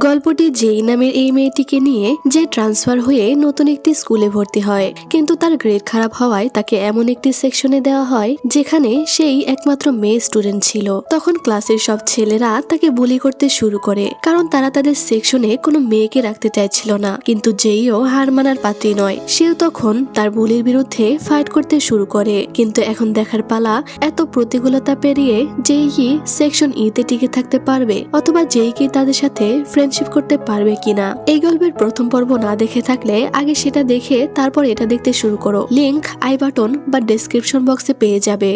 গল্পটি জেই নামের এই মেয়েটিকে নিয়ে যে ট্রান্সফার হয়ে নতুন একটি স্কুলে ভর্তি হয়, কিন্তু তার গ্রেড খারাপ হওয়ায় তাকে এমন একটি সেকশনে দেওয়া হয় যেখানে সেই একমাত্র মেয়ে স্টুডেন্ট ছিল। তখন ক্লাসের সব ছেলেরা তাকে বুলি করতে শুরু করে, কারণ তারা তাদের সেকশনে কোনো মেয়েকে রাখতে চাইছিল না। কিন্তু জেইও হার মানার পাত্রী নয়, সেও তখন তার বুলির বিরুদ্ধে ফাইট করতে শুরু করে। কিন্তু এখন দেখার পালা এত প্রতিকূলতা পেরিয়ে জেই কি সেকশন তে টিকে থাকতে পারবে, অথবা জেই কি তাদের সাথে ফ্রেন্ডশিপ করতে পারবে কিনা। এই গল্পের প্রথম পর্ব না দেখে থাকলে আগে সেটা দেখে তারপর এটা দেখতে শুরু করো। লিংক আই বাটন বা ডেসক্রিপশন বক্সে পেয়ে যাবে।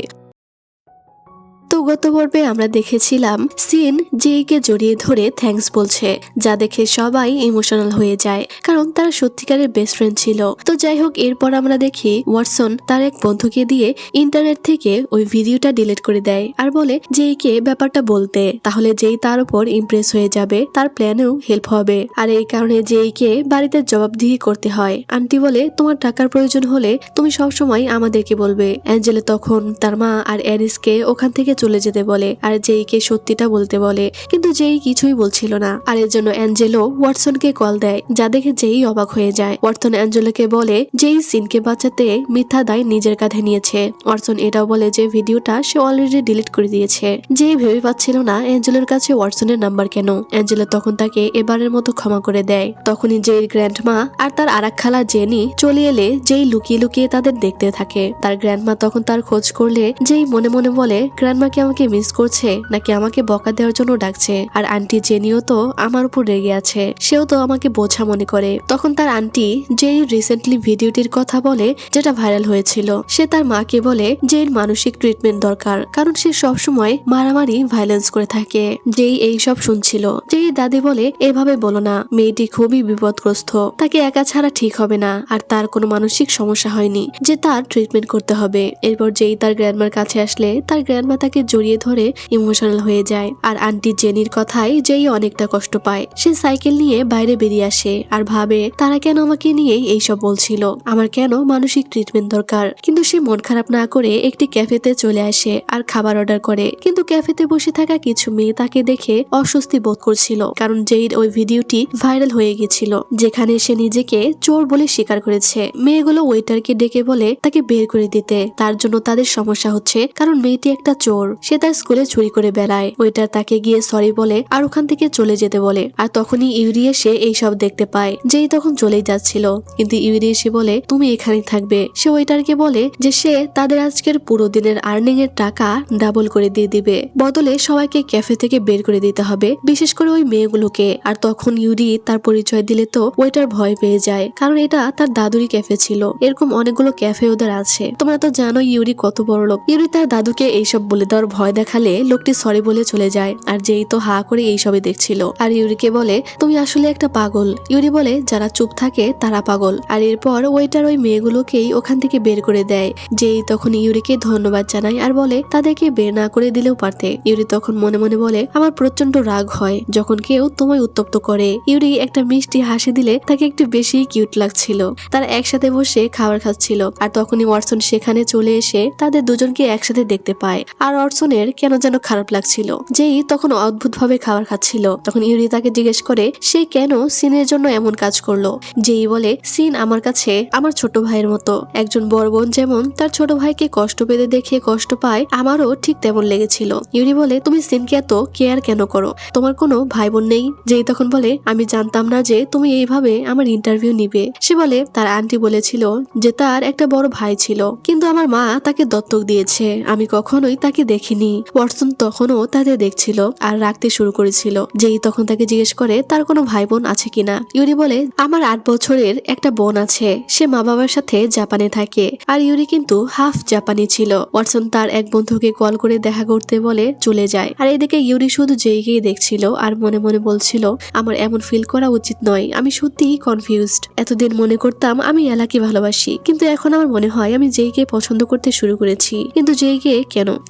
তো গত পর্বে আমরা দেখেছিলাম সিন জেইকে জড়িয়ে ধরে থ্যাঙ্কস বলছে, যা দেখে সবাই ইমোশনাল হয়ে যায়, কারণ তারা সত্যিকারের বেস্ট ফ্রেন্ড ছিল। তো যাই হোক, এরপর আমরা দেখি ওয়াটসন তার এক বন্ধুকে দিয়ে ইন্টারনেট থেকে ওই ভিডিওটা ডিলিট করে দেয় আর বলে জেইকে ব্যাপারটা বলতে, তাহলে জেই তার উপর ইমপ্রেস হয়ে যাবে, তার প্ল্যানেও হেল্প হবে। আর এই কারণে জেইকে বাড়িতে জবাবদিহি করতে হয়। আন্টি বলে, তোমার টাকার প্রয়োজন হলে তুমি সবসময় আমাদেরকে বলবে। অ্যাঞ্জেলা তখন তার মা আর অ্যারিসকে ওখান থেকে চলে যেতে বলে আর জেইকে সত্যিটা বলতে বলে, কিন্তু জেই কিছুই বলছিল না। আর এর জন্য অ্যাঞ্জেলো ওয়াটসনকে কল দেয়, যা দেখে জেই অবাক হয়ে যায়। ওয়াটসন অ্যাঞ্জেলোকে বলে জেই সিনকে বাঁচাতে মিথ্যা দায় নিজের কাঁধে নিয়েছে। ওয়াটসন এটাও বলে যে ভিডিওটা সে অলরেডি ডিলিট করে দিয়েছে। জেই ভেবে পাচ্ছিল না অ্যাঞ্জেলোর কাছে ওয়াটসনের নাম্বার কেন। অ্যাঞ্জেলো তখন তাকে এবারের মতো ক্ষমা করে দেয়। তখনই জেইর গ্র্যান্ডমা আর তার আরেক খালা জেনি চলে এলে জেই লুকিয়ে লুকিয়ে তাদের দেখতে থাকে। তার গ্র্যান্ডমা তখন তার খোঁজ করলে জেই মনে মনে বলে, গ্র্যান্ডমা কি আমাকে মিস করছে নাকি আমাকে বকা দেওয়ার জন্য ডাকছে। আর আন্টি জেনিও তো আমার উপর রেগে আছে, সেও তো আমাকে বোঝা মনে করে। তখন তার আন্টি জেই রিসেন্টলি ভিডিওটির কথা বলে যেটা ভাইরাল হয়েছিল। সে তার মাকে বলে জেইর মানসিক ট্রিটমেন্ট দরকার, কারণ সে সবসময় মারামারি ভাইলেন্স করে থাকে। জেই এই সব শুনছিল। জেই দাদি বলে, এভাবে বলো না, মেয়েটি খুবই বিপদগ্রস্ত, তাকে একা ছাড়া ঠিক হবে না, আর তার কোনো মানসিক সমস্যা হয়নি যে তার ট্রিটমেন্ট করতে হবে। এরপর জেই তার গ্র্যান্ডমার কাছে আসলে তার গ্র্যান্ডমা তাকে জড়িয়ে ধরে ইমোশনাল হয়ে যায়। আর আন্টি জেনির কথায় জেই অনেকটা কষ্ট পায়। সে সাইকেল নিয়ে বাইরে বেরিয়ে আসে আর ভাবে তারা কেন আমাকে নিয়ে এইসব বলছিল, আমার কেন মানসিক ট্রিটমেন্ট দরকার। কিন্তু সে মন খারাপ না করে একটি ক্যাফেতে চলে আসে আর খাবার অর্ডার করে। কিন্তু ক্যাফেতে বসে থাকা কিছু মেয়ে তাকে দেখে অস্বস্তি বোধ করছিল, কারণ জেইর ওই ভিডিওটি ভাইরাল হয়ে গেছিল যেখানে সে নিজেকে চোর বলে স্বীকার করেছে। মেয়েগুলো ওয়েটারকে ডেকে বলে তাকে বের করে দিতে, তার জন্য তাদের সমস্যা হচ্ছে কারণ মেয়েটি একটা চোর, সে তার স্কুলে চুরি করে বেড়ায়। ওয়েটার তাকে গিয়ে সরি বলে আর ওখান থেকে চলে যেতে বলে। আর তখনই ইউরি এসে এইসব দেখতে পায়। যেই তখন চলেই যাচ্ছিল, কিন্তু ইউরি এসে বলে তুমি এখানেই থাকবে। সে ওয়েটারকে বলে যে সে তাদের আজকের পুরো দিনের আর্নিং এর টাকা ডাবল করে দিয়ে দিবে, বদলে সবাইকে ক্যাফে থেকে বের করে দিতে হবে, বিশেষ করে ওই মেয়েগুলোকে। আর তখন ইউরি তার পরিচয় দিলে তো ওয়েটার ভয় পেয়ে যায়, কারণ এটা তার দাদুরই ক্যাফে ছিল। এরকম অনেকগুলো ক্যাফে ওদের আছে, তোমরা তো জানো ইউরি কত বড় লোক। ইউরি তার দাদুকে এইসব বলে দেওয়ার ভয় দেখালে লোকটি সরি বলে চলে যায়। আর যেই তো হা করে এইসবই দেখছিল আর ইউরিকে বলে তুমি আসলে একটা পাগল। ইউরি বলে যারা চুপ থাকে তারা পাগল। আর এরপর ওয়েটার ওই মেয়েগুলোকেই ওখান থেকে বের করে দেয়। যেই তখন ইউরিকে ধন্যবাদ জানায় আর বলে তাদেরকে বের না করে দিলেও পারতে। ইউরি তখন মনে মনে বলে আমার প্রচন্ড রাগ হয় যখন কেউ তোমায় উত্তপ্ত করে। ইউরি একটা মিষ্টি হাসি দিলে তাকে একটু বেশি কিউট লাগছিল। তারা একসাথে বসে খাবার খাচ্ছিল আর তখনই ওয়াটসন সেখানে চলে এসে তাদের দুজনকে একসাথে দেখতে পায়। আর ওয়াটসনের কেন যেন খারাপ লাগছিল। যেই তখন অদ্ভুত ভাবে খাবার খাচ্ছিল। তখন ইউরি তাকে জিজ্ঞেস করে সে কেন সিনের জন্য এমন কাজ করলো। যেই বলে সিন আমার কাছে আমার ছোট ভাইয়ের মতো, একজন বড় বোন যেমন তার ছোট ভাইকে কষ্ট পেতে দেখে কষ্ট পায়, আমারও ঠিক তেমন লেগেছিল। ইউরি বলে তুমি সিনকে এত কেয়ার কেন করো, তোমার কোনো ভাই বোন নেই। যেই তখন বলে আমি জানতাম না যে তুমি এইভাবে আমার ইন্টারভিউ নিবে। সে বলে তার আন্টি বলেছিল যে তার একটা বড় ভাই ছিল, কিন্তু আমার মা তাকে দত্তক দিয়েছে, আমি কখনোই তাকে দেখিনি। ওয়াটসন তখনও তাদের দেখছিল আর রাখতে শুরু করেছিল। যেই তখন তাকে জিজ্ঞেস করে তার কোনো ভাই বোন আছে কিনা। ইউরি বলে আমার 8 বছরের একটা বোন আছে, সে মা বাবার সাথে জাপানে থাকে। আর ইউরি কিন্তু হাফ জাপানি ছিল। ওয়াটসন তার এক বন্ধুকে কল করে দেখা করতে বলে চলে যায়। আর এদিকে ইউরি শুধু জেইকেই দেখছিল আর মনে মনে বলছিল আমার এমন ফিল করা উচিত নয়, আমি সত্যিই কনফিউজড। এতদিন মনে করতাম আমি এলাকে ভালোবাসি, কিন্তু এখন আমার মনে হয় আমি জেইকে পছন্দ করতে শুরু করেছি। কিন্তু জেইকে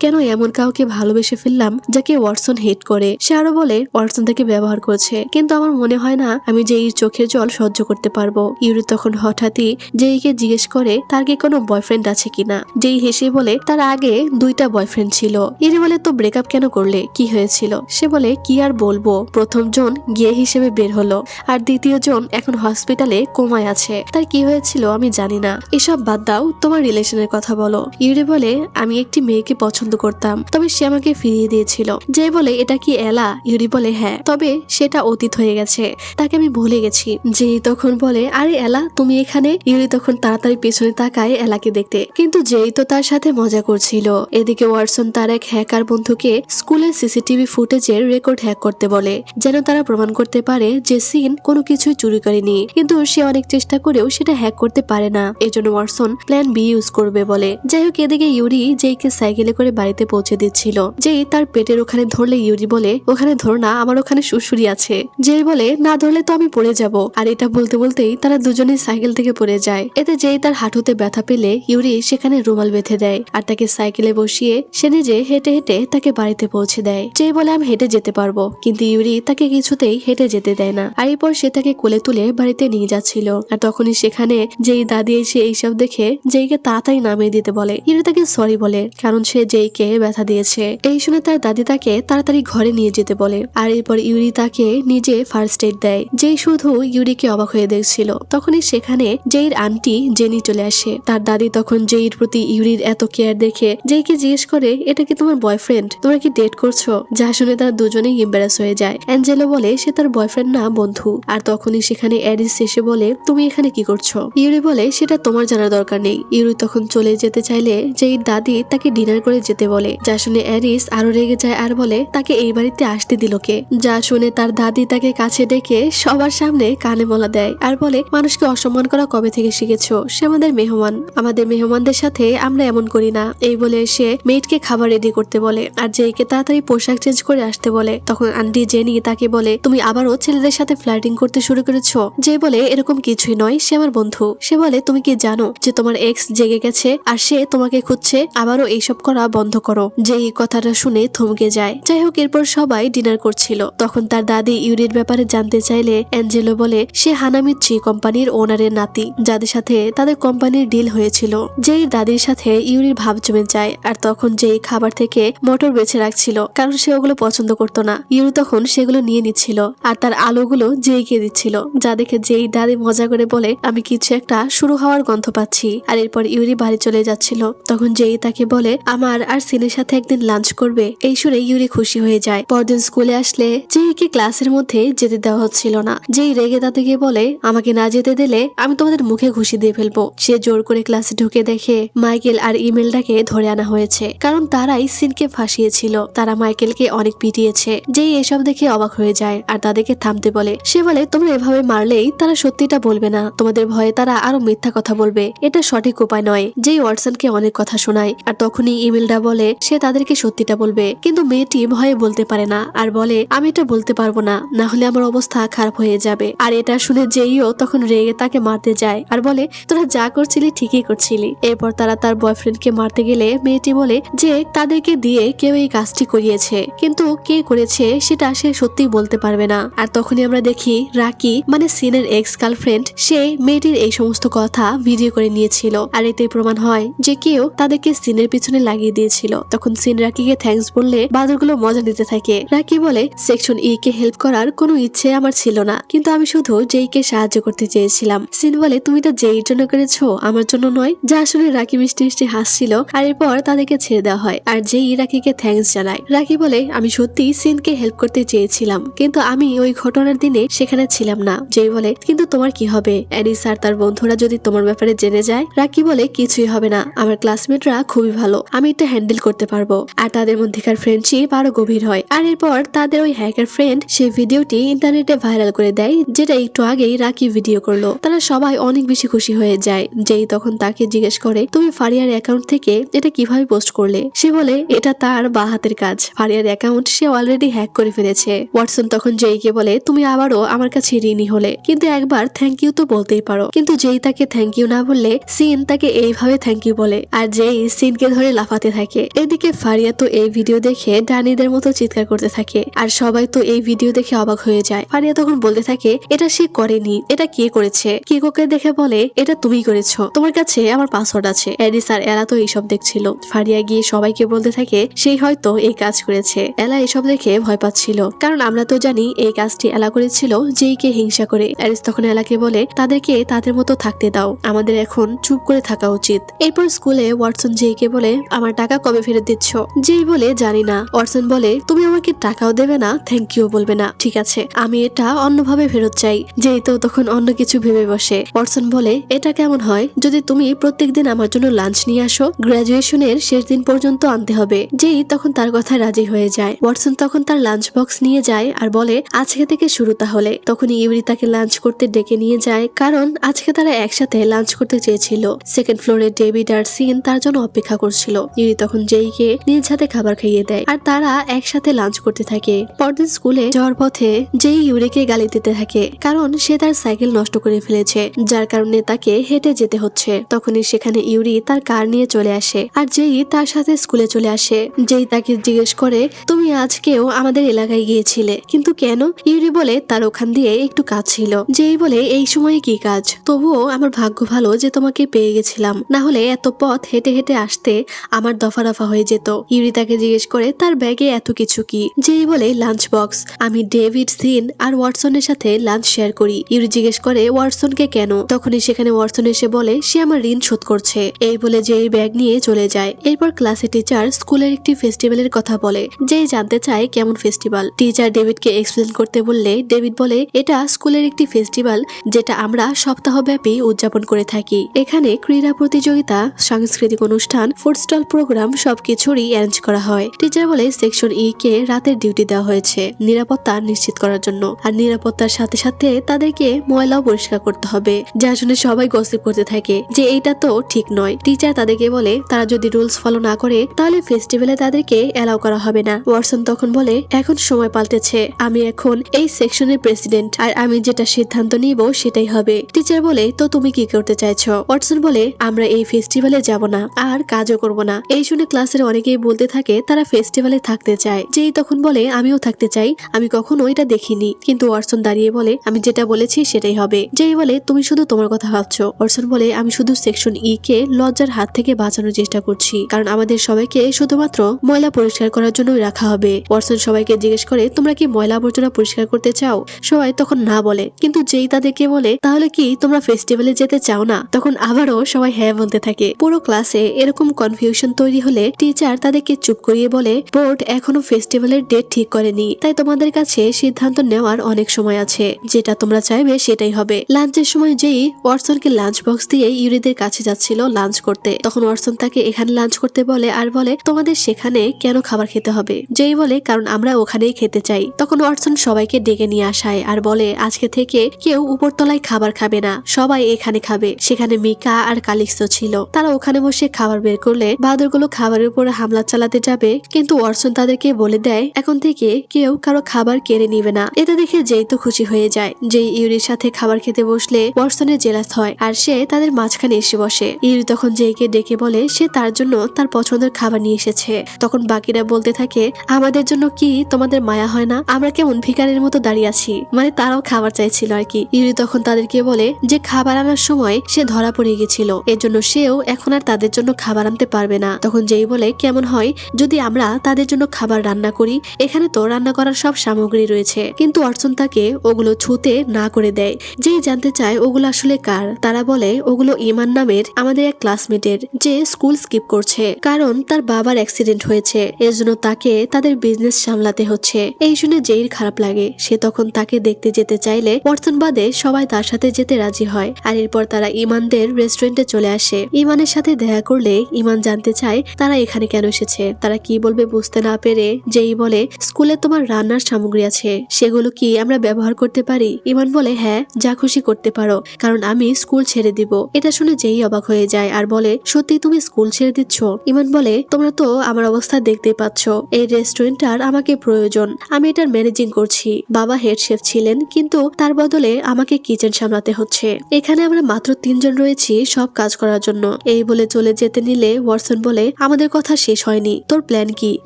কেন এমন কাউকে ভালোবেসে ফেললাম যাকে ওয়াটসন হেট করে। সে আরো বলে ওয়াটসন তাকে ব্যবহার করছে, কিন্তু আমার মনে হয় না আমি জেইর চোখের জল সহ্য করতে পারবো। ইউরি তখন হঠাৎই জেইকে জিজ্ঞেস করে তার কি কোনো বয়ফ্রেন্ড আছে কিনা। জেই হেসে বলে তার আগে 2টা বয়ফ্রেন্ড ছিল। ইউরি বলে তো ব্রেকআপ কেন করলে, কি হয়েছিল? সে বলে কি আর বলবো, প্রথম জন গে হিসেবে বের হলো, আর দ্বিতীয় জন এখন হসপিটালে কোমায় আছে। তার কি হয়েছিল আমি জানি না, এসব বাদ দাও, তোমার রিলেশনের কথা বলো। ইউরি বলে আমি একটি মেয়েকে পছন্দ করতাম, তবে সে আমাকে ফিরিয়ে দিয়েছিল। যে বলে এটা কি এলা? ইউরি বলে হ্যাঁ, তবে সেটা অতীত হয়ে গেছে, তাকে আমি ভুলে গেছি। যে তখন বলে আরে এলা তুমি এখানে? ইউরি তখন তাড়াতাড়ি পেছনে তাকায় এলাকে দেখতে, কিন্তু যেই তো তার সাথে মজা করছিল। এদিকে ওয়াটসন তার এক হ্যাকার বন্ধুকে স্কুলের সিসিটিভি ফুটেজের রেকর্ড হ্যাক করতে বলে, যেন তারা প্রমাণ করতে পারে যে সিন কোনো কিছুই চুরি করেনি। কিন্তু সে অনেক চেষ্টা করেও সেটা হ্যাক করতে পারে না, এজন্য ওয়াটসন প্ল্যান বি ইউজ করবে বলে। যাই হোক, এদিকে ইউরি জেইকে সাইকেলে করে বাড়িতে পৌঁছে দিচ্ছিল। যেই তার পেটের ওখানে ধরলে ইউরি বলে ওখানে ধর না, আমার ওখানে সুড়সুড়ি আছে। যেই বলে না ধরলে তো আমি পড়ে যাব। আর এটা বলতে বলতেই তারা দুজনেই সাইকেল থেকে পড়ে যায়। এতে যেই তার হাঁটুতে ব্যথা পেলে ইউরি সেখানে রুমাল বেঁধে দেয় আর তাকে সাইকেলে বসিয়ে সে নিজে হেঁটে হেঁটে তাকে বাড়িতে পৌঁছে দেয়। যেই বলে আমি হেঁটে যেতে পারবো, কিন্তু ইউরি তাকে কিছুতেই হেঁটে যেতে দেয় না। আর এরপর সে তাকে কোলে তুলে বাড়িতে নিয়ে যাচ্ছিল, আর তখনই সেখানে যেই দাদি এসে এইসব দেখে জেইকে তাড়াতাড়ি নামিয়ে দিতে বলে। ইউরি তাকে সরি বলে, কারণ সে জেইকে ব্যথা দিয়েছে। এই শুনে তার দাদি তাকে তাড়াতাড়ি ঘরে নিয়ে যেতে বলে, আর এরপর ইউরি তাকে নিজে ফার্স্ট এড দেয়। যেই শুধু ইউরিকে অবাক হয়ে দেখছিল, তখনই সেখানে জেইর আন্টি জেনি চলে আসে। তার দাদি তখন জেইর প্রতি ইউরির এত কেয়ার দেখে জেইকে জিজ্ঞেস করে এটা কি তোমার বয়ফ্রেন্ড, তোমরা কি ডেট করছো? যা শুনে তারা দুজনেই এম্বারাস হয়ে যায়। অ্যাঞ্জেলো বলে সে তার বয়ফ্রেন্ড না, বন্ধু। আর তখনই সেখানে অ্যারিস এসে বলে তুমি এখানে কি করছো? ইউরি বলে সেটা তোমার জানার দরকার নেই। ইউরি তখন চলে যেতে চাইলে জেইর দাদি তাকে ডিনার করে যেতে বলে, যা শুনে অ্যারিস আরো রেগে যায় আর বলে তাকে এই বাড়িতে আসতে দিল কে? যা শুনে তার দাদি তাকে কাছে ডেকে সবার সামনে কানে মলা দেয় আর বলে মানুষকে অসম্মান করা কবে থেকে শিখেছো? সে আমাদের মেহমান, আমাদের মেহমানদের সাথে আমরা এমন করি না। এই বলে সে মেয়েটকে খাবার রেডি করতে বলে আর জেইকে তাড়াতাড়ি পোশাক চেঞ্জ করে আসতে বলে। তখন আন্টি জেনি তাকে বলে তুমি আবারও ছেলেদের সাথে ফ্লার্টিং করতে শুরু করেছো? যে বলে এরকম কিছুই নয়, সে আমার বন্ধু। সে বলে তুমি কি জানো যে তোমার এক্স জেগে গেছে আর সে তোমাকে খুঁজছে? আবারও এইসব করা বন্ধ করো। যে এই কথাটা শুনে থমকে যায়। যাই হোক, এরপর সবাই ডিনার করছিল। তখন তার দাদি ইউরির ব্যাপারে জানতে চাইলে অ্যাঞ্জেলো বলে সে হানামিচ্ছি কোম্পানির ওনারের নাতি, যাদের সাথে তাদের কোম্পানির ডিল হয়েছিল। যেই দাদির সাথে ইউরির ভাব জমে যায়। আর তখন যেই খাবার থেকে মটর বেছে রাখছিল, কারণ সে ওগুলো পছন্দ করতো না। ইউরি তখন সেগুলো নিয়ে নিচ্ছিল আর তার আলুগুলো জেইকে দিচ্ছিল, যা দেখে যেই দাদি মজা করে বলে আমি কিছু একটা শুরু হওয়ার গন্ধ পাচ্ছি। আর এরপর ইউরি বাড়ি চলে যাচ্ছিল। তখন যেই তাকে বলে আমার আর সিনের সাথে একদিন লাঞ্চ করবে। এই শুনে ইউরি খুশি হয়ে যায়। পরদিন স্কুলে আসলে জেইকে ক্লাসের মধ্যে যেতে দেওয়া হচ্ছিল না। যেই রেগে দাদিকে বলে আমাকে না যেতে দিলে আমি তোমাদের মুখে ঘুষি দিয়ে ফেলবো। সে জোর করে ক্লাসে ঢুকে দেখে মাইকেল আর ইমেলটাকে ধরে আনা হয়েছে, কারণ তারাই সিনকে ফাঁসিয়েছিল। তারা মাইকেলকে অনেক পিটিয়েছে। যেই এসব দেখে অবাক হয়ে যায় আর তাদেরকে থামতে বলে। সে বলে তোমরা এভাবে মারলেই তারা সত্যিটা বলবে না, তোমাদের ভয়ে তারা আরো মিথ্যা কথা বলবে, এটা সঠিক উপায় নয়। যেই ওয়াটসনকে অনেক কথা শোনায় আর তখনই ইমেলটা বলে সে তাদেরকে সত্যিটা বলবে, কিন্তু মেয়েটি ভয়ে বলতে পারে না আর বলে আমি এটা বলতে পারবো না, না হলে আমার অবস্থা খারাপ হয়ে যাবে। আর এটা শুনে যেইও তখন রেগে তাকে মারতে যায় আর বলে তোরা যা করছিলি ঠিকই করছিলি। এরপর তারা তার বয়ফ্রেন্ডকে মারতে গেলে মেয়েটি বলে যে তাদেরকে দিয়ে কেউ এই কাজটি করিয়েছে, কিন্তু কে করেছে সেটা সে সত্যি বলতে পারবে না। আর তখনই আমরা দেখি রাকি মানে সিনের এক্স গার্লফ্রেন্ড সে মেয়েটির এই সমস্ত কথা ভিডিও করে নিয়েছিল। আর এতে প্রমাণ হয় যে কেউ তাদেরকে সিনের পিছনে লাগিয়ে দিয়েছিল। তখন সিন রাকিকে থ্যাঙ্কস বললে বাদরগুলো মজা নিতে থাকে। রাকি বলে সেকশন ই কে হেল্প করার কোনো ইচ্ছে আমার ছিল না, কিন্তু আমি শুধু জেইকে সাহায্য করতে চেয়েছিলাম। সিন বলে তুমি এটা জেইর জন্য করেছো, আমার জন্য নয়। যা শুনে রাকি মিষ্টি মিষ্টি হাসছিল। আর এরপর তাদেরকে ছেড়ে দেওয়া হয় আর যেই রাকিকে থ্যাঙ্কস জানায়। রাকি বলে আমি সত্যি সিনকে হেল্প করতে চেয়েছিলাম, কিন্তু আমি ওই ঘটনার দিনে সেখানে ছিলাম না। যেই বলে কিন্তু তোমার কি হবে? অ্যানিস আর তার বন্ধুরা যদি তোমার ব্যাপারে জেনে যায়? রাকি বলে কিছুই হবে না, আমার ক্লাসমেটরা খুবই ভালো, আমি এটা হ্যান্ডেল করতে পারবো। আর তাদের মধ্যেকার ফ্রেন্ডশিপ আরো গভীর হয়। আর এরপর তাদের ওই হ্যাকার ফ্রেন্ড সেই ভিডিওটি ইন্টারনেটে ভাইরাল করে দেয়, যেটা একটু আগেই রাকি ভিডিও করলো। তারা সবাই অনেক বেশি খুশি হয়ে যায়। যেই তখন তাকে জিজ্ঞেস করে তুমি ফারিয়ার অ্যাকাউন্ট থেকে এটা কিভাবে পোস্ট করলে? সে বলে এটা তার বাঁ হাতের কাজ, ফারিয়ার অ্যাকাউন্ট সে অলরেডি হ্যাক করে ফেলেছে। ওয়াটসন তখন জেইকে বলে তুমি আবারও আমার কাছে ঋণী হলে, কিন্তু একবার থ্যাংক ইউ তো বলতেই পারো। কিন্তু যেই তাকে থ্যাংক ইউ না বললে সিন তাকে এইভাবে থ্যাংক ইউ বলে আর যেই সিনকে ধরে লাফাতে থাকে। এদিকে ফারিয়া তো এই ভিডিও দেখে ডাইনিদের মতো চিৎকার করতে থাকে আর সবাই তো এই ভিডিও দেখে অবাক হয়ে যায়। ফারিয়া তখন বলতে থাকে এটা সে করেনি, এটা কে করেছে। কিকোকে দেখে বলে এটা তুমিই করেছো, তোমার কাছে আমার পাসওয়ার্ড আছে। অ্যাডিস আর এলা তো এইসব দেখছিল। ফারিয়া গিয়ে সবাইকে বলতে থাকে সেই হয়তো এই কাজ করেছে। এলা এসব দেখে ভয় পাচ্ছিল, কারণ আমরা তো জানি এই কাজটি এলা করেছিল যেইকে হিংসা করে। অ্যাডিস তখন এলাকে বলে তাদেরকে তাদের মতো থাকতে দাও, আমাদের এখন চুপ করে থাকা উচিত। এরপর স্কুলে ওয়াটসন যেইকে বলে আমার টাকা কবে ফেরত দিচ্ছ? যেই বলে জানি না। ওয়াটসন বলে তুমি আমাকে টাকাও দেবে না, থ্যাংক ইউ বলবে না, ঠিক আছে আমি এটা অন্যভাবে ফেরত চাই। যেই তো তখন অন্য কিছু ভেবে বসে। ওয়াটসন বলে এটা কেমন হয় যদি তুমি প্রত্যেকদিন আমার জন্য লাঞ্চ নিয়ে আসো, গ্রাজুয়েশনের শেষ দিন পর্যন্ত আনতে হবে। যেই তখন তার কথা রাজি হয়ে যায়। ওয়াটসন তখন তার লাঞ্চ বক্স নিয়ে যায় আর বলে আজকে থেকে শুরু তাহলে। তখন ইউরি তাকে লাঞ্চ করতে ডেকে নিয়ে যায়, কারণ আজকে তারা একসাথে লাঞ্চ করতে চেয়েছিল। সেকেন্ড ফ্লোরে ডেভিড আর সিন তার জন্য অপেক্ষা করছিল। ইউরি তখন যেইকে নিজ হাতে খাবার খাইয়ে দেয় আর তারা একসাথে লাঞ্চ করতে থাকে। পরদিন স্কুলে যাওয়ার পথে যেই ইউরিকে গালি দিতে থাকে, কারণ সে তার সাইকেল নষ্ট করে ফেলেছে, যার কারণে তাকে হেঁটে যেতে হচ্ছে। তখনই সেখানে ইউরি তার কার নিয়ে চলে আসে আর যেই তার সাথে স্কুলে চলে আসে। যেই তাকে জিজ্ঞেস করে তুমি আজকেও আমাদের এলাকায় গিয়েছিলে, কিন্তু কেন? ইউরি বলে তার ওখান দিয়ে একটু কাজ ছিল। যেই বলে এই সময়ে কি কাজ? তবুও আমার ভাগ্য ভালো যে তোমাকে পেয়ে গেছিলাম, না হলে এত পথ হেঁটে হেঁটে আসতে আমার দফা রফা হয়ে যেত। ইউরি তাকে জিজ্ঞেস করে তার ব্যাগে এত কিছু কি? যেই বলে লাঞ্চ বক্স, আমি ডেভিড, সিন আর ওয়াটসনের সাথে লাঞ্চ শেয়ার করি। ইউরি জিজ্ঞেস করে ওয়াটসনকে কেন? তখনই সেখানে ওয়াটসন এসে বলে সে আমার ঋণ শোধ করছে। এই বলে যেই ব্যাগ নিয়ে চলে যায়। এরপর ক্লাসে টিচার স্কুলের একটি ফেস্টিভ্যালের কথা বলে। যেই জানতে চায় কেমন ফেস্টিভ্যাল। টিচার ডেভিডকে এক্সপ্লেন করতে বললে ডেভিড বলে এটা স্কুলের একটি ফেস্টিভ্যাল যেটা আমরা সপ্তাহব্যাপী উদযাপন করে থাকি। এখানে ক্রীড়া প্রতিযোগিতা, সাংস্কৃতিক অনুষ্ঠান, ফুড স্টল প্রোগ্রাম সবকিছুরই অ্যারেঞ্জ করা হয়। টিচার বলে সেকশন ই কে রাতের ডিউটি দেওয়া হয়েছে নিরাপত্তা নিশ্চিত করার জন্য, আর নিরাপত্তার সাথে সাথে তাদেরকে ময়লাও পরিষ্কার করতে হবে। যার জন্য সবাই গসিপ করতে থাকে যে এইটা তো ঠিক নয়। টিচার তাদেরকে বলে তারা যদি রুলস ফলো না করে তাহলে ফেস্টিভ্যালে তাদেরকে এলাও করা হবে না। ওয়াটসন তখন বলে এখন সময় পাল্টেছে, আমি এখন এই সেকশনের প্রেসিডেন্ট আর আমি যেটা সিদ্ধান্ত নিব সেটাই হবে। টিচার বলে তো তুমি কি করতে চাইছো? ওয়াটসন বলে আমরা এই ফেস্টিভ্যালে যাব না আর কাজও করব না। এই শুনে ক্লাসের অনেকেই বলতে থাকে তারা ফেস্টিভ্যালে থাকতে চায়। যেই তখন বলে আমিও থাকতে চাই, আমি কখনো এটা দেখিনি। কিন্তু ওয়াটসন দাঁড়িয়ে বলে আমি যেটা বলেছি সেটাই হবে। যেই বলে তুমি শুধু তোমার কথা ভাবছো। ওয়াটসন বলে আমি শুধু সেকশন ই কে লজ্জার হাত থেকে বাঁচানোর চেষ্টা করছি, কারণ আমাদের সবাইকে শুধুমাত্র ময়লা পরিষ্কার করার জন্যই রাখা হবে। ওয়াটসন সবাইকে জিজ্ঞেস করে তোমরা কি ময়লা আবর্জনা পরিষ্কার করতে চাও? সবাই তখন না বলে, কিন্তু যেই তাদেরকে বলে তাহলে কি তোমরা ফেস্টিভ্যালে যেতে চাও না? তখন আবারও সবাই হ্যাঁ বলতে থাকে। পুরো ক্লাসে এরকম কনফিউশন তৈরি হলে টিচার তাদেরকে চুপ করিয়ে বলে বোর্ড এখনো ফেস্টিভ্যালের ডেট ঠিক করেনি, তাই তোমাদের কাছে সিদ্ধান্ত নেওয়ার অনেক সময় আছে, যেটা তোমরা চাইবে সেটাই হবে। লাঞ্চের সময় যেই ওয়াটসনকে লাঞ্চ বক্স দিয়ে ইউরিদের কাছে যাচ্ছিল লাঞ্চ করতে, তখন ওয়াটসন তাকে এখানে লাঞ্চ করতে বলে আর বলে তোমাদের সেখানে কেন খাবার খেতে হবে? যেই বলে কারণ আমরা ওখানেই খেতে চাই। তখন ওয়াটসন সবাইকে ডেকে নিয়ে আসায় আর বলে আজকে থেকে কেউ উপরতলায় খাবার খাবে না, সবাই এখানে খাবে। সেখানে মিকা আর কালিক্সো ছিল। তারা ওখানে বসে খাবার বের করলে বাদরগুলো খাবারের উপরে হামলা চালাতে যাবে, কিন্তু ওয়াটসন তাদেরকে বলে দেয় এখন থেকে কেউ কারো খাবার কেড়ে নিবে না। এটা দেখে যেই তো খুশি হয়ে যায়। যেই ইউরির সাথে খাবার খেতে বসলে ওয়াটসনের জেলাস হয় আর সে তাদের মাঝখানে এসে বসে। ইউরি তখন যেইকে ডেকে বলে সে তার জন্য তার পছন্দের খাবার নিয়ে এসেছে। তখন বাকিরা বলতে থাকে আমাদের জন্য কি তোমাদের মায়া হয় না? আমরা কেমন ভিখারির মতো দাঁড়িয়ে আছি, মানে তারাও খাবার চাইছিল আর কি। ইউরি তখন তাদেরকে বলে যে খাবার আনার সময় সে ধরা পড়ে গেছিল, এর জন্য সেও এখন আর তাদের জন্য খাবার আনতে পারবে না। তখন যেই বলে কেমন হয় যদি আমরা তাদের জন্য খাবার রান্না করি, এখানে তো রান্না করার সব সামগ্রী রয়েছে। কিন্তু ওয়াটসন তাকে ওগুলো ছুঁতে না করে দেয়। যেই জানতে চায় ওগুলো আসলে কার, তারা বলে ওগুলো ইমান নামের আমাদের এক ক্লাসমেটের, যে স্কুল স্কিপ করছে কারণ তার বাবার অ্যাক্সিডেন্ট হয়েছে, এর জন্য তাকে তাদের বিজনেস সামলাতে হচ্ছে। এই শুনে যেইর খারাপ লাগে। সে তখন তাকে দেখতে যেতে চাইলে ওয়াটসন বাদে সবাই তার সাথে যেতে রাজি হয়। আর এরপর তারা ইমানদের রেস্টুরেন্টে চলে আসে। ইমানের সাথে দেখা করলে ইমান জানতে চায় তারা এখানে কেন এসেছে। তারা কি বলবে বুঝতে না পেরে যেই বলে স্কুলে তোমার রান্নার সামগ্রী আছে, সেগুলো কি আমরা ব্যবহার করতে পারি? ইমান বলে হ্যাঁ, যা খুশি করতে পারো, কারণ আমি স্কুল ছেড়ে দিব। এটা শুনে যেই অবাক হয়ে যায় আর বলে সত্যি তুমি স্কুল ছেড়ে দিচ্ছ? ইমান বলে তোমরা তো আমার অবস্থা দেখতে পাচ্ছ, এই রেস্টুরেন্টটার আমাকে প্রয়োজন, আমি এটার ম্যানেজিং করছি। বাবা হেড শেফ ছিলেন, কিন্তু তার বদলে আমাকে কিচেন সামলাতে হচ্ছে। এখানে আমরা মাত্র 3 জন রয়েছি সব কাজ করার জন্য। এই বলে চলে যেতে নিলে ওয়াটসন বলে আমাদের ওয়াটসনের কথা শেষ হয়নি, তোর প্ল্যান কি?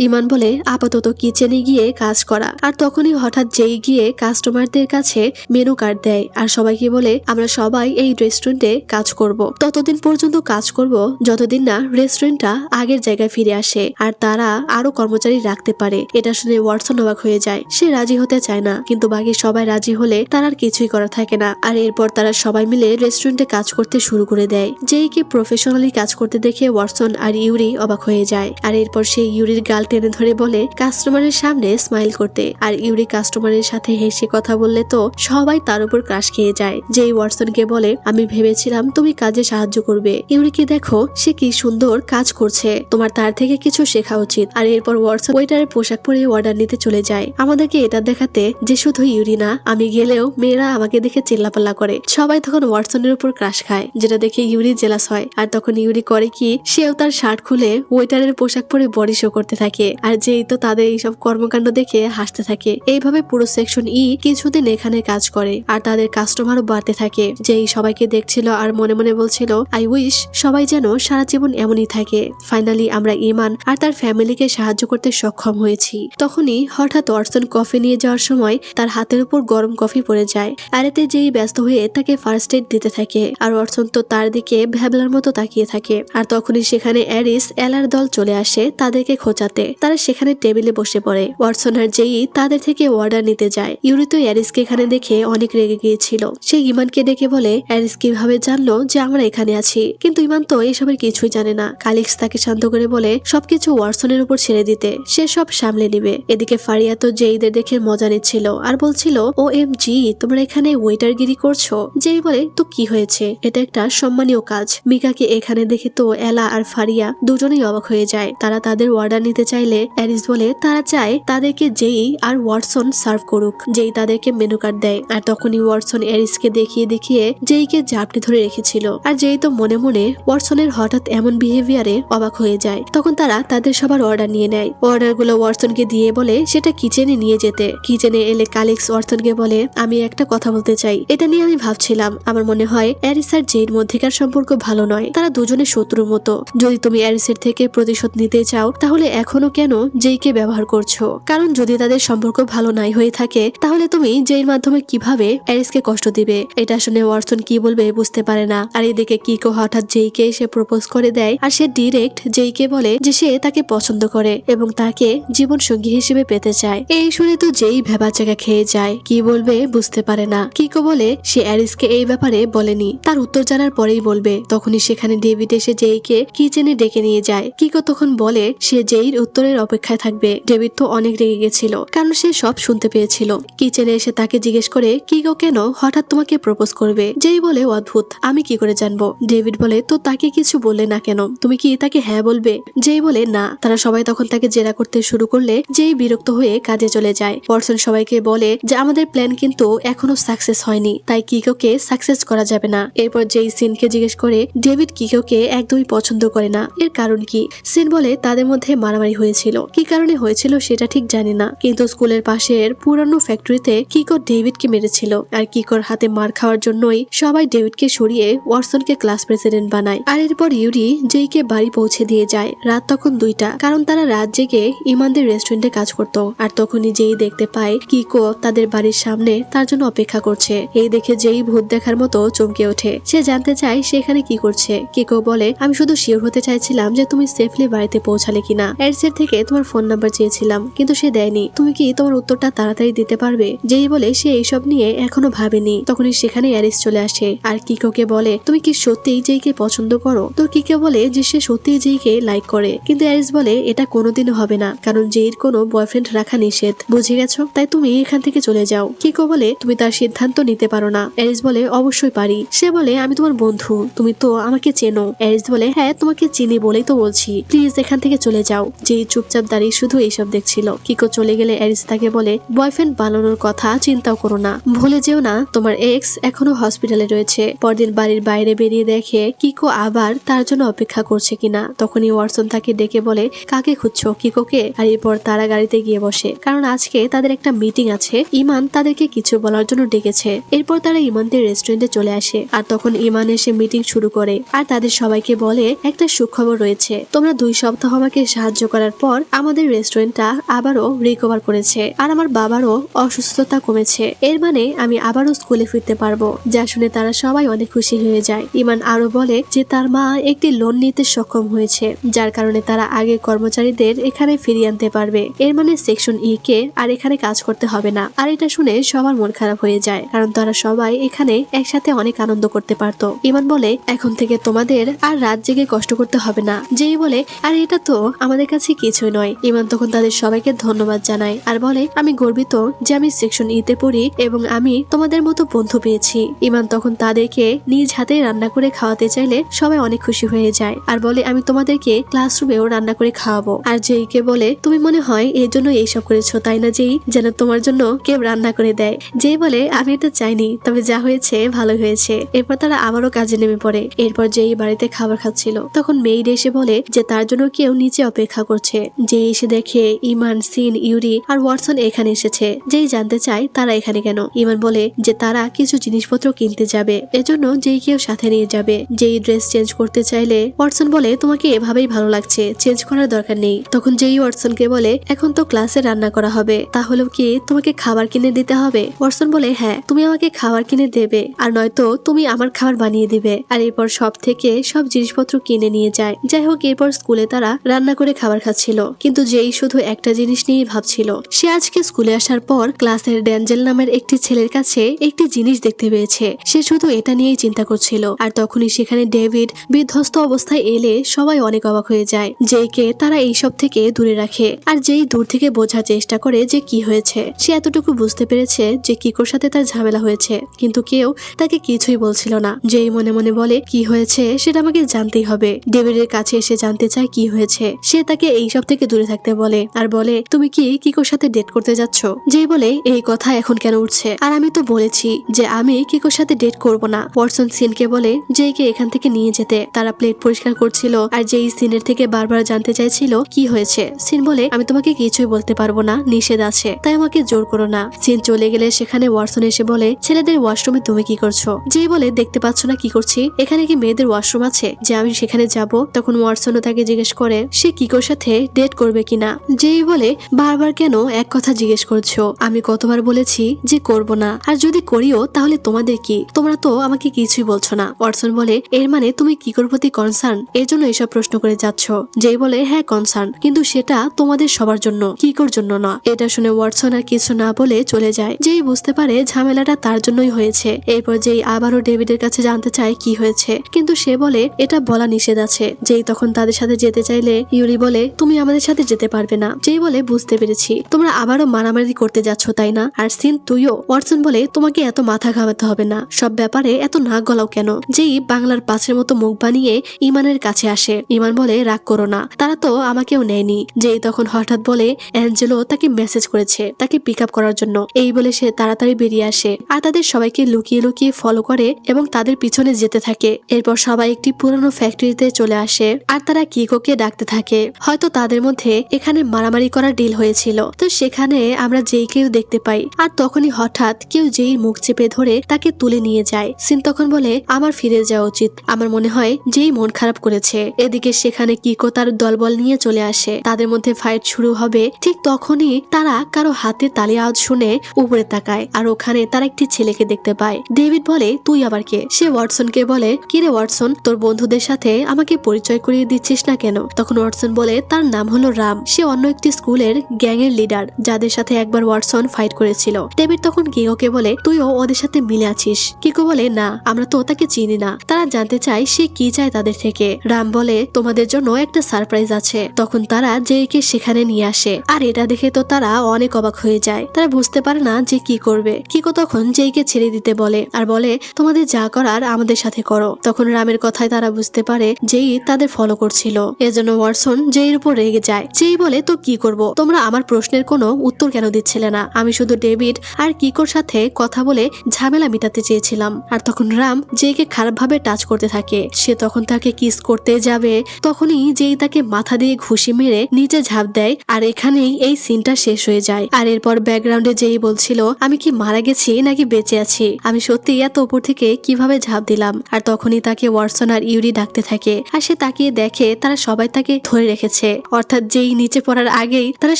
ইমান বলে আপাতত কিচেনে গিয়ে কাজ করা। আর তখনই হঠাৎ যেই গিয়ে কাস্টমারদের কাছে মেনু কার্ড দেয় আর সবাইকে বলে আমরা সবাই এই রেস্টুরেন্টে কাজ করব, ততদিন পর্যন্ত কাজ করব যতদিন না রেস্টুরেন্টটা আগের জায়গায় ফিরে আসে আর তারা আরো কর্মচারী রাখতে পারে। এটা শুনে ওয়াটসন অবাক হয়ে যায়। সে রাজি হতে চায় না, কিন্তু বাকি সবাই রাজি হলে তার আর কিছুই করা থাকে না। আর এরপর তারা সবাই মিলে রেস্টুরেন্টে কাজ করতে শুরু করে দেয়। যেইকে প্রফেশনালি কাজ করতে দেখে ওয়াটসন আর ইউরি অবাক হয়ে যায়। আর এরপর সে ইউরির গাল টেনে ধরে বলে কাস্টমারের সামনে স্মাইল করতে। আর ইউরি কাস্টমারের সাথে হেসে কথা বললে তো সবাই তার উপর ক্রাশ খেয়ে যায়। যেই ওয়াটসনকে বলে আমি ভেবেছিলাম তুমি কাজে সাহায্য করবে, ইউরিকে দেখো সে কি সুন্দর কাজ করছে, তোমার তার থেকে কিছু শেখা উচিত। আর এরপর ওয়াটসন ওয়েটারের পোশাক পরে অর্ডার নিতে চলে যায়, আমাদেরকে এটা দেখাতে যে শুধু ইউরি না, আমি গেলেও মেয়েরা আমাকে দেখে চিল্লাপাল্লা করে। সবাই তখন ওয়াটসনের উপর ক্রাশ খায়, যেটা দেখে ইউরি জেলাস হয়। আর তখন ইউরি করে কি, সেও তার শার্ট খুলে ওয়েটারের পোশাক পরে বডি শো করতে থাকে। আর যেই তো তাদের এইসব কর্মকাণ্ড দেখে হাসতে থাকে। এইভাবে পুরো সেকশন ই কিছুদিন এখানে কাজ করে আর তাদের কাস্টমারও বাড়তে থাকে। যেই সবাইকে দেখছিল আর মনে মনে বলছিল আই উইশ সবাই যেন সারা জীবন এমনই থাকে। ফাইনালি আমরা ইমান আর তার ফ্যামিলিকে সাহায্য করতে সক্ষম হয়েছি। তখনই হঠাৎ ওয়াটসন কফি নিয়ে যাওয়ার সময় তার হাতের উপর গরম কফি পড়ে যায়। আর এতে যেই ব্যস্ত হয়ে তাকে ফার্স্ট এড দিতে থাকে। আর ওয়াটসন তো তার দিকে ভ্যাবলার মতো তাকিয়ে থাকে। আর তখনই সেখানে অ্যারিস এলার দল চলে আসে তাদেরকে খোঁচাতে। তারা সেখানে টেবিলে বসে পড়ে। ওয়াটসন আর যেই তাদের থেকে অর্ডার নিতে যায়। ইউরি তো অ্যারিসকে এখানে দেখে অনেক রেগে গিয়েছিল। সে ইমানকে ডেকে বলে অ্যারিস কিভাবে জানলো যে আমরা এখানে আছি? কিন্তু ইমান তো এসবের কিছুই জানে না। কালিক্স তাকে শান্ত করে বলে সবকিছু ওয়াটসনের উপর ছেড়ে দিতে, সে সব সামলে নিবে। এদিকে ফারিয়া তো যেইদের দেখে মজা নিচ্ছিল আর বলছিল ও এম জি তোমরা এখানে ওয়েটারগিরি করছো। যেই বলে তো কি হয়েছে, এটা একটা সম্মানীয় কাজ। মিকাকে এখানে দেখে তো এলা আর ফারিয়া দুজনেই অবাক হয়ে যায়। তারা তাদের অর্ডার নিতে চাইলে অ্যারিস বলে তারা চায় তাদেরকে যেই আর ওয়াটসন সার্ভ করুক। যেই তাদেরকে মেনু কার্ড দেয়। আর তখনই ওয়াটসন অ্যারিসকে দেখিয়ে দেখিয়ে যেইকে জাপটে ধরে রেখেছিল। আর যেই তো মনে মনে ওয়াটসনের হঠাৎ এমন বিহেভিয়ারে অবাক হয়ে যায়। তখন তারা তাদের সবার অর্ডার নিয়ে নেয়। অর্ডার গুলো ওয়াটসনকে দিয়ে বলে সেটা কিচেনে নিয়ে যেতে। কিচেনে এলে কালিক্স ওয়াটসনকে বলে আমি একটা কথা বলতে চাই, এটা নিয়ে আমি ভাবছিলাম, আমার মনে হয় অ্যারিস আর জেইর মধ্যেকার সম্পর্ক ভালো নয়, তারা দুজনে শত্রুর মতো। যদি তুমি অ্যারিসের থেকে প্রতিশোধ নিতে চাও তাহলে এখনো কেন জেইকে ব্যবহার করছো? কারণ যদি তাদের সম্পর্ক ভালো নাই হয়ে থাকে তাহলে তুমি জেইর মাধ্যমে কিভাবে অ্যারিসকে কষ্ট দিবে? এটা শুনে ওয়াটসন কি বলবে বুঝতে পারে না। আর এদিকে কিকো হঠাৎ জেইকে এসে প্রপোজ করে দেয়। আর সে ডিরেক্ট জেইকে বলে যে সে তাকে পছন্দ করে এবং তাকে জীবন সঙ্গী হিসেবে পেতে চায়। এই শুনে তো যেই ভেবাচাকা খেয়ে যায়, কি বলবে বুঝতে পারে না। কিকো বলে সে অ্যারিসকে এই ব্যাপারে বলেনি, তার উত্তর জানার পরেই বলবে। তখনই সেখানে ডেভিড এসে জেইকে কিচেনে ডেকে নিয়ে যায়। কিকো তখন বলে সে জেইর উত্তরের অপেক্ষায় থাকবে। ডেভিড তো অনেক রেগে গেছিল কারণ সে সব শুনতে পেয়েছিল। কিচেনে এসে তাকে জিজ্ঞেস করে কিকো কেন হঠাৎ তোমাকে প্রপোজ করবে? যেই বলে অদ্ভুত, আমি কি করে জানবো? ডেভিড বলে তো তাকে কিছু বললে না কেন? তুমি কি তাকে হ্যাঁ বলবে? যেই বলে না। তারা সবাই তখন তাকে জেরা করতে শুরু করলে যেই বিরক্ত হয়ে কাজে চলে যায়। ওয়াটসন সবাইকে বলে যে আমাদের প্ল্যান কিন্তু এখনো সাকসেস হয়নি, তাই কিকোকে সাকসেস করা যাবে না। এরপর যেই সিনকে জিজ্ঞেস করে ডেভিড কিকোকে একদমই পছন্দ করে না, এর কারণ কি? সিন বলে তাদের মধ্যে মারামারি হয়েছিল, কি কারণে হয়েছিল সেটা ঠিক জানি না, কিন্তু স্কুলের পাশের পুরানো ফ্যাক্টরিতে কিকো ডেভিডকে মেরেছিল। আর কিকোর হাতে মার খাওয়ার জন্যই সবাই ডেভিডকে সরিয়ে ওয়াটসনকে ক্লাস প্রেসিডেন্ট বানায়। আর এরপর ইউরি জেইকে বাড়ি পৌঁছে দিয়ে যায়। রাত তখন 2টা, কারণ তারা রাত জেগে ইমানদের রেস্টুরেন্টে কাজ করত। আর তখনই যেই দেখতে পায় কিকো তাদের বাড়ির সামনে তার জন্য অপেক্ষা করছে। এই দেখে যেই ভূত দেখার মতো চমকে ওঠে। সে জানতে চায় সে এখানে কি করছে। কিকো বলে আমি শুধু শিওর হতে চাইছিলাম যে তুমি সেফলি বাড়িতে পৌঁছালে কিনা। অ্যারিসের থেকে তোমার ফোন নাম্বার চেয়েছিলাম কিন্তু সে দেয়নি, তুমি কি তোমার উত্তরটা তাড়াতাড়ি দিতে পারবে? যেই বলে সে এইসব নিয়ে এখনো ভাবেনি। তখনই সেখানে অ্যারিস চলে আসে আর কিকোকে বলে তুমি কি সত্যিই জেইকে পছন্দ করো? তো কিকো বলে যে সে সত্যিই জেইকে লাইক করে, কিন্তু অ্যারিস বলে এটা কোনোদিনও হবে না, কারণ জেইর কোনো বয়ফ্রেন্ড রাখা নিষেধ, বুঝে গেছো? তাই তুমি এখান থেকে চলে যাও। কিকো বলে তুমি তার সিদ্ধান্ত নিতে পারো না। অ্যারিস বলে অবশ্যই পারি। সে বলে আমি তোমার বন্ধু, তুমি তো আমাকে চেনো। অ্যারিস বলে হ্যাঁ তোমাকে চিনি বলেই তো বলছি, প্লিজ এখান থেকে চলে যাও। যেই চুপচাপ দাঁড়িয়ে শুধু এইসব দেখছিল। কিকো চলে গেলে অ্যারিস তাকে বলে বয়ফ্রেন্ড বানানোর কথা চিন্তাও করো না, ভুলে যেও না তোমার এক্স এখনো হসপিটালে রয়েছে। পরদিন বাড়ির বাইরে বেরিয়ে দেখে কিকো আবার তার জন্য অপেক্ষা করছে কিনা। তখনই ওয়াটসন তাকে ডেকে বলে কাকে খুঁজছো? কিকোকে? আর এরপর তারা গাড়িতে গিয়ে বসে, কারণ আজকে তাদের একটা মিটিং আছে। ইমান তাদেরকে কিছু বলার জন্য ডেকেছে। এরপর তারা ইমানদের রেস্টুরেন্টে চলে আসে। আর তখন ইমান এসে মিটিং শুরু করে আর তাদের সবাইকে বলে একটা সুখবর রয়েছে, তোমরা 2 সপ্তাহ আমাকে সাহায্য করার পর আমাদের রেস্টুরেন্টটা আবারও রিকভার করেছে আর আমার বাবারও অসুস্থতা কমেছে, এর মানে আমি আবারও স্কুলে ফিরতে পারবো। যা শুনে তারা সবাই অনেক খুশি হয়ে যায়। ইমান আরো বলে যে তার মা একটি লোন নিতে সক্ষম হয়েছে, যার কারণে তারা আগে কর্মচারীদের এখানে ফিরিয়ে আনতে পারবে। এর মানে সেকশন ই কে আর এখানে কাজ করতে হবে না। আর এটা শুনে সবার মন খারাপ হয়ে যায়, কারণ তারা সবাই এখানে একসাথে অনেক আনন্দ করতে পারতো। ইমান বলে এখন থেকে তোমাদের আর রাত জেগে কষ্ট করতে হবে না। যেই বলে আর এটা তো আমাদের কাছে কিছুই নয়। ইমান তখন তাদের সবাইকে ধন্যবাদ জানায় আর বলে আমি গর্বিত যে আমি সেকশন ই তে পড়ি এবং আমি তোমাদের মতো বন্ধু পেয়েছি। ইমান তখন তাদেরকে নিজ হাতে রান্না করে খাওয়াতে চাইলে সবাই অনেক খুশি হয়ে যায় আর বলে আমি তোমাদেরকে ক্লাসরুমেও রান্না করে খাওয়াবো। আর যেইকে বলে তুমি মনে হয় এর জন্য এইসব করেছো তাই না, যেই যেন তোমার জন্য কেউ রান্না করে দেয়। যেই বলে আমি এটা চাইনি, তবে যা হয়েছে ভালো হয়েছে। এরপর তারা আবারও কাজে নেমে পড়ে। এরপর যেই বাড়িতে খাবার খাচ্ছিল তখন মেইড এসে বলে যে তার জন্য কেউ নিচে অপেক্ষা করছে। যেই এসে দেখে ইমান, সিন, ইউরি আর ওয়াটসন এখানে এসেছে। যেই জানতে চায় তারা এখানে কেন। ইমান বলে যে তারা কিছু জিনিসপত্র কিনতে যাবে, এজন্য যেই কেউ সাথে নিয়ে যাবে। যেই ড্রেস চেঞ্জ করতে চাইলে ওয়াটসন বলে তোমাকে এভাবেই ভালো লাগছে, চেঞ্জ করার দরকার নেই। তখন যেই ওয়াটসনকে বলে এখন তো ক্লাসে রান্না করা হবে, তাহলেও কি তোমাকে খাবার কিনে দিতে হবে? ওয়াটসন বলে হ্যাঁ, তুমি আমাকে খাবার কিনে দেবে আর নয়তো তুমি আমার খাবার বানিয়ে দিবে। আর এরপর সব থেকে সব জিনিসপত্র কিনে নিয়ে যায়। যাই হোক, এরপর স্কুলে তারা রান্না করে খাবার খাচ্ছিল, কিন্তু যেই শুধু একটা জিনিস নিয়ে ভাবছিল। সে আজকে স্কুলে আসার পর ক্লাসের ড্যাঞ্জেল নামের একটি ছেলের কাছে একটি জিনিস দেখতে পেয়েছে। সে শুধু এটা নিয়েই চিন্তা করছিল। আর তখনই সেখানে ডেভিড বিধ্বস্ত অবস্থায় এলে সবাই অনেক অবাক হয়ে যায়। যেইকে তারা এইসব থেকে দূরে রাখে আর যেই দূর থেকে বোঝার চেষ্টা করে যে কি হয়েছে। সে এতটুকু বুঝতে পেরেছে যে কিকোর সাথে তার ঝামেলা হয়েছে, কিন্তু কেউ তাকে কিছুই বলছিল না। যেই মনে মনে বলে কি হয়েছে সেটা আমাকে জানতেই হবে। ডেভিডের কাছে এসে জানতে চায় কি হয়েছে। সে তাকে এইসব থেকে দূরে থাকতে বলে আর বলে তুমি কি কিকোর সাথে ডেট করতে যাচ্ছ? যেই বলে এই কথা এখন কেন উঠছে, আর আমি তো বলেছি যে আমি কিকোর সাথে ডেট করব না। ওয়াটসন সিনকে বলে যেইকে এখান থেকে নিয়ে যেতে। তারা প্লেট পরিষ্কার করছিল আর যেই সিনের থেকে বারবার জানতে চাইছিল কি হয়েছে। সিন বলে আমি তোমাকে কিছুই বলতে পারবো না, নিষেধ আছে, তাই আমাকে জোর করো না। সিন চলে গেলে সেখানে ওয়াটসন এসে বলে ছেলেদের ওয়াশরুমে তুমি কি করছো? যেই বলে দেখতে পাচ্ছ না কি করছি, এখানে কি মেয়েদের ওয়াশরুম আছে যে আমি সেখানে যাব? তখন ওয়াটসনও তাকে জিজ্ঞেস করে সে কিকোর সাথে ডেট করবে কিনা। যেই বলে বারবার কেন এক কথা জিজ্ঞেস করছো? আমি কতবার বলেছি যে করব না, আর যদি করিও তাহলে তোমাদের কি? তোমরা তো আমাকে কিছুই বলছো না। ওয়াটসন বলে এর মানে তুমি কিকোর প্রতি কনসার্ন, এর জন্য এসব প্রশ্ন করে যাচ্ছ। যেই বলে হ্যাঁ কনসার্ন, কিন্তু সেটা তোমাদের সবার জন্য, কিকোর জন্য না। এটা শুনে ওয়াটসন আর কিছু না বলে চলে যায়। যেই বুঝতে পারে ঝামেলাটা তার জন্যই হয়েছে। এরপর যেই আবারও ডেভিডের কাছে জানতে চায় কি হয়েছে, কিন্তু সে বলে এটা বলা নিষেধ আছে। যেই তখন তাদের সাথে যেতে চাইলে ইউরি বলে তুমি আমাদের সাথে যেতে পারবে না। যেই বলে বুঝতে পেরেছি, তোমরা আবারও মারামারি করতে যাচ্ছ তাই না? আর সিন তুইও। ওয়াটসন বলে তোমাকে এত মাথা ঘামাতে হবে না, সব ব্যাপারে এত নাক গলাও কেন? যেই বাংলার পাঁচের মতো মুখ বানিয়ে ইমানের কাছে আসে। ইমান বলে রাগ করো না, তারা তো আমাকেও নেয়নি। যেই তখন হঠাৎ বলে অ্যাঞ্জেলো তাকে মেসেজ করেছে তাকে পিক আপ করার জন্য। এই বলে সে তাড়াতাড়ি বেরিয়ে আসে আর তাদের সবাইকে লুকিয়ে লুকিয়ে ফলো করে এবং তাদের পিছনে যেতে থাকে। এরপর সবাই একটি পুরনো ফ্যাক্টরিতে চলে আসে আর তারা কিকোকে ডাকতে থাকে। হয়তো তাদের মধ্যে এখানে মারামারি করার ডিল হয়েছিল। তো সেখানে আমরা যেইকেও দেখতে পাই। আর তখনই হঠাৎ কেউ যেই মুখ চেপে ধরে তাকে তুলে নিয়ে যায়। সিন তখন বলে আমার ফিরে যাওয়া উচিত, আমার মনে হয় যেই মন খারাপ করেছে। এদিকে সেখানে কিকো তার দলবল নিয়ে চলে আসে। তাদের মধ্যে ফাইট শুরু হবে। ঠিক তখনই তারা কারো হাতে তালি আওয়াজ শুনে উপরে তাকায় আর ওখানে তারা একটি ছেলেকে দেখতে পায়। ডেভিড বলে তুই আবার কে? সে ওয়াটসনকে বলে কিরে ওয়াটসন, তোর বন্ধুদের সাথে আমাকে পরিচয় করিয়ে দিচ্ছিস না কেন? তখন ওয়াটসন বলে তার নাম হলো রাম, সে অন্য একটি স্কুলের গ্যাং এর লিডার যাদের সাথে একবার ওয়াটসন ফাইট করেছিল। ডেভিড তখন কিকোকে বলে তুইও ওদের সাথে মিলে আছিস? কিকো বলে না, আমরা তো তাকে চিনি না। তারা জানতে চায় সে কি চায় তাদের থেকে। রাম বলে তোমাদের জন্য একটা সারপ্রাইজ আছে। তখন তারা যেইকে সেখানে নিয়ে আসে আর এটা দেখে তো তারা অনেক অবাক হয়ে যায়। তারা বুঝতে পারে না যে কি করবে। কিকো তখন যেইকে ছেড়ে দিতে বলে আর বলে তোমাদের যা করার আমাদের সাথে করো। তখন রামের কথায় তারা বুঝতে পারে যেই তাদের ফলো করছিল। এজন্য ওয়াটসন যেইর উপর রেগে যায়। যেই বলে তো কি করব, তোমরা আমার প্রশ্নের কোনো উত্তর কেন দিচ্ছিলে না? আমি শুধু ডেভিড আর কিকোর সাথে কথা বলে ঝামেলা মিটাতে চেয়েছিলাম। আর তখন রাম যেইকে খারাপ ভাবে টাচ করতে থাকে। সে তখন তাকে কিস করতে যাবে, তখনই যেই তাকে মাথা দিয়ে ঘুষি মেরে নিচে ঝাঁপ দেয়। আর এখানেই এই সিনটা শেষ হয়ে যায়। আর এরপর ব্যাকগ্রাউন্ডে যেই বলছিল আমি কি মারা গেছি নাকি বেঁচে আছি, আমি সত্যি এত উপর থেকে কিভাবে ঝাঁপ দিলাম। আর তখনই তাকে ওয়াটসন আর ইউরি ডাকতে থাকে আর সে তাকিয়ে দেখে দেখে তারা সবাই তাকে ধরে রেখেছে, অর্থাৎ যেই নিচে পড়ার আগেই তারা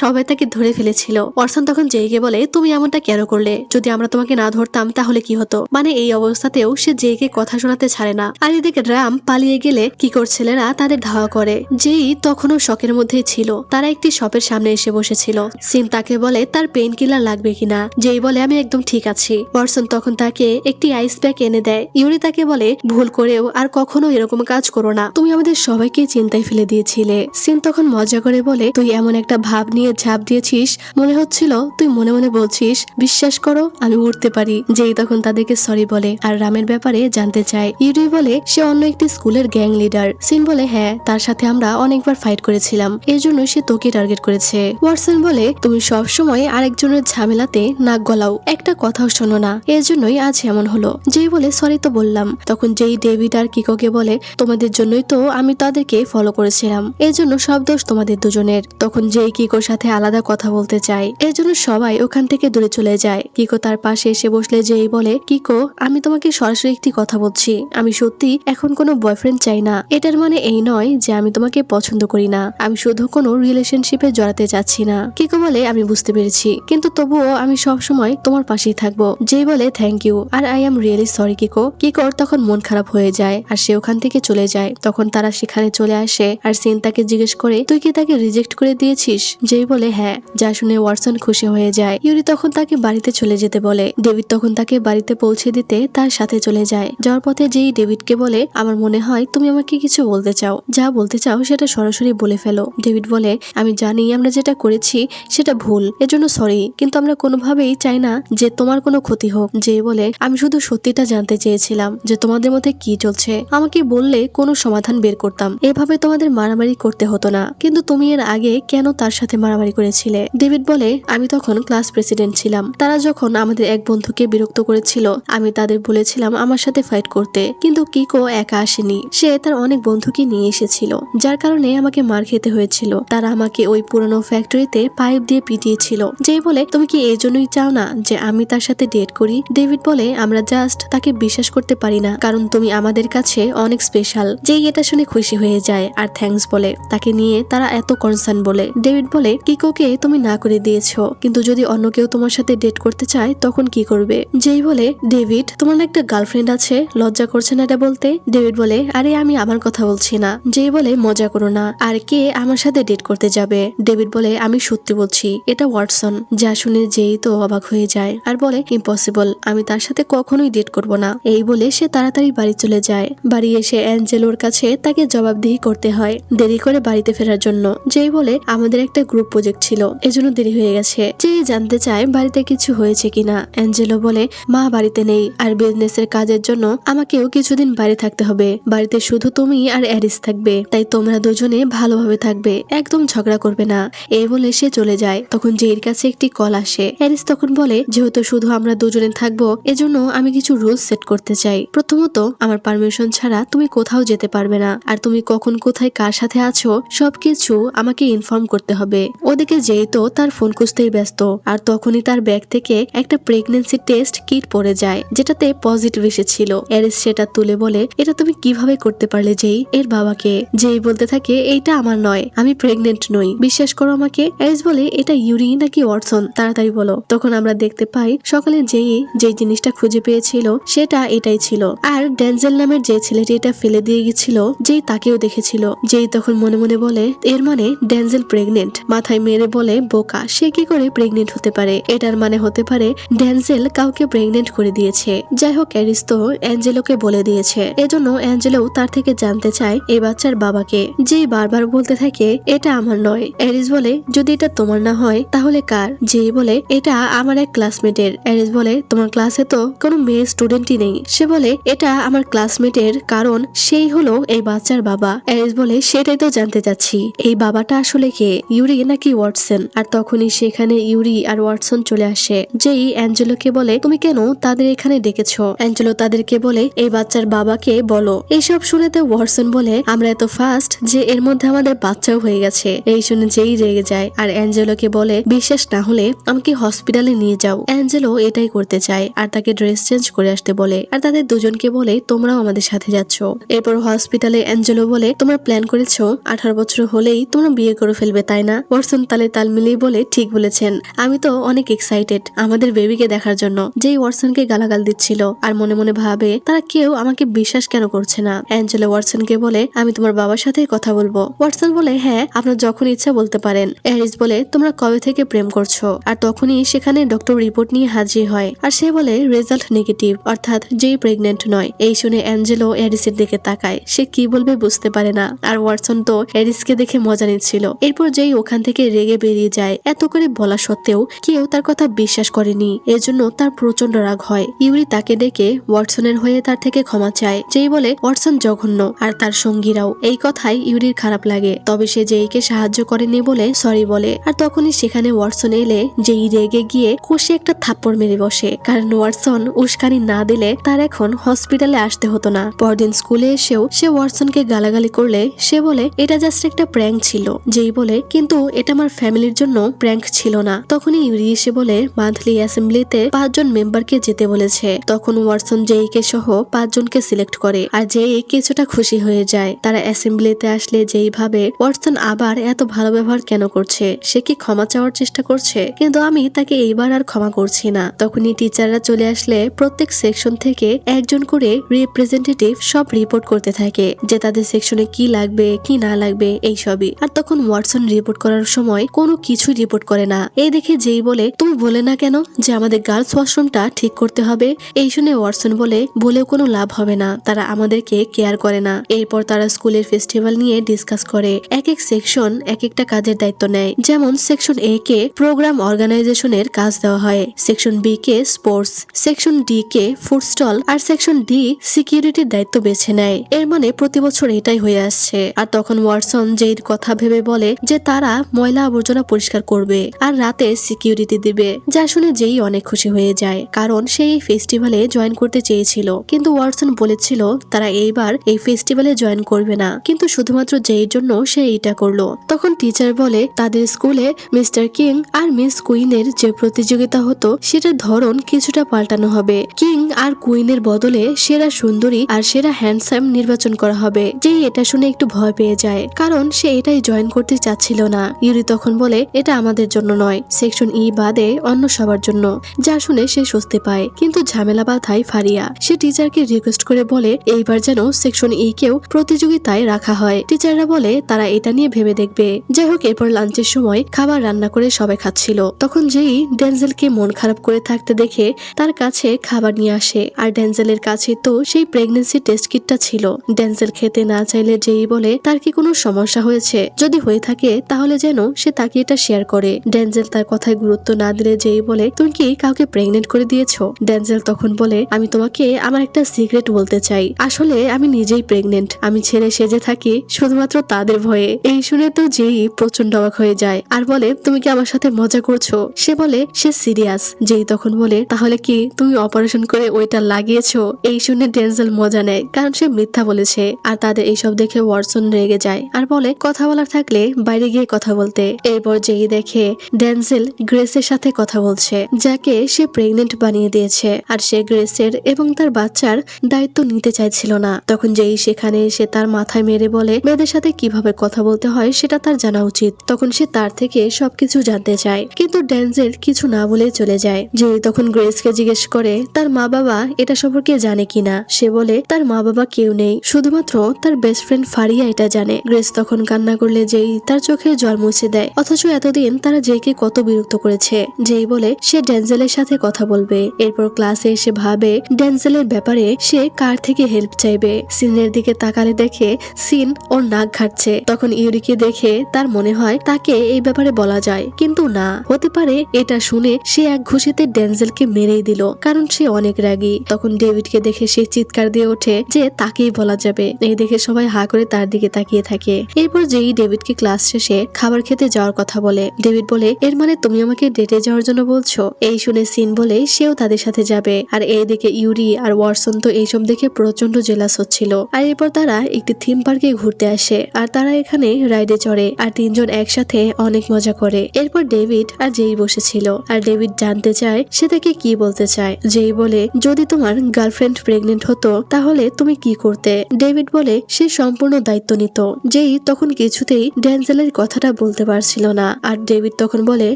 সবাই তাকে ধরে ফেলেছিল। ওয়াটসন তখন জেইকে বলে, তুমি এমনটা কেন করলে? যদি আমরা তোমাকে না ধরতাম তাহলে কি হতো? মানে এই অবস্থাতেও সে জেইকে কথা শোনাতে ছাড়ে না। আর এদিকে রাম পালিয়ে গেলে কি ছেলেরা তাদের ধাওয়া করে। যেই তখনও শকের মধ্যেই ছিল। তারা একটি শপের সামনে এসে বসেছিল। সিন তাকে বলে তার পেইন কিলার লাগবে কিনা। যেই বলে আমি একদম ঠিক আছি। ওয়াটসন তখন তাকে একটি আইস প্যাক এনে দেয়। ইউরি তাকে বলে ভুল করেও আর কখনো এরকম কাজ করো না, তুমি আমাদের সবাইকে চিন্তায় ফেলে দিয়েছিলে। সিন তখন মজা করে বলে, তুই এমন একটা ভাব নিয়ে ঝাঁপ দিয়েছিস, মনে হচ্ছিল তুই মনে মনে বলছিস বিশ্বাস করো আমি উঠতে পারি। যেই তখন তাদেরকে সরি বলে আর রামের ব্যাপারে জানতে চায়। ইউরি বলে সে অন্য একটি স্কুলের গ্যাং লিডার। সিন বলে হ্যাঁ, তার সাথে আমরা অনেকবার ফাইট করেছিলাম, এর জন্য সে তোকে টার্গেট করেছে। ওয়াটসন বলে তুমি সবসময় আরেকজনের ঝামেলাতে নাক গলাও, একটা কথাও শোনো না, এর জন্যই আজ এমন হলো। যেই বলে সরি তো বললাম। তখন যেই ডেভিড আর কিকোকে বলে তোমাদের জন্যই তো আমি তাদেরকে ফলো করেছিলাম, এর জন্য সব দোষ তোমাদের দুজনের। তখন যেই কিকোর সাথে আলাদা কথা বলতে চায়, এর জন্য সবাই ওখান থেকে দূরে চলে যায়। কিকো তার পাশে এসে বসলে যেই বলে কিকো আমি তোমাকে সরাসরি একটি কথা বলছি, আমি সত্যি এখন কোনো বয়ফ্রেন্ড চাই না। এটার মানে এই নয় যে আমি তোমাকে পছন্দ করি না, আমি শুধু কোনো রিলেশনশিপে জড়াতে চাচ্ছি না। কিকো বলে আমি বুঝতে পেরেছি, কিন্তু তবুও আমি সব সময় তোমার পাশেই থাকবো। যেই বলে থ্যাংক ইউ আর I am really sorry Kiko. কিকোর তখন মন খারাপ হয়ে যায় আর সে ওখান থেকে চলে যায়। তখন তারা সেখানে চলে আসে আর সিন তাকে জিজ্ঞেস করে তুই কি তাকে রিজেক্ট করে দিয়েছিস? যেই বলে হ্যাঁ। যা শুনে ওয়াটসন খুশি হয়ে যায়। ইউরি তখন তাকে বাড়িতে চলে যেতে বলে। ডেভিড তখন তাকে বাড়িতে পৌঁছে দিতে তার সাথে চলে যায়। যাওয়ার পথে যেই ডেভিডকে বলে আমার মনে হয় তুমি আমাকে কিছু বলতে চাও, যা বলতে চাও সেটা সরাসরি বলে ফেলো। ডেভিড বলে আমি জানি আমরা যেটা করেছি সেটা ভুল, এজন্য সরি, কিন্তু আমরা কোনোভাবেই চাই না যে তোমার কোনো ক্ষতি হোক। যে বলে আমি শুধু সত্যিটা জানতে চেয়েছিলাম যে তোমাদের মধ্যে কি চলছে, আমাকে বললে কোনো সমাধান বের করতাম, এভাবে তোমাদের মারামারি করতে হতো না। কিন্তু তুমি এর আগে কেন তার সাথে মারামারি করেছিলে? ডেভিড বলে আমি তখন ক্লাস প্রেসিডেন্ট ছিলাম, তারা যখন আমাদের এক বন্ধুকে বিরক্ত করেছিল আমি তাদের বলেছিলাম আমার সাথে ফাইট করতে, কিন্তু কিকো একা আসেনি, সে তার অনেক বন্ধুকে নিয়ে এসেছিল, যার কারণে আমাকে মার খেতে হয়েছিল। তারা আমাকে ওই পুরনো ফ্যাক্টরিতে পাইপ দিয়ে পিটিয়েছিল। যেই বলে তুমি কি এই জন্যই চাও না যে আমি তার সাথে ডেট করি? ডেভিড বলে আমরা জাস্ট তাকে বিশ্বাস করতে পারি না, কারণ তুমি আমাদের কাছে অনেক স্পেশাল। যেই এটা শুনে খুশি হয়ে যায় আর থ্যাঙ্কস বলে, তাকে নিয়ে তারা এত কনসার্ন বলে। ডেভিড বলে কিকোকে তুমি না করে দিয়েছো, কিন্তু যদি অন্য কেউ তোমার সাথে ডেট করতে চায় তখন কি করবে? যেই বলে ডেভিড তোমার না একটা গার্লফ্রেন্ড আছে, লজ্জা করছে না এটা বলতে? ডেভিড বলে আরে আমি আমার কথা বলছি না। যেই বলে মজা করো না, আর কে আমার সাথে ডেট করতে যাবে? ডেভিড বলে আমি সত্যি বলছি, এটা ওয়াটসন। যা শুনে যেই তো অবাক হয়ে যায় আর বলে ইম্পসিবল, আমি তার সাথে কখনোই ডেট করব না। এই বলে সে তাড়াতাড়ি বাড়ি চলে যায়। বাড়ি এসে অ্যাঞ্জেলোর কাছে তাকে জবাবদিহি করতে হয় দেরি করে বাড়িতে ফেরার জন্য। যেই বলে আমাদের একটা গ্রুপ প্রজেক্ট ছিল, এজন্য দেরি হয়ে গেছে। যেই জানতে চায় বাড়িতে কিছু হয়েছে কিনা। অ্যাঞ্জেলো বলে মা বাড়িতে নেই আর বিজনেসের কাজের জন্য আমাকেও কিছুদিন বাইরে থাকতে হবে। বাড়িতে শুধু তুমি আর অ্যারিস থাকবে, তাই তোমরা দুজনে ভালোভাবে থাকবে, একদম ঝগড়া করবে না। এই বলে সে চলে যায়। তখন জেইর কাছে একটি কল আসে। অ্যারিস তখন বলে যেহেতু শুধু আমরা দুজনে থাকবো এজন্য আমি কিছু রুলস সেট করতে চাই। প্রথমত আমার পারমিশন ছাড়া তুমি কোথাও যেতে পারবে না, আর তুমি কখন কোথায় কার সাথে আছো সবকিছু আমাকে ইনফর্ম করতে হবে। ওদিকে যেই তো তার ফোন খুঁজতেই ব্যস্ত, আর তখনই তার ব্যাগ থেকে একটা প্রেগনেন্সি টেস্ট কিট পড়ে যায় যেটাতে পজিটিভ এসেছিল। অ্যারিস সেটা তুলে বলে এটা তুমি কিভাবে করতে পারলে যেই? এর বাবাকে। যেই বলতে থাকে এইটা আমার নয়, আমি প্রেগনেন্ট নই, বিশ্বাস করো আমাকে। অ্যারিস বলে এটা ইউরি নাকি ওয়াটসন, তাড়াতাড়ি বলো। তখন আমরা দেখতে পাই সকালে যেই জিনিসটা খুঁজে পেয়েছিল সেটা এটাই ছিল, আর ডেনজেল নামের যে ছেলেটি এটা ফেলে দিয়ে গেছিল যেই তাকেও দেখেছিল। যেই তখন মনে মনে বলে এর মানে ডেনজেল প্রেগনেন্ট। মাথায় মেরে বলে বোকা, সে কি করে প্রেগনেন্ট হতে পারে? এটার মানে হতে পারে ডেনজেল কাউকে প্রেগনেন্ট করে দিয়েছে। যাই হোক অ্যারিস তো অ্যাঞ্জেলোকে বলে দিয়েছে, এজন্য অ্যাঞ্জেলো তার থেকে জানতে চায় এই বাচ্চার বাবাকে। যেই বারবার বলতে থাকে এটা আমার নয়। অ্যারিস বলে যদি এটা তোমার না হয় তাহলে কার? যেই বলে এটা আমার এক ক্লাসমেটের। অ্যারিস বলে তোমার ক্লাসে তো কোনো মেয়ে স্টুডেন্টই নেই। সে বলে এটা আমার ক্লাসমেটের, কারণ সেই হলো এই বাচ্চার বাবা। অ্যারিস বলে সেটাই তো জানতে চাচ্ছি, এই বাবাটা আসলে কে, ইউরি নাকি ওয়াটসন? আর তখনই সেখানে ইউরি আর ওয়াটসন চলে আসে। যেই অ্যাঞ্জেলোকে বলে তুমি কেন তাদের এখানে ডেকেছো? অ্যাঞ্জেলো তাদেরকে বলে এই বাচ্চার বাবাকে বলো। এইসব শুনেতে ওয়াটসন বলে আমরা এত ফাস্ট যে এর মধ্যে আমাদের বাচ্চাও হয়ে গেছে। এই শুনে যেই রেগে যায় আর অ্যাঞ্জেলোকে বলে বিশ্বাস না হলে আমাকে হসপিটালে নিয়ে যাও। অ্যাঞ্জেলো এটাই করতে চায় আর তাকে ড্রেস চেঞ্জ করে আসতে বলে, আর তাদের দুজনকে বলে তোমরাও আমাদের সাথে যাচ্ছ। এরপর হসপিটালে অ্যাঞ্জেলো বলে তোমরা প্ল্যান করেছো 18 বছর হলেই তোমরা বিয়ে করে ফেলবে তাই না? ওয়াটসন তালে তাল মিলিয়ে বলে ঠিক বলেছেন, আমি তো অনেক এক্সাইটেড আমাদের বেবিকে দেখার জন্য। যেই ওয়াটসনকে গালাগাল দিচ্ছিল আর মনে মনে ভাবে তারা কেউ আমাকে বিশ্বাস কেন করছে না। অ্যাঞ্জেলা ওয়াটসনকে বলে আমি তোমার বাবার সাথে কথা বলবো। ওয়াটসন বলে হ্যাঁ আপনার যখন ইচ্ছা বলতে পারেন। হ্যারিস বলে তোমরা কবে থেকে প্রেম করছো? আর তখনই সেখানে ডক্টর রিপোর্ট নিয়ে হাজির হয় আর সে বলে রেজাল্ট নেগেটিভ, অর্থাৎ যেই প্রেগনেন্ট নয়। এই শুনে অ্যাঞ্জেলো হ্যারিসের দিকে তাকায়, সে কি বলবে বুঝতে পারে না। আর ওয়াটসন তো হ্যারিসকে দেখে মজা নিচ্ছিল। এরপর যেই ওখান থেকে রেগে বেরিয়ে যায়, এত করে বলা সত্ত্বেও কেউ তার কথা বিশ্বাস করেনি, এজন্য তার প্রচন্ড রাগ হয়। ইউরি তাকে ডেকে ওয়াটসনের হয়ে তার থেকে ক্ষমা চায়। যেই বলে ওয়াটসন জঘন্য আর তার সঙ্গীরাও। এই কথাই ইউরির খারাপ লাগে, তবে সে যেইকে সাহায্য করেনি বলে সরি বলে। আর তখনই সেখানে ওয়াটসন এলে যেই রেগে গিয়ে কষে একটা থাপ্পড় মেরে বসে, কারণ ওয়াটসন উস্কানি না দিলে তার এখন হসপিটালে আসতে হতো না। পরদিন স্কুলে এসেও সে ওয়াটসনকে গালাগালি করলে সে বলে এটা জাস্ট একটা প্র্যাঙ্ক ছিল। যেই বলে কিন্তু এটা আমার ফ্যামিলির জন্য প্র্যাঙ্ক ছিল না। তখনই ইউরি এসে বলে মান্থলি অ্যাসেম্বলিতে 5 জন মেম্বারকে যেতে বলেছে। তখন ওয়াটসন জেইকে সহ 5 জনকে সিলেক্ট করে আর যেই কিছুটা খুশি হয়ে যায়। তারা অ্যাসেম্বলিতে আসলে যেই ভাবে ওয়াটসন আবার এত ভালো ব্যবহার কেন করছে, সে কি ক্ষমা চাওয়ার চেষ্টা করছে, কিন্তু আমি তাকে এইবার আর ক্ষমা করছি না। তখনই টিচাররা চলে আসলে প্রত্যেক সেকশন থেকে একজন করে রিপ্রেজেন্টেটিভ সব রিপোর্ট করতে থাকে যে তাদের সেকশনে কি লাগবে কি না লাগবে এই সবই। আর তখন ওয়াটসন রিপোর্ট করার সময় কোনো কিছু রিপোর্ট করে না। এই দেখে যেই বলে তুমি বলে না কেন যে আমাদের গার্লস ওয়াশরুমটা ঠিক করতে হবে? এই শুনে ওয়াটসন বলে বলেও কোনো লাভ হবে না, তারা আমাদেরকে কেয়ার করে না। এরপর তারা স্কুলের ফেস্টিভ্যাল নিয়ে ডিসকাস করে। এক এক সেকশন এক একটা কাজের দায়িত্ব নেয়। যেমন সেকশন এ কে প্রোগ্রাম অর্গানাইজেশনের কাজ দেওয়া হয়, সেকশন বি কে স্পোর্টস, সেকশন ডি কে ফুড স্টল আর সেকশন ডি সিকিউরিটির দায়িত্ব বেছে নেয়। এর মানে প্রতি বছর এটাই হয়ে আসছে। আর তখন ওয়াটসন যেই কথা ভেবে বলে যে তারা ময়লা আবর্জনা পরিষ্কার করবে আর রাতে সিকিউরিটি দিবে, যা শুনে যেই অনেক খুশি হয়ে যায়, কারণ সে এই ফেস্টিভ্যালে জয়েন করতে চেয়েছিল। কিন্তু ওয়াটসন বলেছিল তারা এইবার এই ফেস্টিভ্যালে জয়েন করবে না, কিন্তু শুধুমাত্র যেই জন্য সে এইটা করলো। তখন টিচার বলে তাদের স্কুলে মিস্টার কিং আর মিস কুইনের যে প্রতিযোগিতা হতো সেটার ধরন কিছুটা পাল্টানো হবে। কিং আর কুইনের বদলে সেরা সুন্দরী আর সেরা হ্যান্ডসাম নির্বাচন করা হবে। যেই এটা শুনে একটু ভয় পেয়ে যায়, কারণ সে এটাই জয়েন করতে চাচ্ছিল না। ইউরি তখন বলে এটা আমাদের জন্য নয়, সেকশন ই বাদে অন্য সবার জন্য। যা শুনে সে স্বস্তি পায়, কিন্তু ঝামেলা বাধায় ফারিয়া। সে টিচারকে রিকোয়েস্ট করে বলে এইবার যেন সেকশন ই কেও প্রতিযোগিতায় রাখা হয়। টিচাররা বলে তারা এটা নিয়ে ভেবে দেখবে। যাই হোক, এরপর লাঞ্চের সময় খাবার রান্না করে সবাই খাচ্ছিল। তখন যেই ডেনজেলকে মন খারাপ করে থাকতে দেখে তার কাছে খাবার নিয়ে আসে। আর ডেনজেলের কাছে তো সেই প্রেগনেন্সি টেস্ট কিটটা ছিল। ডেনজেল খেতে না চাইলে যেই বলে তার কি কোনো সমস্যা হয়েছে, যদি হয়ে থাকে তাহলে যেন সে তাকে এটা শেয়ার করে। ডেনজেল তার কথায় গুরুত্ব না দিলে যেই বলে তুমি কি কাউকে প্রেগনেন্ট করে দিয়েছো? ডেনজেল তখন বলে আমি তোমাকে আমার একটা সিক্রেট বলতে চাই, আসলে আমি নিজেই প্রেগনেন্ট, আমি ছেলে সেজে থাকি শুধুমাত্র তাদের ভয়ে। এই শুনে তো যেই প্রচন্ড অবাক হয়ে যায় আর বলে তুমি কি আমার সাথে মজা করছো? সে বলে সে সিরিয়াস। যেই তখন বলে তাহলে কি তুমি অপারেশন করে ওইটা লাগিয়েছো? এই শুনে ডেনজেল মজা নেয়, কারণ সে মিথ্যা বলেছে। আর তাদের এইসব দেখে ওয়াটসন রেগে যায় আর বলে কথা বলার থাকলে বাইরে গিয়ে কথা বলতে। এরপর যেই দেখে ডেনজেল গ্রেসের সাথে কথা বলছে, যাকে সে প্রেগনেন্ট বানিয়ে দিয়েছে, আর সে গ্রেসের এবং তার বাচ্চার দায়িত্ব নিতে চাইছিল না। তখন যেই সেখানে এসে তার মাথায় মেরে বলে মেয়েদের সাথে কিভাবে কথা বলতে হয় সেটা তার জানা উচিত। তখন সে তার থেকে সবকিছু জানতে চায়, কিন্তু ডেনজেল কিছু না বলে চলে যায়। যে তখন গ্রেসকে জিজ্ঞেস করে তার মা বাবা এটা সম্পর্কে জানে কিনা। সে বলে তার মা বাবা কেউ নেই, শুধুমাত্র তার বেস্ট ফ্রেন্ড ফারিয়া এটা জানে। গ্রেস তখন কান্না করলে যেই তার চোখে জল মুছে দেয়, অথচ এতদিন তারা যেকে কত বিরক্ত করেছে। যেই বলে সে ডেনজেলের সাথে কথা বলবে। এরপর ক্লাসে এসে ভাবে ডেনজেলের ব্যাপারে সে কার থেকে হেল্প চাইবে। সিনের দিকে তাকালে দেখে সিন ওর নাক ঘাটছে। তখন ইউরিকে দেখে তার মনে হয় তাকে এই ব্যাপারে বলা যায়, কিন্তু না, হতে পারে এটা শুনে সে এক ঘুষিতে ডেনজেলকে মেরেই দিল, কারণ সে অনেক রাগী। তখন ডেভিডকে দেখে সে চিৎকার দিয়ে ওঠে যে তাকেই বলা যাবে। এই দেখে সবাই হা করে তার দিকে তাকিয়ে থাকে। এরপর যেই ডেভিডকে ক্লাস শেষে খাবার খেতে যাওয়ার কথা বলে, ডেভিড বলে এর মানে তুমি আমাকে ডেটে যাওয়ার জন্য বলছো? এই শুনে সিন বলে সেও তাদের সাথে যাবে। আর এই দিকে ইউরি আর ওয়াটসন তো এইসব দেখে প্রচন্ড জেলাস হচ্ছিল। আর এরপর তারা একটি থিম পার্কে ঘুরতে আসে আর তারা এখানে রাইডে চড়ে আর তিনজন একসাথে অনেক মজা করে। এরপর ডেভিড আর যেই বসেছিল আর ডেভিড জানতে চায় সে তাকে কি বলতে চায়। যেই বলে যদি তোমার গার্লফ্রেন্ড প্রেগনেন্ট হতো তাহলে তুমি কি করতে? ডেভিড বলে সে সম্পূর্ণ দায়িত্ব নিত। যেই তখন কিছুতেই ড্যানজেলের কথাটা বলতে পারছিল না। আর ডেভিড তখন বলে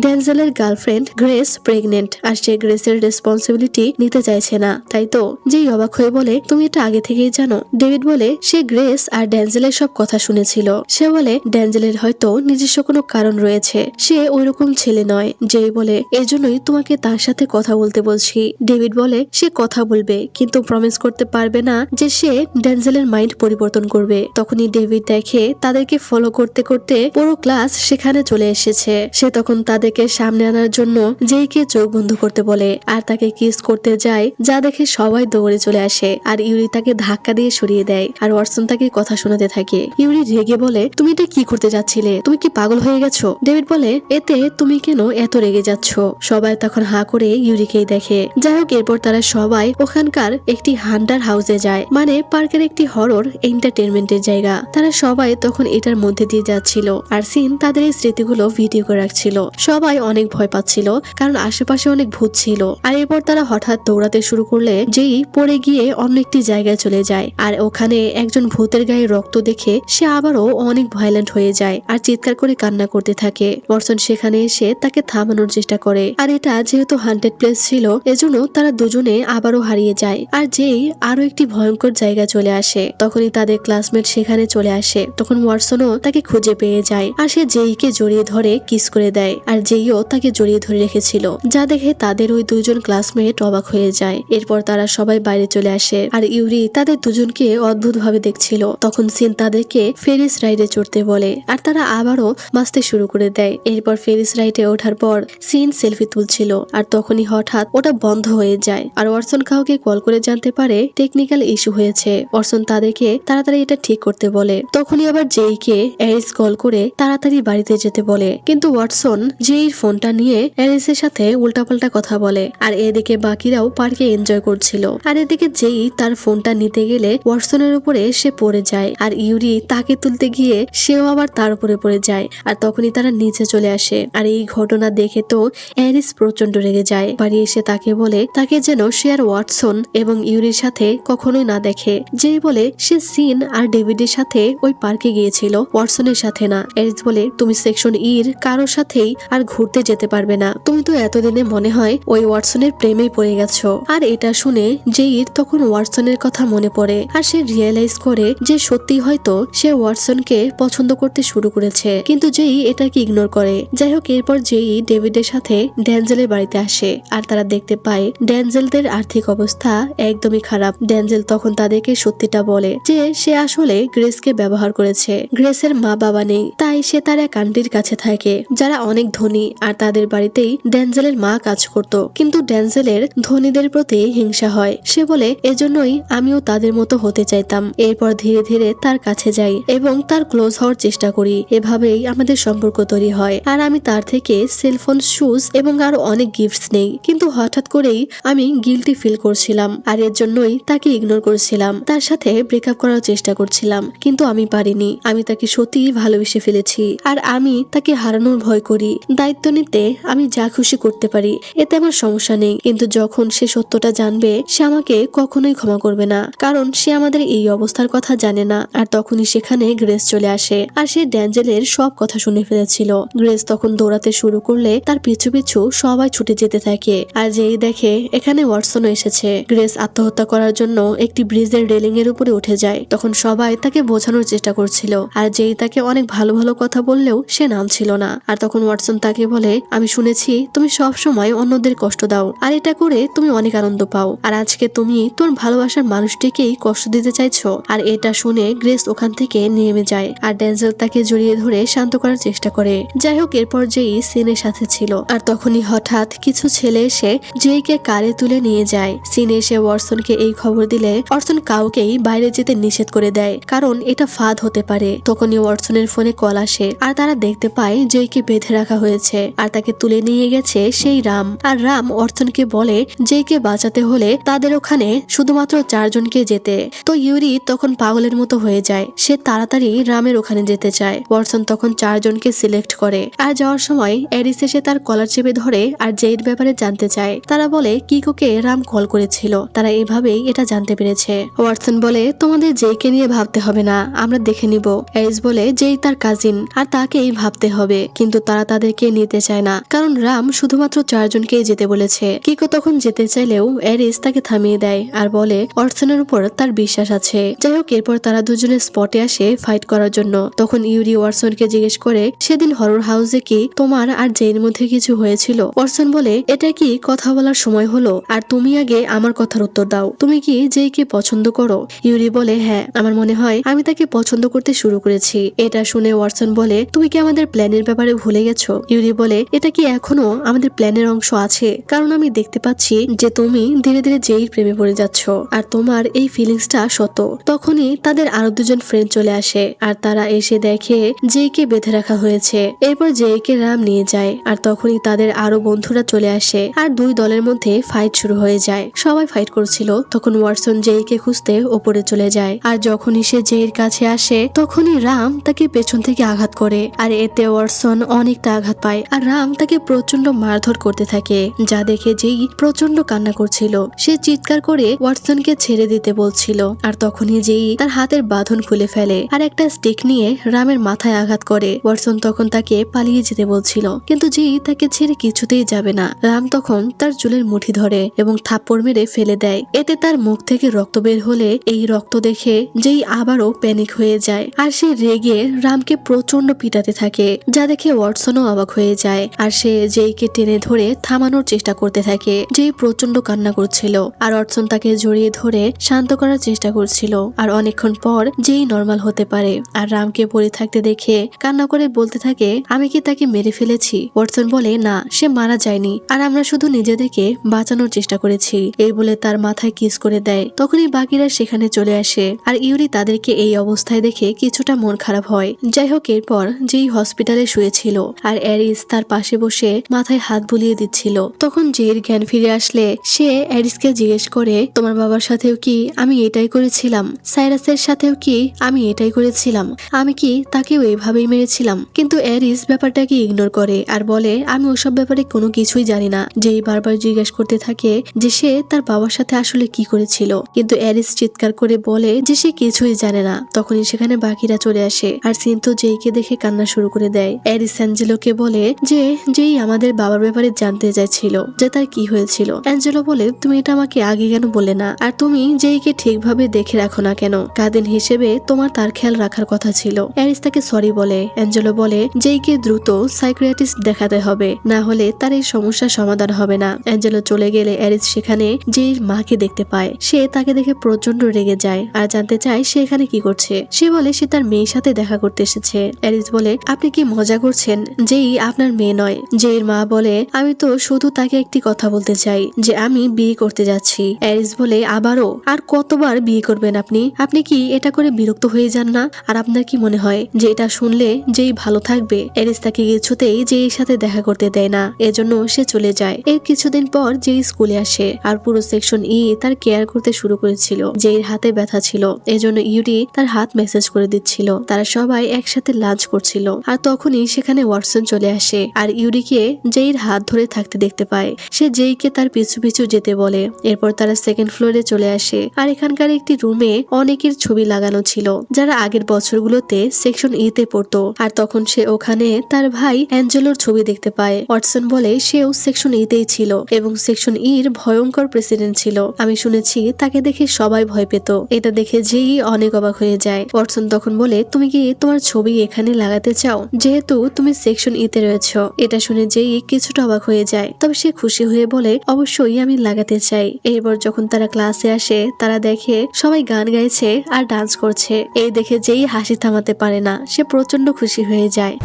ড্যানজেলের গার্লফ্রেন্ড গ্রেস প্রেগনেন্ট, আর সে গ্রেসের রেসপন্সিবিলিটি নিতে চাইছে না, তাই তো? যেই অবাক হয়ে বলে তুমি এটা আগে থেকেই জানো? ডেভিড বলে সে গ্রেস আর ড্যানজেলের সব কথা শুনেছিল। সে বলে ড্যানজেলের হয়তো নিজস্ব কোনো কারণ রয়েছে, সে ওইরকম ছেলে নয়। যেই বলে এজন্যই তোমাকে তার সাথে কথা বলতে বলছি। ডেভিড বলে সে কথা বলবে, কিন্তু প্রমিস করতে পারবে না যে সে ড্যানজেলের মাইন্ড পরিবর্তন করবে। তখনই ডেভিড দেখে তাদেরকে ফলো করতে করতে পুরো ক্লাস সেখানে চলে এসেছে। সে তখন তাদেরকে সামনে আনার জন্য যেইকে চোখ বন্ধ করতে বলে আর তাকে কিস করতে যায়, যা দেখে সবাই দৌড়ে চলে আসে। আর ইউরি তাকে ধাক্কা দিয়ে সরিয়ে দেয় আর ওয়াটসন তাকে কথা শোনাতে থাকে। ইউরি রেগে বলে তুমি এটা কি করতে যাচ্ছিলে? তুমি কি পাগল হয়ে গেছো? ডেভিড বলে এতে তুমি কেন এত রেগে যাচ্ছ? সবাই তখন হা করে ইউরিকেই দেখে। যাই হোক, এরপর তারা সবাই ওখানকার একটি হান্টার হাউসে যায়, মানে পার্কের একটি হরর এন্টারটেনমেন্টের জায়গা। তারা সবাই তখন এটার মধ্যে দিয়ে যাচ্ছিল আর সিন তাদের এই স্মৃতিগুলো ভিডিও করে রাখছিল। সবাই অনেক ভয় পাচ্ছিল কারণ আশেপাশে অনেক ভূত ছিল। আর এরপর তারা হঠাৎ দৌড়াতে শুরু করলে যেই পড়ে গিয়ে অন্য একটি জায়গায় চলে যায়। আর ওখানে একজন ভূতের গায়ে রক্ত দেখে সে আবারও অনেক ভায়োলেন্ট হয়ে যায় আর চিৎকার করে কান্না করতে থাকে। ওয়াটসন সেখানে এসে তাকে থামানোর চেষ্টা করে। আর এটা যেহেতু হান্টেড প্লেস ছিল, এজন্য তারা দুজনে আবারও হারিয়ে যায়। আর যেই আরো একটি ভয়ঙ্কর জায়গা চলে আসে, তখনই তাদের ক্লাসমেট সেখানে চলে আসে। তখন ওয়াটসনও তাকে খুঁজে পেয়ে যায় আর সে যেইকে জড়িয়ে ধরে কিস করে দেয়। আর যেইও তাকে জড়িয়ে ধরে রেখেছিল, যা দেখে তাদের ওই দুজন ক্লাসমেট অবাক হয়ে যায়। এরপর তারা সবাই বাইরে চলে আসে আর ইউরি তাদের দুজনকে অদ্ভুত ভাবে দেখছিল। তখন সিন তাদেরকে ফেরিস রাইডে চড়তে বলে আর তারা আবারও বাঁচতে শুরু করে দেয়। এরপর ফেরিস রাইডে ওঠার পর সিন সেলফি তুলছিল আর তখনই হঠাৎ ওটা বন্ধ হয়ে যায়। আর ওয়াটসন কাউকে কল করে জানতে পারে টেকনিক্যাল ইস্যু হয়েছে। ওয়াটসন তাদেরকে তাড়াতাড়ি এটা ঠিক করতে বলে। তখনই আবার জেইকে অ্যারিস কল করে তাড়াতাড়ি বাড়িতে যেতে বলে, কিন্তু ওয়াটসন জেইর ফোনটা নিয়ে অ্যারিসের সাথে উল্টাপাল্টা কথা বলে। আর এদিকে বাকিরাও পার্কে এনজয় করছিল। আর এদিকে যেই তার ফোনটা নিতে গেলে ওয়াটসনের উপরে সে পড়ে যায় আর ইউরি তাকে তুলতে গিয়ে সেও আবার তার উপরে পড়ে যায়। আর তখনই তারা নিচে চলে আসে। আর এই ঘটনা দেখে তো অ্যারিস প্রচন্ড রেগে যায়। বাড়ি এসে তাকে বলে তাকে যেন সে আর ওয়াটসন এবং ইউরির সাথে কখনোই না দেখে। যেই বলে সে সিন আর ডেভিডের সাথে ওই পার্কে গিয়েছিল, ওয়াটসনের সাথে না। অ্যারিস বলে তুমি সেকশন ইর কারোর সাথেই আর ঘুরতে যেতে পারবে না। তুমি তো এতদিনে মনে হয় ওই ওয়াটসনের প্রেমে পড়ে গেছো। আর এটা শুনে জেইর তখন ওয়াটসনের কথা মনে পড়ে আর সে রিয়েলাইজ করে যে সত্যি হয়তো সে ওয়াটসনকে পছন্দ করতে শুরু করেছে, কিন্তু জেই এটাকে ইগনোর করে। যাই হোক, এরপর জেই ডেভিডের সাথে ড্যানজেলের বাড়িতে আসে আর তারা দেখতে পায় ড্যানজেলদের আর্থিক অবস্থা একদমই খারাপ। ড্যানজেল তখন তাদেরকে সত্যিটা বলে যে সে আসলে গ্রেসকে ব্যবহার করেছে। গ্রেসের মা বাবা নেই, তাই সে তার এক আন্টির কাছে থাকে যারা অনেক ধনী। আর তাদের বাড়িতেই ড্যানজেলের মা কাজ করত, কিন্তু ড্যানজেলের ধনীদের প্রতি হিংসা হয়। সে বলে এজন্যই আমিও তাদের মতো হতে চাইতাম। এরপর ধীরে ধীরে তার কাছে যাই এবং তার ক্লোজ হওয়ার চেষ্টা করি। এভাবেই আমাদের সম্পর্ক তৈরি হয়। আর আমি তার থেকে সেলফোন, শুজ এবং আরো অনেক গিফটস নেই, কিন্তু হঠাৎ করেই আমি গিল্টি ফিল করছিলাম আর এর জন্যই তাকে ইগনোর করছিলাম। তার সাথে ব্রেকআপ করার চেষ্টা করছিলাম, কিন্তু আমি পারিনি। আমি তাকে সত্যিই ভালোবেসে ফেলেছি আর আমি তাকে হারানোর ভয় করি। দায়িত্ব নিতে আমি যা খুশি করতে পারি, এতে আমার সমস্যা নেই, কিন্তু যখন সে সত্যটা জানবে সে আমাকে কখনোই ক্ষমা করবে না, কারণ সে আমাদের এই অবস্থার কথা জানে না। আর তখনই সেখানে গ্রেস চলে আসে আর সে ড্যানজেলের সব কথা শুনে ফেলেছিল। গ্রেস তখন দৌড়াতে শুরু করলে তার পিছু পিছু সবাই ছুটে যেতে থাকে। আর যেই দেখে এখানে ওয়াটসনও এসেছে। গ্রেস আত্মহত্যা করার জন্য একটি ব্রিজের রেলিং এর উপরে উঠে যায়। তখন সবাই তাকে বোঝানোর চেষ্টা করছিল আর যেই তাকে অনেক ভালো ভালো কথা বললেও সে নামছিল না। আর তখন ওয়াটসন তাকে বলে আমি শুনেছি তুমি সব সময় অন্যদের কষ্ট দাও আর এটা করে তুমি অনেক আনন্দ পাও, আর আজকে তুমি তোর ভালোবাসার মানুষটিকেই কষ্ট দিতে চাইছো। আর এটা শুনে গ্রেস ওখান থেকে নেমে যায় আর ড্যানজেল তাকে জড়িয়ে ধরে শান্ত করার চেষ্টা করে। যাই হোক, এরপর যেই সিনের সাথে ছিল আর তখনই হঠাৎ কিছু ছেলে এসে জেইকে কারে তুলে নিয়ে যায়। সিন এসে ওয়াটসনকে এই খবর দিলে ওয়াটসন কাউকেই বাইরে যেতে নিষেধ করে দেয়, কারণ এটা ফাঁদ হতে পারে। তখনই ওয়াটসনের ফোনে কল আসে আর তারা দেখতে পায় জেইকে বেঁধে রাখা হয়েছে আর তাকে তুলে নিয়ে গেছে সেই রাম। আর রাম ওয়াটসনকে বলে জেইকে বাঁচাতে হলে তাদের ওখানে শুধুমাত্র 4 জনকে যেতে। তো ইউরি তখন পাগলের মতো হয়ে যায়, সে তাড়াতাড়ি রামের ওখানে যেতে চায়। ওয়াটসন তখন 4 জনকে সিলেক্ট করে আর যাওয়ার সময় অ্যারিস এসে তার কলার চেপে ধরে আর জেইর ব্যাপারে জানতে চায়। তারা বলে কিকোকে রাম কল করেছিল, তারা এভাবেই এটা জানতে পেরেছে। ওয়াটসন বলে তোমাদের জেইকে নিয়ে ভাবতে হবে না, আমরা দেখে নিব। এরিস বলে যেই তার কাজিন আর তাকেই ভাবতে হবে, কিন্তু তারা তাদেরকে নিতে চায় না, কারণ রাম শুধুমাত্র 4 জনকেই যেতে বলেছে। কিকো তখন যেতে চাইলেও এরিস তাকে থামিয়ে দেয় আর বলে ওয়াটসনের উপর তার বিশ্বাস আছে। যাই হোক, এরপর তারা দুজনে স্পটে আসে ফাইট করার জন্য। তখন ইউরি ওয়াটসনকে জিজ্ঞেস করে সেদিন হরর হাউসে কি তোমার আর জেইর মধ্যে কিছু হয়েছিল? ওয়াটসন বলে এটা কি কথা বলার সময় হলো? আর তুমি আগে আমার কথার উত্তর দাও, তুমি কি জেইকে পছন্দ করো? ইউরি বলে হ্যাঁ, আমার মনে হয় আমি তাকে পছন্দ করতে শুরু করেছি। এটা শুনে ওয়াটসন বলে তুমি কি আমাদের প্ল্যানের ব্যাপারে ভুলে গেছো? ইউরি বলে এটা কি এখনো আমাদের প্ল্যানের অংশ আছে? কারণ আমি দেখতে পাচ্ছি যে তুমি ধীরে ধীরে জেইর প্রেমে পড়ে যাচ্ছ, আর তোমার এই ফিলিংসটা সত্য। তখনই তাদের আরো দুজন ফ্রেন্ড চলে আসে আর তারা এসে দেখে জেইকে বেঁধে রাখা হয়েছে। এরপর জেইকে রাম নিয়ে যায় আর তখনই তাদের আরো বন্ধুরা চলে আসে আর দুই দলের মধ্যে ফাইট শুরু হয়ে যায়। সবাই ফাইট করছিল, তখন ওয়াটসন জেইকে খুঁজতে ওপরে চলে যায়। আর যখনই সে জেইর কাছে আসে তখনই রাম তাকে পেছন থেকে আঘাত করে, আর এতে ওয়াটসন অনেকটা আঘাত পায় আর রাম তাকে প্রচন্ড মারধর করতে থাকে, যা দেখে জেই প্রচন্ড কান্না করছিল। সে চিৎকার করে ওয়াটসনকে ছেড়ে দিতে বলছিল, আর তখনই জেই তার হাতের বাঁধন খুলে ফেলে আর একটা স্টিক নিয়ে রামের মাথায় আঘাত করে। ওয়াটসন তখন তাকে পালিয়ে যেতে বলছিল, কিন্তু জেই তাকে ছেড়ে কিছুতেই যাবে না। রাম তখন তার চুলের মুঠি ধরে এবং থাপ্পড় মেরে ফেলে দেয়। এতে তার মুখ থেকে রক্ত বের হলে এই রক্ত দেখে জেই আবারও প্যানিক হয়ে যায় আর সে রেগে রামকে প্রচন্ড পিটাতে থাকে, যা দেখে ওয়াটসনও অবাক হয়ে যায় আর সে জেইকে টেনে ধরে থামানোর চেষ্টা করতে থাকে। জেই প্রচন্ড কান্না করছিল আর ওয়াটসন তাকে জড়িয়ে ধরে শান্ত করার চেষ্টা করছিল। আর অনেকক্ষণ পর জেই নর্মাল হতে পারে আর রামকে পড়ে থাকতে দেখে কান্না করে বলতে থাকে আমি কি তাকে মেরে ফেলেছি? ওয়াটসন বলে না, সে মারা যায়নি, আর আমরা শুধু নিজেদেরকে বাঁচানোর চেষ্টা করেছি। এই বলে তার মাথায় কিস করে দেয়। তখনই বাকিরা সেখানে চলে আসে আর ইউরি তাদেরকে এই অবস্থায় দেখে কিছুটা মন খারাপ হয়। যাই হোক, এরপর যেই হসপিটালে শুয়েছিল আর এরিস তার পাশে বসে মাথায় হাত বুলিয়ে দিচ্ছিল, তখন জেইর জ্ঞান ফিরে আসলে সে এরিসকে জিজ্ঞেস করে তোমার বাবার সাথেও কি আমি এটাই করেছিলাম? সাইরাসের সাথেও কি আমি এটাই করেছিলাম? আমি কি তাকেও এইভাবেই মেরেছিলাম? কিন্তু এরিস ব্যাপারটাকে ইগনোর করে আর বলে আমি ওসব ব্যাপারে কোনো কিছুই জানি না। যেই বারবার জিজ্ঞেস করতে থাকে যে সে তার বাবার সাথে আসলে কি করেছিল, কিন্তু এরিস চিৎকার করে বলে যে সে কিছুই জানে না। তখনই সেখানে বাকিরা চলে আসে আর সিন্তু জেইকে দেখে কান্না শুরু করে দেয়। এরিস অ্যাঞ্জেলোকে বলে যে যেই আমাদের বাবার ব্যাপারে জানতে চাইছিল যে তার কি হয়েছিল। অ্যাঞ্জেলো বলে তুমি এটা আমাকে আগে কেন বলে না? আর তুমি জেইকে ঠিকভাবে দেখে রাখো না কেন? কাজিন হিসেবে তোমার তার খেয়াল রাখার কথা ছিল। এরিস তাকে সরি বলে। অ্যাঞ্জেলো বলে জেইকে দ্রুত সাইকিয়াট্রিস্ট দেখাতে হবে, না হলে তার এই সমস্যার সমাধান হবে না। অ্যাঞ্জেলো চলে গেলে এরিস সেখানে জেইর মাকে দেখতে পায়। সে তাকে দেখে প্রচন্ড রেগে যায় আর জানতে চায় সে এখানে কি করছে। সে বলে সে তার মেয়ের সাথে দেখা করতে এসেছে। এরিস বলে আপনি কি মজা করছেন? জেই আপনার মেয়ে নয়। জেইর মা বলে আমি তো শুধু তাকে একটি কথা বলতে চাই যে আমি বিয়ে করতে যাচ্ছি। এরিস বলে আবারও? আর কতবার বিয়ে করবেন আপনি? আপনি কি এটা করে বিরক্ত হয়ে যান না? আর আপনার কি মনে হয় যে এটা শুনলে যেই ভালো থাকবে? এরিস তাকে কিছুতেই জেইর সাথে দেখা করতে দেয় না, এজন্য সে চলে যায়। এর কিছুদিন পর জেই স্কুলে আসে আর পুরো সেকশন ই তার কেয়ার করতে শুরু করেছিল। জেইর হাতে ব্যথা ছিল, এজন্য ইউরি তার হাত মেসেজ করে দিচ্ছিল। তারা সবাই একসাথে লাঞ্চ করছিল আর তখনই সেখানে ওয়াটসন চলে আসে আর ইউরিকে জেইর হাত ধরে থাকতে দেখতে পায়। সে জেইকে তার পিছু পিছু যেতে বলে। এরপর তারা সেকেন্ড ফ্লোরে চলে আসে আর এখানকার একটি রুমে অনেকের ছবি লাগানো ছিল যারা আগের বছরগুলোতে সেকশন ই তে পড়তো। আর তখন সে ওখানে তার ভাই অ্যাঞ্জেলোর ছবি দেখতে পায়। ওয়াটসন বলে সেও সেকশন ই তেই ছিল এবং সেকশন ইর ভয়ঙ্কর প্রেসিডেন্ট ছিল। আমি শুনেছি তাকে দেখে সবাই ভয় পেত। এটা দেখে জেই অনেক অবাক হয়ে যায়। ওয়াটসন তখন বলে তুমি কি তোমার ছবি এখানে লাগাতে চাও যেহেতু তুমি সেকশন ই তে রয়েছ? এটা শুনে জেই কিছুটা অবাক হয়ে যায়, তবে সে খুশি হয়ে বলে অবশ্যই আমি লাগাতে চাই। এরপর যখন তারা ক্লাসে আসে তারা দেখে সবাই গান গাইছে আর ডান্স করছে। এই দেখে জেই হাসি থামাতে পারে না, সে প্রচন্ড খুশি হয়ে যায়।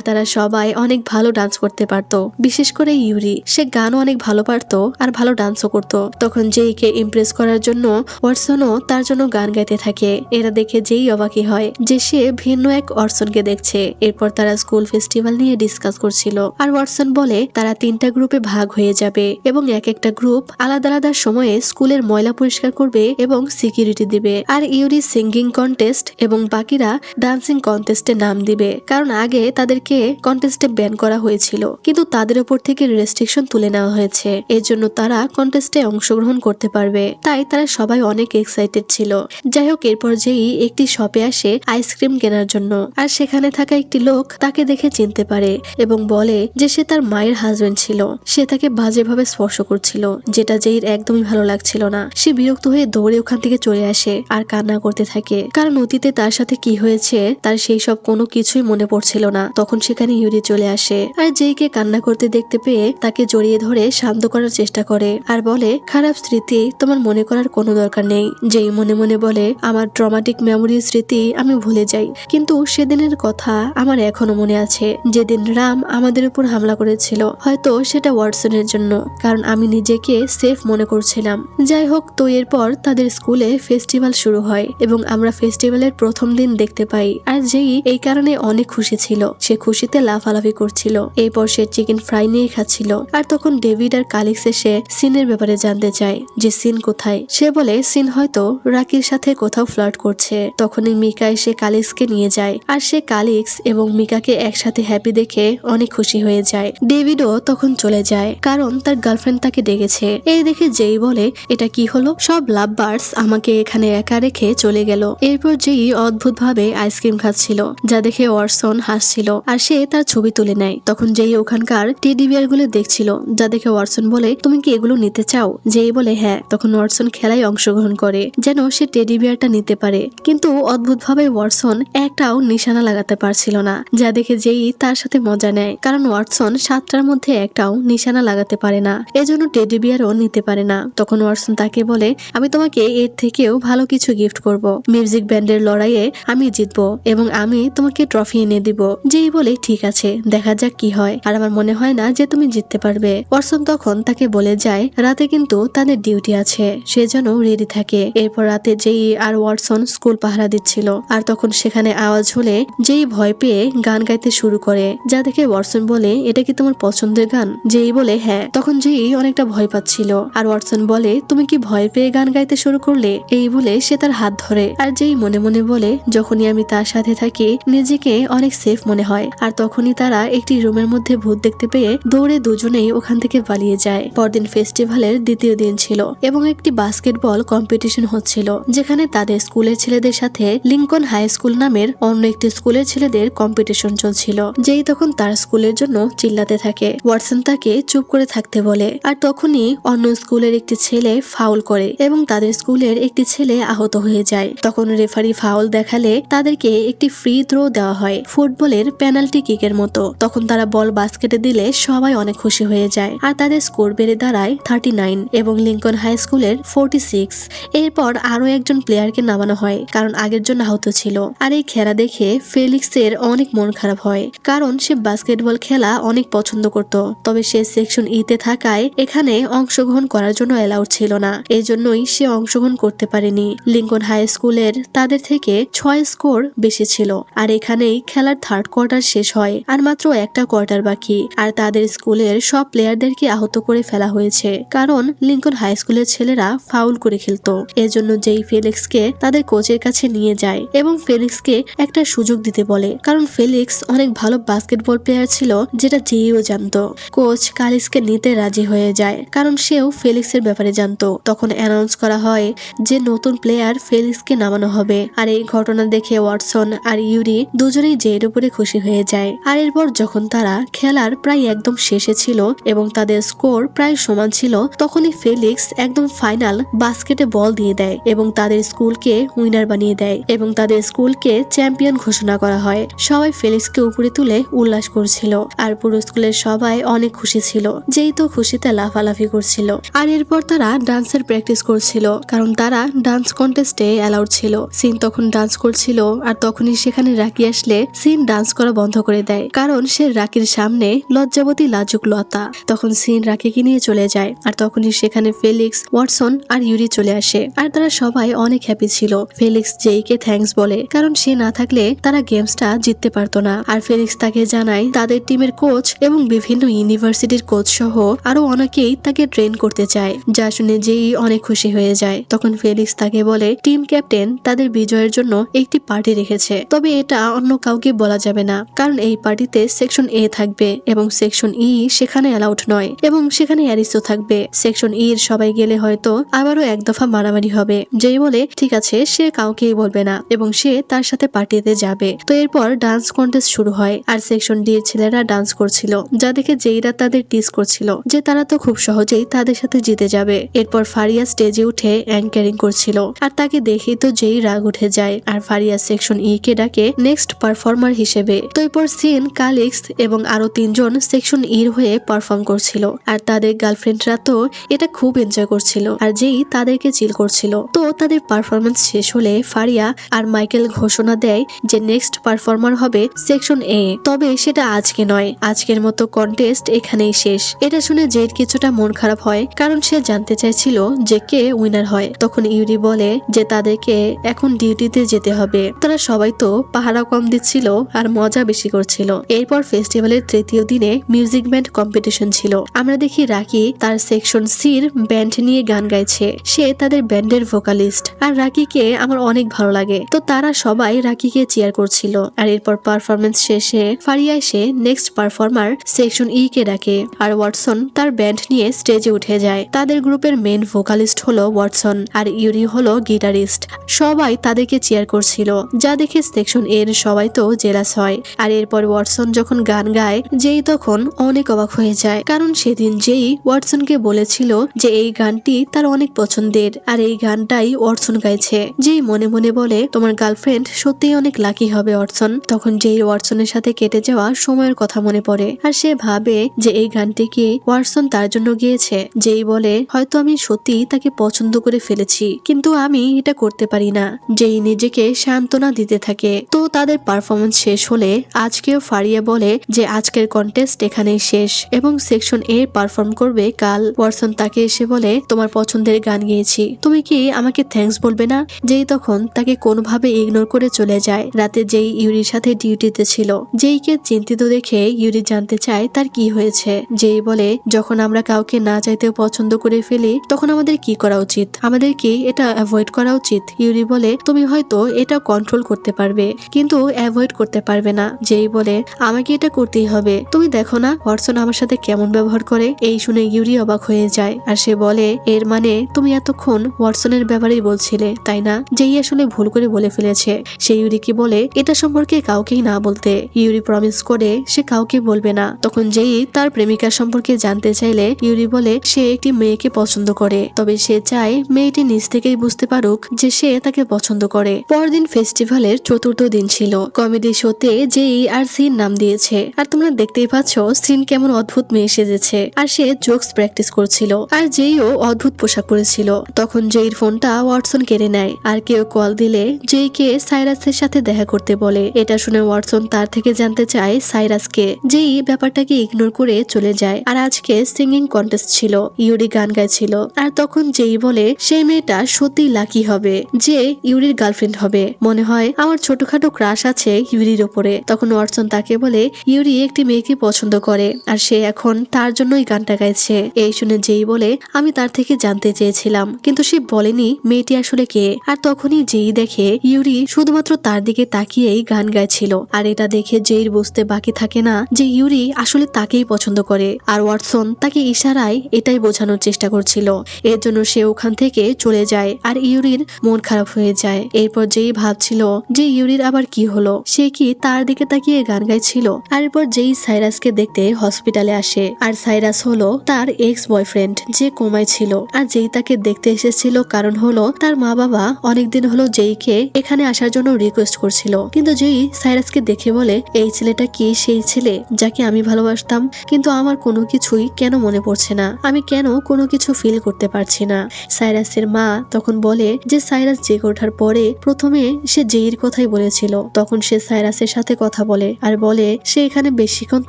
তারা সবাই অনেক ভালো ডান্স করতে পারতো, বিশেষ করে ইউরি। সে গানও অনেক ভালো পারতো আর ভালো ডান্সও করতো। তখন জেইকে ইমপ্রেস করার জন্য ওয়াটসনও তার জন্য গান গাইতে থাকে। এরা দেখে যেই অবাকি হয় যে সে ভিন্ন এক ওয়াটসনকে দেখছে। এরপর তারা স্কুল ফেস্টিভ্যাল নিয়ে ডিসকাস করছিল, আর ওয়াটসন বলে তারা 3টা গ্রুপে ভাগ হয়ে যাবে এবং এক একটা গ্রুপ আলাদা আলাদা সময়ে স্কুলের ময়লা পরিষ্কার করবে এবং সিকিউরিটি দিবে। আর ইউরি সিঙ্গিং কন্টেস্ট এবং বাকিরা ডান্সিং কন্টেস্টে নাম দিবে, কারণ আগে তাদেরকে কন্টেস্টে ব্যান করা হয়েছিল, কিন্তু তাদের উপর থেকে রেস্ট্রিকশন তুলে নেওয়া হয়েছে। এর জন্য তারা কন্টেস্টে অংশগ্রহণ করতে পারবে। তাই তারা সবাই অনেক এক্সাইটেড ছিল। যাই হোক, এরপর যেই একটি শপে আসে আইসক্রিম কেনার জন্য, আর সেখানে থাকা একটি লোক তাকে দেখে চিনতে পারে এবং বলে যে সে তার মায়ের হাজবেন্ড ছিল। সে তাকে বাজেভাবে স্পর্শ করছিল, যেটা যেইর একদমই ভালো লাগছিল না। সে বিরক্ত হয়ে দৌড়ে ওখান থেকে চলে আসে আর কান্না করতে থাকে, কারণ অতীতে তার সাথে কি হয়েছে তার সেই সব কোনো কিছুই মনে পড়ছিল না। তখন সেখানে ইউরি চলে আসে আর যেইকে কান্না করতে দেখতে পেয়ে তাকে জড়িয়ে ধরে শান্ত করার চেষ্টা করে আর বলে, খারাপ স্মৃতি তোমার মনে করার কোনো দরকার নেই। যেই মনে মনে বলে, আমার ট্রমাটিক মেমোরির স্মৃতি আমি ভুলে যাই, কিন্তু সেদিনের কথা আমার এখনো মনে আছে, যেদিন রাম আমাদের উপর হামলা করেছিল। হয়তো সেটা ওয়াটসনের জন্য, কারণ আমি নিজেকে সেফ মনে করছিলাম। যাই হোক, তো এরপর তাদের স্কুলে ফেস্টিভ্যাল শুরু হয় এবং আমরা ফেস্টিভ্যালের প্রথম দিন দেখতে পাই। আর যেই এই কারণে অনেক খুশি ছিল, সে খুশিতে লাফালাফি করছিল। এরপর সে চিকেন ফ্রাই নিয়ে খাচ্ছিল। আর তখন ডেভিড আর কালিক্স এসে সিনের ব্যাপারে জানতে চায় যে সিন কোথায়। সে বলে সিন হয়তো রাকির সাথে কোথাও ফ্লার্ট করছে। তখনই মিকা এসে কালিক্সকে নিয়ে যায়, আর সে কালিক্স এবং মিকাকে একসাথে হ্যাপি দেখে অনেক খুশি হয়ে যায়। ডেভিডও তখন চলে যায়, কারণ তার গার্লফ্রেন্ড তাকে ডেকেছে। এই দেখে যেই বলে, এটা কি হলো, সব লাভ বার্ডস আমাকে এখানে একা রেখে চলে গেল। এরপর যেই অদ্ভুত ভাবে আইসক্রিম খাচ্ছিল, যা দেখে ওয়াটসন হাসছিল আর সে তার ছবি তুলে নেয়। তখন যেই ওখানকার টেডি বিয়ার গুলো দেখছিল, যা দেখে ওয়াটসন বলে, তুমি কি এগুলো নিতে চাও? যেই বলে হ্যাঁ। তখন ওয়াটসন খেলায় অংশগ্রহণ করে যেন সে টেডি বিয়ারটা নিতে পারে, কিন্তু অদ্ভুত ভাবে ওয়াটসন একটাও নিশানা লাগাতে পারছিল না, যা দেখে যেই তার সাথে মজা নেয়, কারণ ওয়াটসন 7টার মধ্যে একটাও নিশানা লাগাতে পারে না, এজন্য টেডি বিয়ারও নিতে পারে না। তখন ওয়াটসন তাকে বলে, আমি তোমাকে এর থেকেও ভালো কিছু গিফট করব। মিউজিক ব্যান্ডের লড়াইয়ে আমি জিতবো এবং আমি তোমাকে ট্রফি এনে দিব। যেই বলে ঠিক আছে, দেখা যাক কি হয়, আর আমার মনে হয় না যে তুমি জিততে পারবে। ওয়াটসন তখন তাকে বলে যায় রাতে কিন্তু তাদের ডিউটি আছে, সে যেন রেডি থাকে। এরপর রাতে যেই আর ওয়াটসন স্কুল পাহারা দিচ্ছিল, আর তখন সেখানে আওয়াজ হলে যেই ভয় পেয়ে গান গাইতে শুরু করে, যা দেখে ওয়াটসন বলে, এটা কি তোমার পছন্দের গান? যেই বলে হ্যাঁ। তখন যেই অনেকটা ভয় পাচ্ছিল, আর ওয়াটসন বলে, তুমি কি ভয় পেয়ে গান গাইতে শুরু করলে? এই বলে সে তার হাত ধরে, আর যেই মনে মনে বলে, যখনই আমি তার সাথে থাকি নিজেকে অনেক সেফ মনে হয়। আর তখনই তারা একটি রুমের মধ্যে ভূত দেখতে পেয়ে দৌড়ে দুজনেই ওখান থেকে পালিয়ে যায়। পরদিন ফেস্টিভ্যালের দ্বিতীয় দিন ছিল এবং একটি বাস্কেটবল কম্পিটিশন হচ্ছিল, যেখানে তাদের স্কুলের ছেলেদের সাথে লিঙ্কন হাই স্কুল নামের অন্য একটি স্কুলের ছেলেদের কম্পিটিশন চলছিল। যেই তখন তার স্কুলের জন্য চিল্লাতে থাকে, ওয়াটসন তাকে চুপ করে থাকতে বলে। আর তখনই অন্য স্কুলের একটি ছেলে ফাউল করে এবং তাদের স্কুলের একটি ছেলে আহত হয়ে যায়। তখন রেফারি ফাউল দেখালে তাদেরকে একটি ফ্রি থ্রো দেওয়া হয়, ফুটবলের পেনাল্টি কিকের মতো। তখন তারা বল বাস্কেটে দিলে সবাই অনেক খুশি হয়ে যায়, আর তাদের স্কোর বেড়ে দাঁড়ায় 39 এবং লিঙ্কন হাই স্কুলের 46। এরপর আরো একজন প্লেয়ারকে নামানো হয়, কারণ আগের জন আহত ছিল। আর এই খেলা দেখে ফেলিক্সের অনেক মন খারাপ হয়, কারণ সে বাস্কেটবল খেলা অনেক পছন্দ করত। তবে সে সেকশন ইতে থাকায় এখানে অংশগ্রহণ করার জন্য অ্যালাউড ছিল না, এই জন্যই সে অংশগ্রহণ করতে পারেনি। লিঙ্কন হাই স্কুলের তাদের থেকে 6 স্কোর বেশি ছিল, আর এখানেই খেলার থার্ড কোয়ার্টার শেষ হয়, আর মাত্র একটা কোয়ার্টার বাকি। আর তাদের স্কুলের সব প্লেয়ারদেরকে আহত করে ফেলা হয়েছে, কারণ লিঙ্কন হাই স্কুলের ছেলেরা ফাউল করে খেলতো। এজন্য যেই ফেলিক্সকে তাদের কোচের কাছে নিয়ে যায় এবং ফেলিক্সকে একটা সুযোগ দিতে বলে, কারণ ফেলিক্স অনেক ভালো বাস্কেটবল প্লেয়ার ছিল, যেটা যেইও জানতো। কোচ কালিক্সকে নিতে রাজি হয়ে যায়, কারণ সেও ফেলিক্সের ব্যাপারে জানতো। তখন অ্যানাউন্স করা হয় যে নতুন প্লেয়ার ফেলিক্সকে নামানো হবে। আর এই ঘটনা দেখে ওয়াটসন আর ইউরি দুজনেই জের উপরে খুশি হয়ে যায়। আর এরপর যখন তারা খেলার প্রায় একদম শেষে ছিল এবং তাদের স্কোর প্রায় সমান ছিল, তখনই ফেলিক্স একদম ফাইনাল বাস্কেটে বল দিয়ে দেয় এবং তাদের স্কুলকে উইনার বানিয়ে দেয় এবং তাদের স্কুলকে চ্যাম্পিয়ন ঘোষণা করা হয়। সবাই ফেলিক্সকে উপরে তুলে উল্লাস করছিল, আর পুরো স্কুলের সবাই অনেক খুশি ছিল, যেই তো খুশিতে লাফালাফি করছিল। আর এরপর তারা ডান্সের প্র্যাকটিস করছিল, কারণ তারা ডান্স কন্টেস্টে অ্যালাউড ছিল। সিন তখন ডান্স করছিল, আর তখনই সেখানে রাকি আসলে সিন ডান্স করা বন্ধ করে দেয়, কারণ সে রাকির সামনে লজ্জাবতী লাজুক লতা। তখন সিন রাকিকে নিয়ে চলে যায়, আর তখনই সেখানে ফেলিক্স, ওয়াটসন আর ইউরি চলে আসে। আর তারা সবাই অনেক হ্যাপি ছিল। ফেলিক্স জেইকে থ্যাঙ্কস বলে, কারণ সে না থাকলে তারা গেমসটা জিততে পারতো না। আর ফেলিক্স তাকে জানায় তাদের টিমের কোচ এবং বিভিন্ন ইউনিভার্সিটির কোচ সহ আরো অনেকেই তাকে ট্রেন করতে চায়, যা শুনে জেই অনেক খুশি হয়ে যায়। তখন ফেলিক্স তাকে বলে টিম ক্যাপ্টেন তাদের বিজয়ের জন্য একটি পার্টি রেখেছে, তবে এটা অন্য কাউকে বলা যাবে না, কারণ এই পার্টিতে সেকশন এ থাকবে এবং সেকশন ই সেখানে অ্যালাউড নয়, এবং সেখানে অ্যারিসও থাকবে। সেকশন ই এর সবাই গেলে হয়তো আবারও এক দফা মারামারি হবে। যেই বলে ঠিক আছে, সে কাউকেই বলবে না এবং সে তার সাথে পার্টিতে যাবে। তো এরপর ডান্স কন্টেস্ট শুরু হয়, আর সেকশন ডি এর ছেলেরা ডান্স করছিল, যা দেখে জেইরা তাদের টিস করছিল যে তারা তো খুব সহজেই তাদের সাথে জিতে যাবে। এরপর ফারিয়া স্টেজে উঠে অ্যাঙ্কারিং করছিল, আর তাকে দেখেই তো যেই রাগ উঠে যায়, আর ফারিয়া সেকশন ই কে ডাকে নেক্সট পারফর্মার হিসেবে। তো এরপর সিন, কালিক্স এবং আরো 3 জন সেকশন ইর হয়ে পারফর্ম করছিল, আর তাদের গার্লফ্রেন্ডরা তো এটা খুব এনজয় করছিল, আর যেই তাদেরকে চিল করছিল। তো তাদের পারফরমেন্স শেষ হলে ফারিয়া আর মাইকেল ঘোষণা দেয় যে নেক্সট পারফর্মার হবে সেকশন এ, তবে সেটা আজকে নয়, আজকের মতো কন্টেস্ট এখানেই শেষ। এটা শুনে জেড কিছুটা মন খারাপ হয়, কারণ সে জানতে চাইছিল যে কে উইনার হয়। তখন ইউরি বলে যে তাদেরকে এখন ডিউটিতে যেতে হবে, তারা সবাই তো পাহারা কম দিচ্ছিল আর মজা বেশি করছিল। এরপর ফেস্টিভ্যালের তৃতীয় দিনে মিউজিক ব্যান্ড কম্পিটিশন ছিল। আমরা দেখি রাকি তার সেকশন সির ব্যান্ড নিয়ে গান গাইছে, সে তাদের ব্যান্ডের ভোকালিস্ট, আর রাকিকে আমার অনেক ভালো লাগে। তো তারা সবাই রাকিকে চিয়ার করছিল। আর এরপর পারফরমেন্স শেষে ফারিয়া এসে নেক্সট পারফর্মার সেকশন ই কে ডাকে, আর ওয়াটসন তার ব্যান্ড নিয়ে স্টেজে উঠে যায়। তাদের গ্রুপের মেন ভোকালিস্ট হলো ওয়াটসন, আর ইউরি হলো গিটারিস্ট। সবাই তাদেরকে চিয়ার করছিল, যা দেখে সেকশন এর সবাই তো জেলাস হয়। আর এরপর ওয়াটসন যখন গান গায়, যেই তখন অনেক অবাক হয়ে যায়, কারণ সেদিন যেই ওয়াটসনকে বলেছিল যে এই গানটি তার অনেক পছন্দের, আর এই গানটাই ওয়াটসন গাইছে। যেই মনে মনে বলে তোমার গার্লফ্রেন্ড সত্যিই অনেক লাকি হবে ওয়াটসন। তখন যেই ওয়াটসনের সাথে কেটে যাওয়া সময়ের কথা মনে পড়ে, আর সে ভাবে যে এই গানটি কি ওয়াটসন তার জন্য গিয়েছে। যেই বলে হয়তো আমি সত্যি তাকে পছন্দ করে ফেলেছি, কিন্তু আমি এটা করতে পারি না। যেই নিজেকে সান্ত্বনা দিতে থাকে। তো তাদের পারফরমেন্স শেষ হলে আজকেও ফারিয়া বলে যে আজকের কন্টেস্ট এখানেই শেষ এবং সেকশন এ পারফর্ম করবে কাল। ওয়াটসন তাকে এসে বলে তোমার পছন্দের গান গেয়েছি, তুমি কি আমাকে থ্যাঙ্কস বলবে না? যেই তখন তাকে কোনোভাবে ইগনোর করে চলে যায়। রাতে যেই ইউরির সাথে ডিউটিতে ছিল, যেইকে চিন্তিত দেখে ইউরি জানতে চায় তার কি হয়েছে। যেই বলে যখন আমরা কাউকে না চাইতেও পছন্দ করে ফেলি, তখন আমাদের কি করা উচিত? আমাদের কি এটা অ্যাভয়েড করা উচিত? ইউরি বলে তুমি হয়তো এটা কন্ট্রোল করতে পারবে, কিন্তু অ্যাভয়েড করতে পারবে না। যেই বলে আমাকে এটা করতেই হবে, তুমি দেখো না ওয়াটসন আমার সাথে কেমন ব্যবহার করে। এই শুনে ইউরি অবাক হয়ে যায়, আর সে বলে এর মানে তুমি এতক্ষণ ওয়াটসনের ব্যাপারেই বলছিলে, তাই না? যেই আসলে ভুল করে বলে ফেলেছে। সে ইউরিকে বলে এটা সম্পর্কে কাউকেই না বলতে। ইউরি প্রমিস করে সে কাউকে বলবে না। তখন যেই তার প্রেমিকার সম্পর্কে জানতে চাইলে ইউরি বলে সে একটি মেয়েকে পছন্দ করে, তবে সে চায় মেয়েটি নিজ থেকেই বুঝতে পারুক যে সে তাকে পছন্দ করে। পরদিন ফেস্টিভ্যালের চতুর্থ দিন ছিল। কমেডি শোতে যেই আর সিন নাম দিয়েছে, আর তোমরা দেখতেই পাচ্ছ সিন কেমন অদ্ভুত মেয়ে সেজেছে, আর সে জোকস প্র্যাকটিস করছিল, আর যেইও অদ্ভুত পোশাক পরেছিল। তখন যেইর ফোনটা ওয়াটসন কেড়ে নেয়, আর কেউ কল দিলে যেইকে সাইরাসের সাথে দেখা করতে বলে। এটা শুনে ওয়াটসন তার থেকে জানতে চায় সাইরাসকে। যেই ব্যাপারটাকে ইগনোর করে চলে যায়। আর আজকে সিঙ্গিং কন্টেস্ট ছিল, ইউরি গান গাইছিল, আর তখন যেই বলে সেই মেয়েটা সত্যি লাকি হবে যে ইউরির গার্লফ্রেন্ড হবে। মনে হয় আমার ছোটখাটো ক্রাশ আছে ইউরির ওপরে। তখন ওয়াটসন তাকে বলে ইউরি একটি মেয়েকে পছন্দ করে, আর সে এখন তার জন্যই গানটা গাইছে। এই শুনে যেই বলে আমি তার থেকে জানতে চেয়েছিলাম, কিন্তু সে বলেনি মেয়েটি আসলে কে। আর তখনই যেই দেখে ইউরি শুধুমাত্র তার দিকে তাকিয়েই গান গাইছিল, আর এটা দেখে যেইর বুঝতে বাকি থাকে না যে ইউরি আসলে তাকেই পছন্দ করে। আর ওয়াটসন তাকে ইশারায় এটাই বোঝানোর চেষ্টা করছিল। এর জন্য সে ওখান থেকে চলে যায়, আর ইউরির মন খারাপ হয়ে যায়। এরপর যেই ভাবছিল যে ইউরির আবার কি হলো, সে কি তার দিকে তাকিয়ে গান গাইছিল। আর এরপর যেই সাইরাসকে দেখতে হসপিটালে আসে, আর সাইরাস হলো তার এক্স বয়ফ্রেন্ড যে কোমায় ছিল। আর যেই তাকে দেখতে এসেছিল কারণ হলো তার মা বাবা অনেকদিন হলো যেইকে এখানে আসার জন্য রিকোয়েস্ট করছিল, কিন্তু যেই সাইরাসকে দেখে বলে এই ছেলেটা কি সেই ছেলে যাকে আমি ভালোবাসতাম, কিন্তু আমার কোনো কিছুই কেন মনে পড়ছে না, আমি কেন কোনো কিছু ফিল করতে পারছি না। সাইরাসের মা তখন বলে যে সাইরাস জেগে ওঠার পরে প্রথমে সে যেইর কথাই বলেছিল, তখন সে সাইরাসের সাথে কথা বলে আর বলে সে এখানে বেশিক্ষণ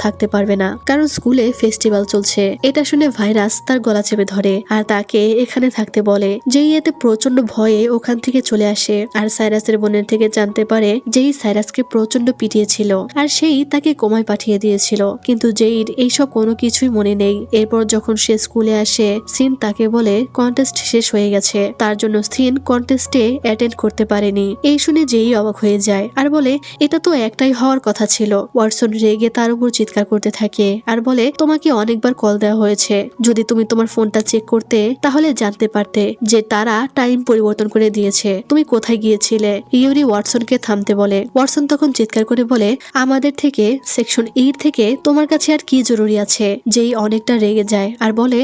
থাকতে পারবে না, কারণ স্কুলে ফেস্টিভ্যাল চলছে। এটা শুনে ভাইরাস তার গলা চেপে ধরে আর তাকে এখানে থাকতে বলে। যেই এতে প্রচন্ড ভয়ে ওখান থেকে চলে আসে আর সাইরাসের বোনের থেকে জানতে পারে যেই সাইরাসকে প্রচন্ড পিটিয়েছিল আর সেই তাকে কোমায় পাঠিয়ে দিয়েছিল। কিন্তু যেইর এইসব কোনো কিছুই মনে নেই। এরপর যখন সে স্কুলে আসে, সিন তাকে বলে কন্টেস্ট শেষ হয়ে গেছে, তার জন্য সিন কন্টেস্টে অ্যাটেন্ড করতে পারেনি। এই শুনে যেই অবাক হয়ে যায় আর বলে এটা তো একটাই হওয়ার কথা ছিল। ওয়াটসন রেগে তার উপর চিৎকার করতে থাকে আর বলে তোমাকে অনেকবার কল দেওয়া হয়েছে, যদি তুমি তোমার ফোনটা চেক করতে তাহলে জানতে পারতে যে তারা টাইম পরিবর্তন করে দিয়েছে, তুমি কোথায় গিয়েছিলে। ইউরি ওয়াটসনকে থামতে বলে। ওয়াটসন তখন চিৎকার করে বলে আমাদের থেকে সেকশন 8 থেকে তোমার কাছে আর কি জরুরি আছে। যেই অনেকটা রেগে যায় আর বলে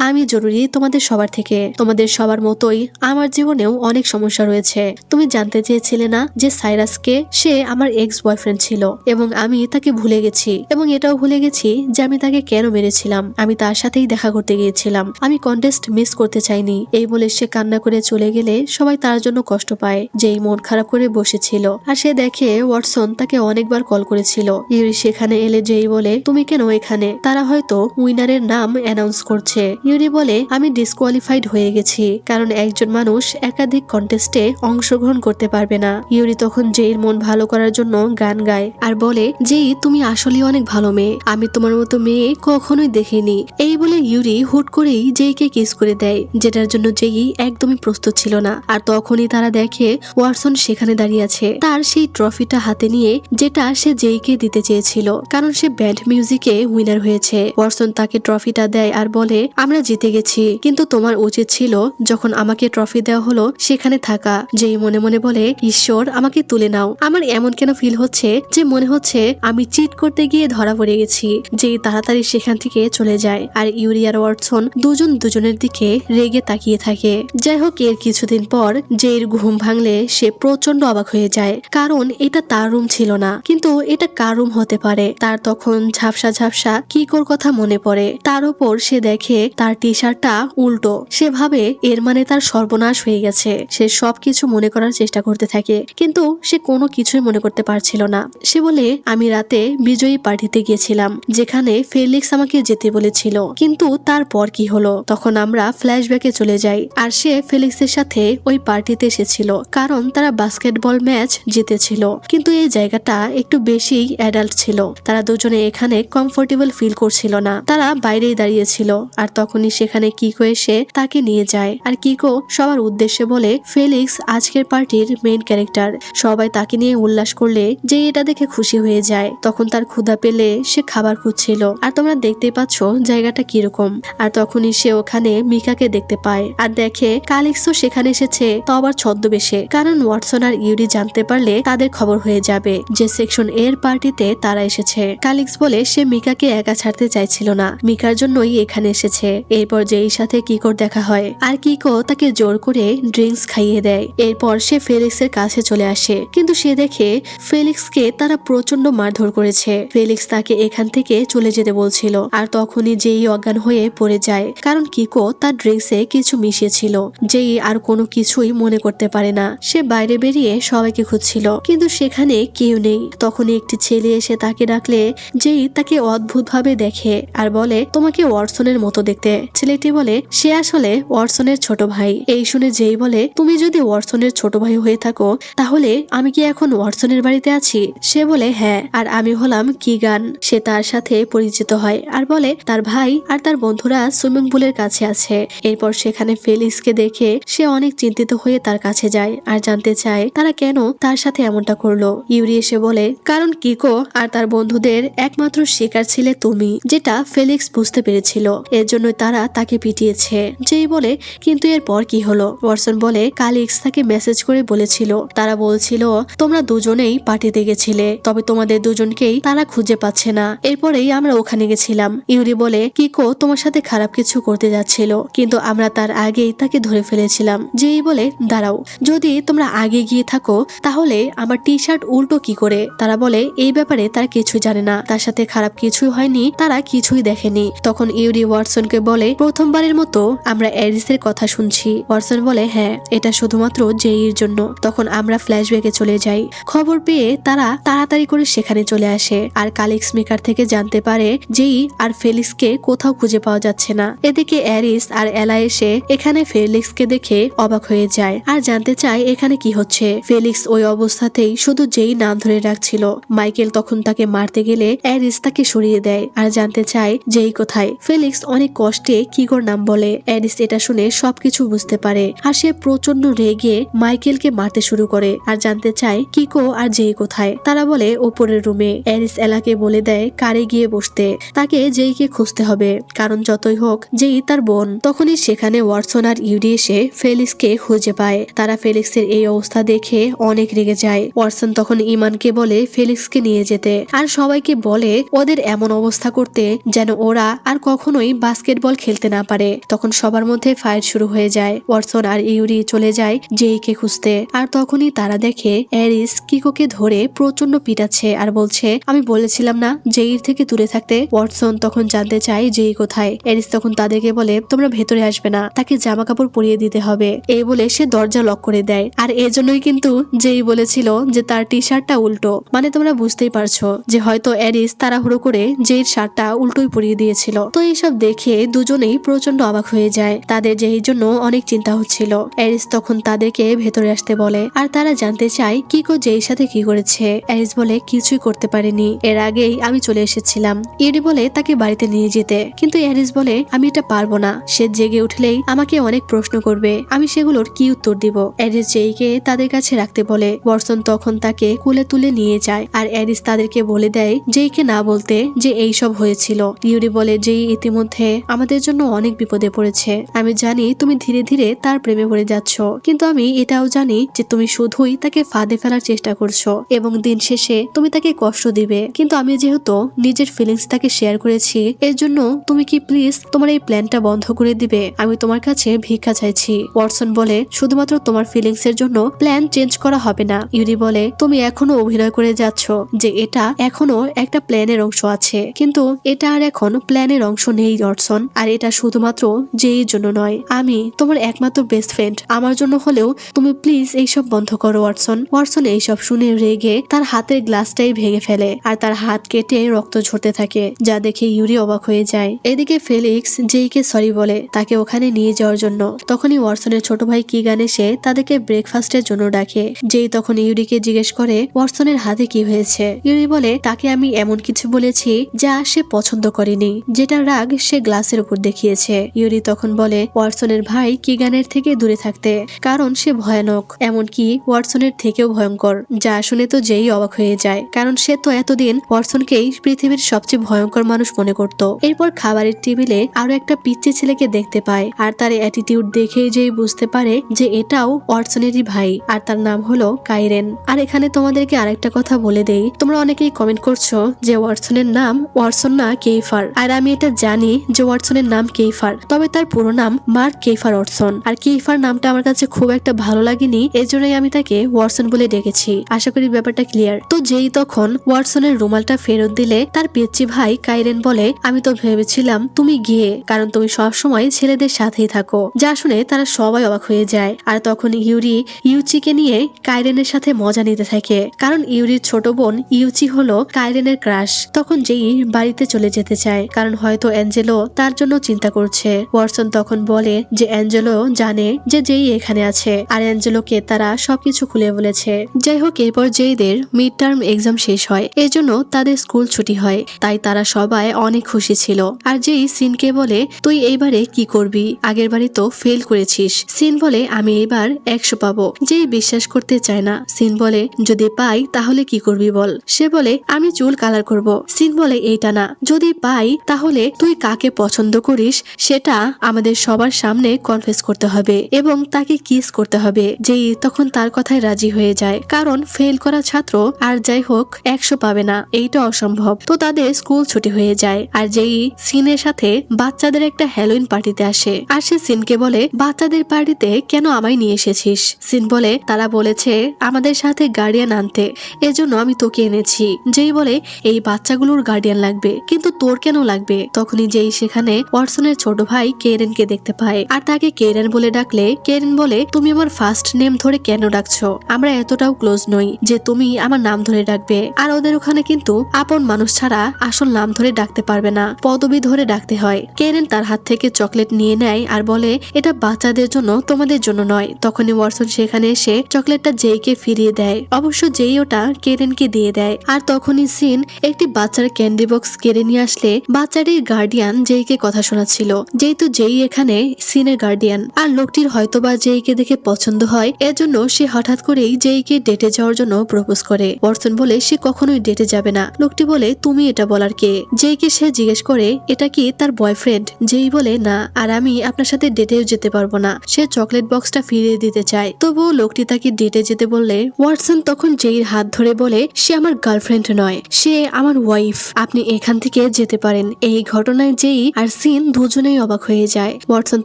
আমি জরুরি তোমাদের সবার থেকে, তোমাদের সবার মতোই আমার জীবনেও অনেক সমস্যা রয়েছে। তুমি জানতে চেয়েছিলে না যে সাইরাসকে সে আমার এক্স বয়ফ্রেন্ড ছিল এবং আমি তাকে ভুলে গেছি এবং এটাও ভুলে গেছি যে আমি তাকে কেন মেরেছিলাম। আমি তার সাথেই দেখা করতে গিয়েছিলাম, আমি কন্টেস্ট মিস করতে চাইনি। এই বলে সে কান্না করে চলে গেলে সবাই তার জন্য কষ্ট পায়। যেই মন খারাপ করে বসেছিল আর সে দেখে ওয়াটসন তাকে অনেকবার কল করেছিল। ইউরি সেখানে এলে যেই বলে তুমি কেন এখানে, তারা হয়তো উইনারের নাম অ্যানাউন্স করছে। ইউরি বলে আমি ডিসকোয়ালিফাইড হয়ে গেছি, কারণ একজন মানুষ একাধিক কন্টেস্টে অংশগ্রহণ করতে পারবে না। ইউরি তখন যেইর মন ভালো করার জন্য গান গায় আর বলে যেই তুমি আসলে অনেক ভালো মেয়ে, আমি তোমার মতো মেয়ে কখনোই দেখিনি। এই বলে ইউরি হুট করেই যেইকে কিস করে দেয়, যেটার জন্য যেই একদমই প্রস্তুত ছিল না। আর তখনই তারা দেখে ওয়াটসন সেখানে দাঁড়িয়ে আছে, তার সেই ট্রফিটা হাতে নিয়ে যেটা সে যেইকে দিতে চেয়েছিল, কারণ সে ব্যান্ড মিউজিকে উইনার হয়েছে। ওয়াটসন তাকে ট্রফিটা দেয় আর বলে আমরা জিতে গেছি, কিন্তু তোমার উচিত ছিল যখন আমাকে ট্রফি দেওয়া হলো সেখানে থাকা। যেই মনে মনে বলে ঈশ্বর আমাকে তুলে নাও, আমার এমন কেন ফিল হচ্ছে যে মনে হচ্ছে আমি চিট করতে গিয়ে ধরা পড়ে গেছি। যেই তাড়াতাড়ি সেখান থেকে চলে যায় আর ইউরি আর ওয়াটসন দুজন দুজনের দিকে রেগে তাকিয়ে থাকে। যাই হোক, এর কিছুদিন পর যেইর ঘুম ভাঙলে সে প্রচন্ড অবাক হয়ে যায়, কারণ এটা তার রুম ছিল না, কিন্তু এটা কার রুম হতে পারে। তার তখন ঝাপসা ঝাপসা কিকোর কথা মনে পড়ে। তার উপর সে দেখে তার টি শার্টটা উল্টো। সে ভাবে এর মানে তার সর্বনাশ হয়ে গেছে। সে সবকিছু মনে করার চেষ্টা করতে থাকে, কিন্তু সে কোনো কিছুই মনে করতে পারছিল না। সে বলে আমি রাতে বিজয়ী পার্টিতে গিয়েছিলাম, যেখানে ফেলিক্স আমাকে যেতে বলেছিল, কিন্তু তারপর কি হলো। তখন আমরা ফ্ল্যাশব্যাকে চলে যাই আর সে ফেলিক্সের সাথে ওই পার্টিতে এসেছিল, কারণ তারা বাস্কেটবল ম্যাচ জিতেছিল। কিন্তু এই জায়গাটা একটু বেশি অ্যাডাল্ট ছিল, তারা দুজনে এখানে কমফোর্টেবল ফিল করছিল না, তারা বাইরেই দাঁড়িয়েছিল। আর তখনই সেখানে কিকো এসে তাকে নিয়ে যায় আর কিকো সবার উদ্দেশ্যে বলে ফেলিক্স আজকের পার্টির মেইন ক্যারেক্টার, সবাই তাকে নিয়ে উল্লাস করলে যে এটা দেখে খুশি হয়ে যায়। তখন তার ক্ষুধা পেলে সে খাবার খুঁজছিল আর তোমরা দেখতে পাচ্ছ জায়গাটা কিরকম। আর তখনই সে ওখানে মিকাকে দেখতে পায় আর দেখে কালিক্সও সেখানে এসেছে, তো আবার ছদ্মবেশে, কারণ ওয়াটসন আর ইউরি জানতে পারলে তাদের খবর হয়ে যাবে যে সেকশন এর পার্টিতে তারা এসেছে। কালিক্স বলে সে মিকাকে একা ছাড়তে চাইছিল না, মিকার জন্যই এখানে এসেছে। এরপর যেই সাথে কিকোর দেখা হয় আর কিকো তাকে জোর করে ড্রিঙ্কস খাইয়ে দেয়। এরপর সে ফেলিক্সের কাছে চলে আসে, কিন্তু সে দেখে ফেলিক্সকে তারা প্রচন্ড মারধর করেছে। ফেলিক্স তাকে এখান থেকে চলে যেতে বলছিল আর তখনই যেই অজ্ঞান হয়ে পড়ে যায়, কারণ কিকো তার ড্রিঙ্কসে কিছু মিশিয়েছিল। যেই আর কোনো কিছুই মনে করতে পারে না। সে বাইরে বেরিয়ে সবাইকে খুঁজছিল, কিন্তু সেখানে কেউ নেই। তখনই একটি ছেলে এসে তাকে ডাকলে যেই তাকে অদ্ভুত ভাবে দেখে আর বলে তোমাকে ওয়াটসনের মতো দেখতে। ছেলেটি বলে সে আসলে ওয়াটসনের ছোট ভাই। এই শুনে যেই বলে তুমি যদি ওয়াটসনের ছোট ভাই হয়ে থাকো তাহলে আমি কি এখন ওয়াটসনের বাড়িতে আছি? সে বলে হ্যাঁ, আর আমি হলাম কিগান। সে তার সাথে পরিচিত হয় আর বলে তার ভাই আর তার বন্ধুরা সুইমিং পুলের কাছে আছে। এরপর সেখানে ফেলিক্সকে দেখে সে অনেক চিন্তিত হয়ে তার কাছে যায় আর জানতে চায় তারা কেন তার সাথে এমনটা করলো। ইউরি এসে বলে কারণ কিকো আর তার বন্ধুদের একমাত্র শিকার ছিলে তুমি, যেটা ফেলিক্স বুঝতে পেরেছিল, এর জন্য তারা তাকে পিটিয়েছে। যেই বলে কিন্তু এরপর কি হলো? ওয়াটসন বলে কালিক্স তাকে মেসেজ করে বলেছিল, তারা বলছিল তোমরা দুজনেই পার্টিতে গেছিলে, তবে তোমাদের দুজনকেই তারা খুঁজে পাচ্ছে না। এরপরেই আমরা ওখানে গেছিলাম। ইউরি বলে কিকো তোমার সাথে খারাপ কিছু করতে যাচ্ছিল, কিন্তু আমরা তার আগেই তাকে ধরে ফেলেছিলাম। যেই বলে দাঁড়াও, যদি তোমরা আগে গিয়ে থাকো তাহলে আমার টি শার্ট উল্টো কি করে? তারা বলে এই ব্যাপারে তারা কিছু জানে না, তার সাথে খারাপ কিছুই হয়নি, তারা কিছুই দেখেনি। তখন ইউরি ওয়াটসনকে বলে প্রথমবারের মতো আমরা অ্যারিসের কথা শুনছি। ওয়াটসন বলে হ্যাঁ, এটা শুধুমাত্র জেইর জন্য। তখন আমরা ফ্ল্যাশব্যাকে চলে যাই। খবর পেয়ে তারা তাড়াতাড়ি করে সেখানে চলে আসে আর কালিক্স মেকার থেকে জানতে পারে যেই আর ফেলিক্সকে কোথাও খুঁজে পাওয়া যাচ্ছে না। এদিকে অ্যারিস আর এলা এসে এখানে ফেলিক্সকে দেখে অবাক হয়ে যায় আর জানতে চায় এখানে কি হচ্ছে। ফেলিক্স ওই অবস্থাতেই শুধু যেই নাম ধরে রাখছিল। মাইকেল তখন তাকে মারতে গেলে অ্যারিস তাকে সরিয়ে দেয় আর জানতে চায় যেই কোথায়। ফেলিক্স অনেক কষ্টে কিগোর নাম বলে। অ্যারিস এটা শুনে সবকিছু বুঝতে পারে আর সে প্রচন্ড রেগে মাইকেলকে মারতে শুরু করে আর জানতে চায় কিকো আর যেই কোথায়। তারা বলে ওপরের রুমে। অ্যারিস এলাকে বলে দেয় কারে গিয়ে বসতে, তাকে যেইকে খুঁজতে হবে, কারণ যতই হোক যেই তার বোন। তখনই সেখানে ওয়াটসন আর ইউডি এসে ফেলিক্সকে খুঁজে পায়। তারা ফেলিক্সের এই অবস্থা দেখে অনেক রেগে যায়। ওয়াটসন তখন ইমানকে বলে ফেলিক্সকে নিয়ে যেতে আর সবাইকে বলে ওদের এমন অবস্থা করতে যেন ওরা আর কখনোই বাস্কেটবল খেলতে না পারে। তখন সবার মধ্যে ফাইট শুরু হয়ে যায়। ওয়াটসন আর ইউরি চলে যায় যেইকে খুঁজতে আর তখনই তারা দেখে অ্যারিস কিকোকে ধরে প্রচন্ড পিটাচ্ছে আর বলছে আমি বলেছিলাম না যেইর থেকে দূরে থাকতে। ওয়াটসন তখন জানতে চায় যেই কোথায়। অ্যারিস তখন তাদেরকে বলে তোমরা ভেতরে আসবে না, তাকে জামা কাপড় পরিয়ে দিতে হবে। এই বলে সে দরজা লক করে দেয় আর এজন্যই কিন্তু যেই বলেছিল যে তার টি শার্টটা উল্টো, মানে তোমরা বুঝতেই পারছো যে হয়তো অ্যারিস তাড়াহুড়ো করে যেই শার্টটা উল্টোই পরিয়ে দিয়েছিল। তো এইসব দেখে দুজনেই প্রচন্ড অবাক হয়ে যায়। তাদের যেই জন্য অনেক চিন্তা হচ্ছিল। অ্যারিস তখন তাদেরকে ভেতরে আসতে বলে আর তারা জানতে চায় কিকো যেই সাথে কি করেছে। অ্যারিস বলে কিছুই করতে পারেনি, এর আগেই আমি চলে এসেছিলাম। ইউডি বলে তাকে বাড়িতে নিয়ে যেতে, কিন্তু অ্যারিস বলে আমি এটা পারবো না, সে জেগে উঠলেই আমাকে অনেক প্রশ্ন করবে, আমি সেগুলোর কি উত্তর দিব। অ্যারিস যেইকে তাদের কাছে রাখতে বলে। ওয়াটসন তখন তাকে কোলে তুলে নিয়ে যায় আর অ্যারিস তাদেরকে বলে দেয় যেইকে না বলতে যে এইসব হয়েছিল। ইউরি বলে যেই ইতিমধ্যে আমাদের জন্য অনেক বিপদে পড়েছে, আমি জানি তুমি ধীরে ধীরে তার প্রেমে পড়ে যাচ্ছ, কিন্তু আমি এটাও জানি যে তুমি শুধুই তাকে ফাঁদে ফেলার চেষ্টা করছো এবং দিন শেষে তুমি তাকে কষ্ট দিবে। কিন্তু আমি যেহেতু নিজের ফিলিংস তাকে শেয়ার করেছি, এর জন্য তুমি কি প্লিজ তোমার এই প্ল্যানটা বন্ধ করে দিবে, আমি তোমার কাছে ভিক্ষা চাইছি। ওয়াটসন বলে শুধুমাত্র তোমার ফিলিংস এর জন্য প্ল্যান চেঞ্জ করা হবে না। ইউরি বলে তুমি এখনো অভিনয় করে যাচ্ছ যে এটা এখনো একটা প্ল্যানের অংশ আছে, কিন্তু এটা আর এখন প্ল্যানের অংশ নেই ওয়াটসন, আর এটা শুধুমাত্র যেই জন্য নয়, আমি তোমার একমাত্র বেস্ট ফ্রেন্ড, আমার জন্য হলেও তুমি প্লিজ এইসব বন্ধ করো ওয়াটসন। ওয়াটসন এইসব শুনে রেগে তার হাতের গ্লাসটাই ভেঙে ফেলে আর তার হাত কেটে রক্ত ঝরতে থাকে, যা দেখে ইউরি অবাক হয়ে যায়। এদিকে ফেলিক্স যেইকে সরি বলে তাকে ওখানে নিয়ে যাওয়ার জন্য। তখনই ওয়াটসনের ছোট ভাই কিগান এসে তাদেরকে ব্রেকফাস্টের জন্য ডাকে। যেই তখন ইউরিকে জিজ্ঞেস করে ওয়াটসনের হাতে কি হয়েছে। ইউরি বলে তাকে আমি এমন কিছু বলেছি যা সে পছন্দ করেনি, যেটা রাগ সে গ্লাসের উপর দেখিয়েছে। ইউরি তখন বলে ওয়াটসনের ভাই কিগানের থেকে দূরে থাকতে, কারণ সে ভয়ানক, এমনকি ওয়াটসনের থেকেও ভয়ঙ্কর। যা শুনে তো যেই অবাক হয়ে যায়, কারণ সে তো এতদিন ওয়াটসনকেই পৃথিবীর সবচেয়ে ভয়ঙ্কর মানুষ মনে করত। এরপর খাবারের টেবিলে আরো একটা পিচ্চি ছেলেকে দেখতে পায় আর তার অ্যাটিটিউড দেখেই যেই বুঝতে পারে যে এটাও ওয়াটসনেরই ভাই আর তার নাম হলো কাইরেন। আর এখানে তোমাদেরকে আরেকটা কথা বলে দেই, তোমরা অনেকেই কমেন্ট করছো যে ওয়াটসনের নাম ওয়াটসন না কেইফার, আর আমি এটা জানি যে ওয়াটসনের নাম কেইফার, তবে তার পুরো নাম মার্ক কেইফার ওয়াটসন। আর কেইফার নামটা আমার কাছে খুব একটা ভালো লাগেনি, এর জন্যই আমি তাকে ওয়াটসন বলে ডেকেছি। আশা করি ব্যাপারটা ক্লিয়ার। তো যেই তখন ওয়াটসনের রুমালটা ফেরত দিলে তার পিচ্চি ভাই কাইরেন বলে আমি তো ভেবেছিলাম তুমি গিয়ে, কারণ তুমি সবসময় ছেলেদের সাথেই থাকো। যা শুনে তারা সবাই অবাক হয়ে যায়। আর তখন ইউরি ইউচিকে নিয়ে কাইরেনের সাথে মজা নিতে থাকে, কারণ ইউরির ছোট বোন ইউচি হলো কাইরেনের ক্রাশ। তখন যেই বাড়িতে চলে যেতে চায়, কারণ হয়তো অ্যাঞ্জেলো তার জন্য চিন্তা করছে। ওয়াটসন তখন বলে যে অ্যাঞ্জেলো জানে যে যেই এখানে আছে আর অ্যাঞ্জেলোকে তারা সবকিছু খুলে বলেছে। যাই হোক, এরপর যেইদের মিড টার্ম এক্সাম শেষ হয়, এজন্য তাদের স্কুল ছুটি হয়, তাই তারা সবাই অনেক খুশি ছিল। আর যেই সিনকে বলে তুই এইবারে কি করবি, আগের বারে তো ফেল করেছিস। সিন বলে আমি এবার 100 পাবো। যেই বিশ্বাস করতে চায় না। সিন বলে যদি পাই তাহলে কি করবি বল। সে বলে আমি চুল কালার করব। সিন বলে এইটা না, যদি পাই তাহলে তুই কাকে পছন্দ করিস সেটা আমাদের সবার সামনে কনফেস করতে হবে এবং তাকে কিস করতে হবে। যেই তখন তার কথায় রাজি হয়ে যায়, কারণ ফেল করা ছাত্র আর যাই হোক 100 পাবে না, এইটা অসম্ভব। তো তাদের স্কুল ছুটি হয়ে যায়। আর যেই সিনের সাথে বাচ্চাদের একটা হ্যালোইন পার্টিতে আসে আর সে সিনকে বলে বাচ্চাদের পার্টিতে কেন আমায় নিয়ে এসেছিস। সিন বলে তারা বলেছে আমাদের সাথে গার্ডিয়ান আনতে, এজন্য আমি তোকে এনেছি। যেই বলে এই বাচ্চাগুলোর গার্ডিয়ান লাগবে, কিন্তু তোর কেন লাগবে। তখনই যেই সেখানে ওয়াটসনের ছোট ভাই কেরেনকে দেখতে পায় আর তাকে কেরেন বলে ডাকলে কেরেন বলে তুমি আমার ফার্স্ট নেম ধরে কেন ডাকছো, আমরা এতটাও ক্লোজ নই যে তুমি আমার নাম ধরে ডাকবে, আর ওদের ওখানে কিন্তু আপন মানুষ ছাড়া আসল নাম ধরে ডাকতে পারবে না, পদবি ধরে ডাকতে হয়। কেরেন তার হাত থেকে চকলেট নিয়ে নেয় আর বলে এটা বাচ্চাদের জন্য, তোমাদের জন্য নয়। তখনই ওয়াটসন সেখানে এসে চকলেটটা জেইকে ফিরিয়ে দেয়। অবশ্য জেই ওটা কেরেনকে দিয়ে দেয়। আর তখনই সিন একটি বাচ্চার ক্যান্ডি বক্স কেড়ে নিয়ে আসলে বাচ্চাটির গার্ডিয়ান জেইকে কথা শোনাচ্ছিল, যেহেতু জেই এখানে সিনের গার্ডিয়ান। আর লোকটির হয়তোবা জেইকে দেখে পছন্দ হয়, এজন্য সে হঠাৎ করেই জেইকে ডেটে যাওয়ার জন্য প্রপোজ করে। ওয়াটসন বলে সে কখনোই ডেটে যাবে না। লোকটি বলে তুমি এটা বলার কে? জেইকে সে জিজ্ঞেস করে এটা কি তার বয়ফ্রেন্ড? জেই বলে না, আর আমি আপনার সাথে ডেটেও যেতে পারবো না। সে চকলেট বক্সটা ফিরিয়ে দিতে চায়। তবুও লোকটি তাকে ডেটে যেতে বললে ওয়াটসন তখন জেইর হাত ধরে বলে সে আমার গার্লফ্রেন্ড নয়, সে আমার ওয়াইফ, আপনি এখান থেকে যেতে পারেন। এই ঘটনায় জেই আর সিন দুজনেই অবাক হয়ে যায়। ওয়াটসন